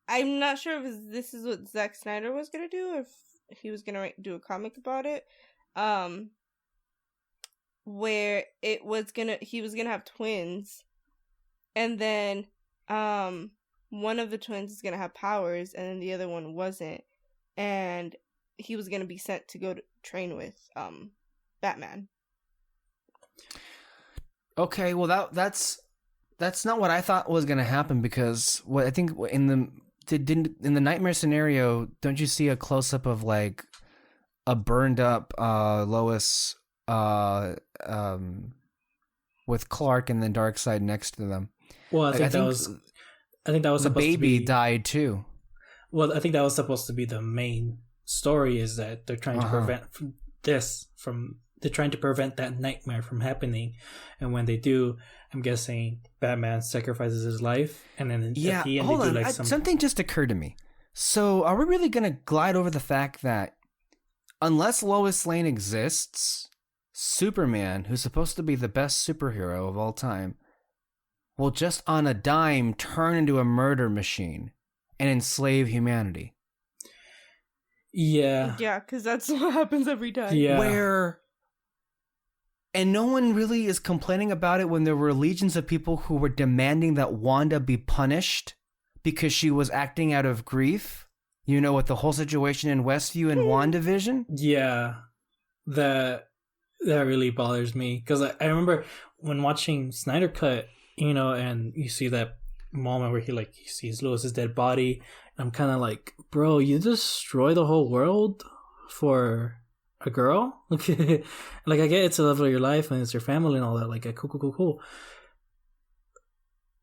I'm not sure if this is what Zack Snyder was gonna do, or if he was gonna do a comic about it, where he was gonna have twins, and then one of the twins is gonna have powers, and then the other one wasn't, and he was gonna be sent to go to train with Batman. Okay, well that's not what I thought was gonna happen, because what I think in the nightmare scenario, don't you see a close up of like a burned up Lois with Clark and then Darkseid next to them? Well, I think that was the baby to be, died too. Well, I think that was supposed to be the main story, is that they're trying to prevent they're trying to prevent that nightmare from happening, and when they do, I'm guessing Batman sacrifices his life, and then at the end hold they on. do like Something just occurred to me. So, are we really gonna glide over the fact that unless Lois Lane exists, Superman, who's supposed to be the best superhero of all time, will just on a dime turn into a murder machine and enslave humanity? Yeah, because that's what happens every time. yeah. And no one really is complaining about it when there were legions of people who were demanding that Wanda be punished because she was acting out of grief. You know, with the whole situation in Westview and WandaVision. Yeah, that really bothers me, because I remember when watching Snyder Cut, you know, and you see that moment where he sees Lois's dead body, and I'm kind of like, bro, you destroy the whole world for a girl? Like, I get it's the love of your life and it's your family and all that, like, cool.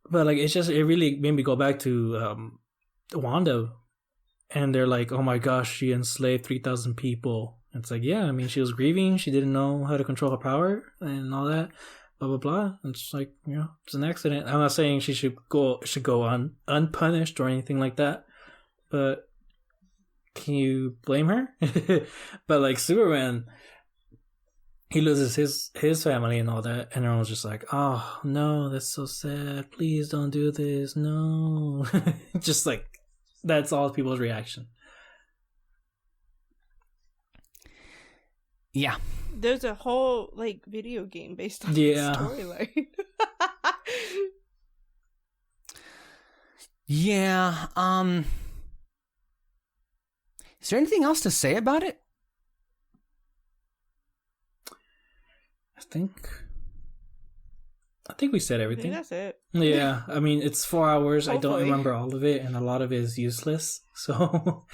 But like, it really made me go back to Wanda, and they're like, oh my gosh, she enslaved 3,000 people. It's like, yeah, I mean, she was grieving, she didn't know how to control her power and all that, blah blah blah. It's like, you know, it's an accident. I'm not saying she should go unpunished or anything like that, but can you blame her? But like Superman, he loses his family and all that, and everyone's just like, oh no, that's so sad, please don't do this, no. Just like, that's all people's reaction. Yeah. There's a whole like video game based on Yeah. this storyline. Yeah. Is there anything else to say about it? I think we said I everything. think that's it. Yeah, I mean, it's 4 hours. I don't Hopefully. remember all of it, and a lot of it is useless. So,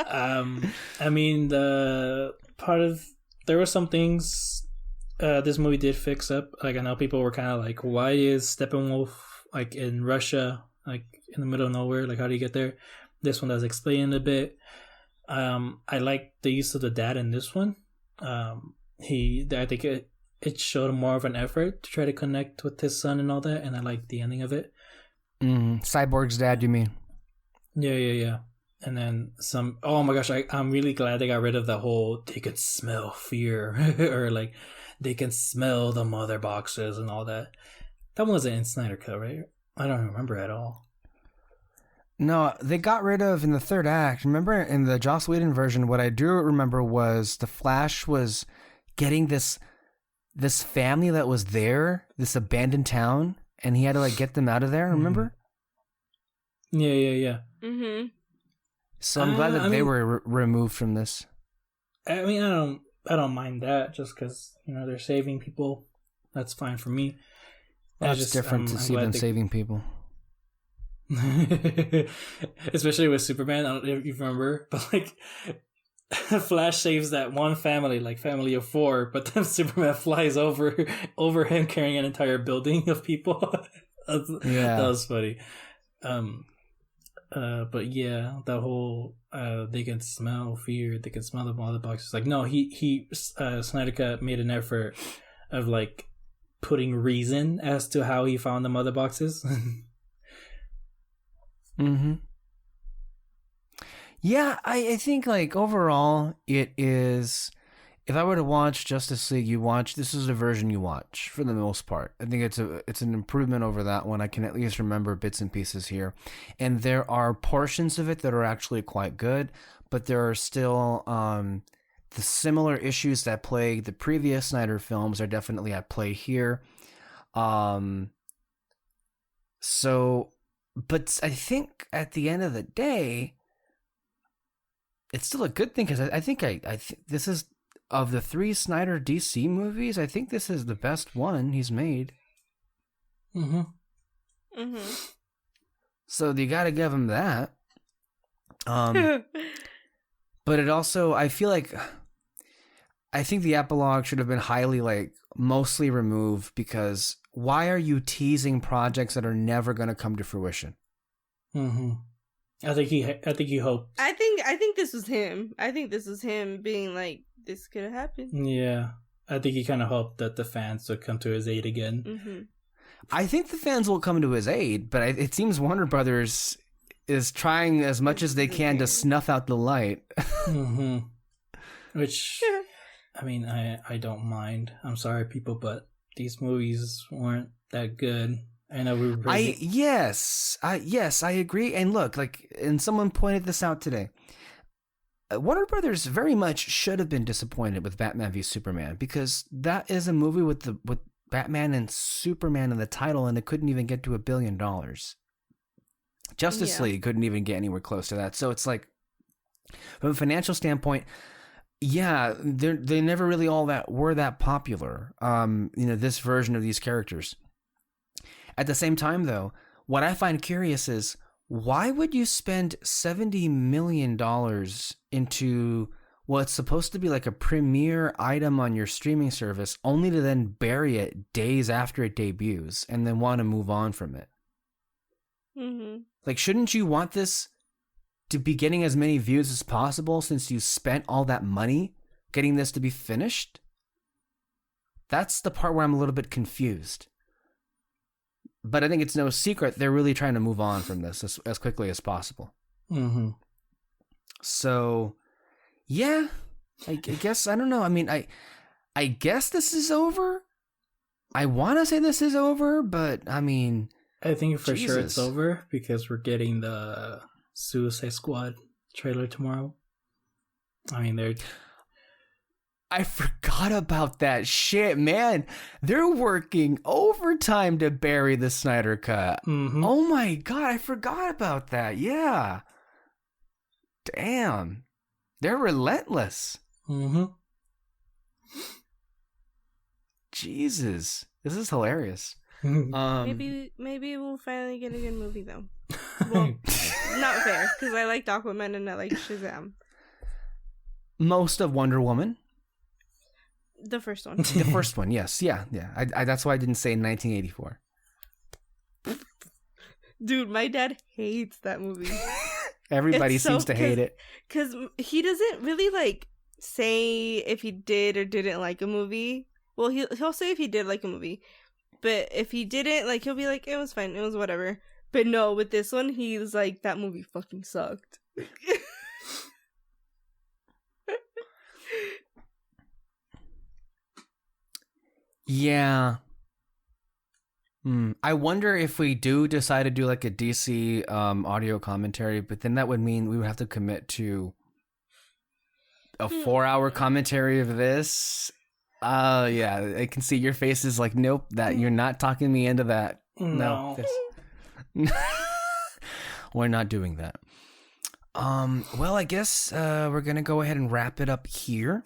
I mean, there were some things this movie did fix up. Like, I know people were kind of like, why is Steppenwolf like in Russia, like in the middle of nowhere? Like, how do you get there? This one does explain a bit. I like the use of the dad in this one. I think it showed more of an effort to try to connect with his son and all that, and I like the ending of it. Cyborg's dad, you mean? Yeah. And then some. Oh my gosh, I'm really glad they got rid of the whole they could smell fear or like they can smell the mother boxes and all that. That wasn't in Snyder Cut, right? I don't remember at all. No, they got rid of in the third act. Remember in the Joss Whedon version, what I do remember was the Flash was getting this family that was there, this abandoned town, and he had to like get them out of there. Remember? Yeah. Mm-hmm. So I'm glad that they were removed from this. I mean, I don't mind that, just because, you know, they're saving people. That's fine for me. It's different to see them saving people. Especially with Superman. I don't know if you remember, but like Flash saves that one family, like family of 4, but then Superman flies over him carrying an entire building of people. That was funny. But yeah, the whole they can smell fear, they can smell the mother boxes. Like, no, Snyder Cut made an effort of like putting reason as to how he found the mother boxes. Mm-hmm. Yeah, I think like overall it is. If I were to watch Justice League, this is the version you watch for the most part. I think it's an improvement over that one. I can at least remember bits and pieces here, and there are portions of it that are actually quite good, but there are still the similar issues that plagued the previous Snyder films are definitely at play here. So, but I think at the end of the day, it's still a good thing because I think this is. Of the 3 Snyder DC movies, I think this is the best one he's made. Mm-hmm. Mm-hmm. So you gotta give him that. But it also, I think the epilogue should have been highly, like, mostly removed because why are you teasing projects that are never going to come to fruition? Mm-hmm. I think he hoped. I think this was him. I think this was him being like, this could have happened. Yeah. I think he kind of hoped that the fans would come to his aid again. Mm-hmm. I think the fans will come to his aid, but it seems Warner Brothers is trying as much as they can to snuff out the light. Mm-hmm. Which, I mean, I don't mind. I'm sorry, people, but these movies weren't that good. I know we were yes, I agree. And look, and someone pointed this out today. Warner Brothers very much should have been disappointed with Batman v Superman because that is a movie with Batman and Superman in the title, and it couldn't even get to $1 billion. Justice League couldn't even get anywhere close to that. So it's like, from a financial standpoint, yeah, they never really were that popular. This version of these characters. At the same time, though, what I find curious is why would you spend $70 million into what's supposed to be like a premiere item on your streaming service only to then bury it days after it debuts and then want to move on from it? Mm-hmm. Like, shouldn't you want this to be getting as many views as possible since you spent all that money getting this to be finished? That's the part where I'm a little bit confused. But I think it's no secret they're really trying to move on from this as quickly as possible. Mm-hmm. So, yeah, I guess, I don't know. I mean, I guess this is over. I want to say this is over, but I mean... I think for sure it's Jesus. over because we're getting the Suicide Squad trailer tomorrow. I mean, I forgot about that shit, man. They're working overtime to bury the Snyder Cut. Mm-hmm. Oh my God, I forgot about that. Yeah. Damn. They're relentless. Mm-hmm. Jesus. This is hilarious. Maybe we'll finally get a good movie though. Well, not fair because I like Aquaman and I like Shazam. Most of Wonder Woman. The first one. The first one, yes. Yeah. I that's why I didn't say 1984. Dude, my dad hates that movie. Everybody It's seems to hate it. Because he doesn't really like say if he did or didn't like a movie. Well, he'll say if he did like a movie. But if he didn't, like, he'll be like, it was fine, it was whatever. But no, with this one, he was like, that movie fucking sucked. Yeah. I wonder if we do decide to do like a DC audio commentary, but then that would mean we would have to commit to a 4-hour commentary of this. Yeah, I can see your face is like, nope, that you're not talking me into that. No. We're not doing that. Well, I guess we're gonna go ahead and wrap it up here.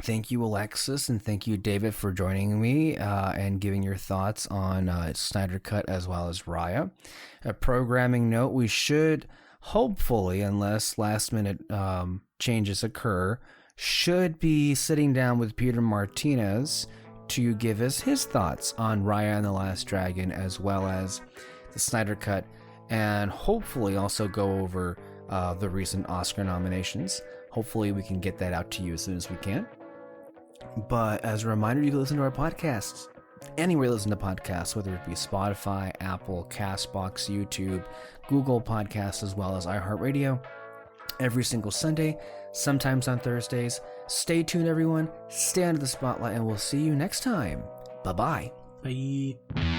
Thank you, Alexis, and thank you, David, for joining me and giving your thoughts on Snyder Cut as well as Raya. A programming note: we should hopefully, unless last-minute changes occur, should be sitting down with Peter Martinez to give us his thoughts on Raya and the Last Dragon as well as the Snyder Cut, and hopefully also go over the recent Oscar nominations. Hopefully we can get that out to you as soon as we can. But as a reminder, you can listen to our podcasts anywhere you listen to podcasts, whether it be Spotify, Apple, Castbox, YouTube, Google Podcasts, as well as iHeartRadio, every single Sunday, sometimes on Thursdays. Stay tuned, everyone. Stay under the spotlight, and we'll see you next time. Bye-bye. Bye.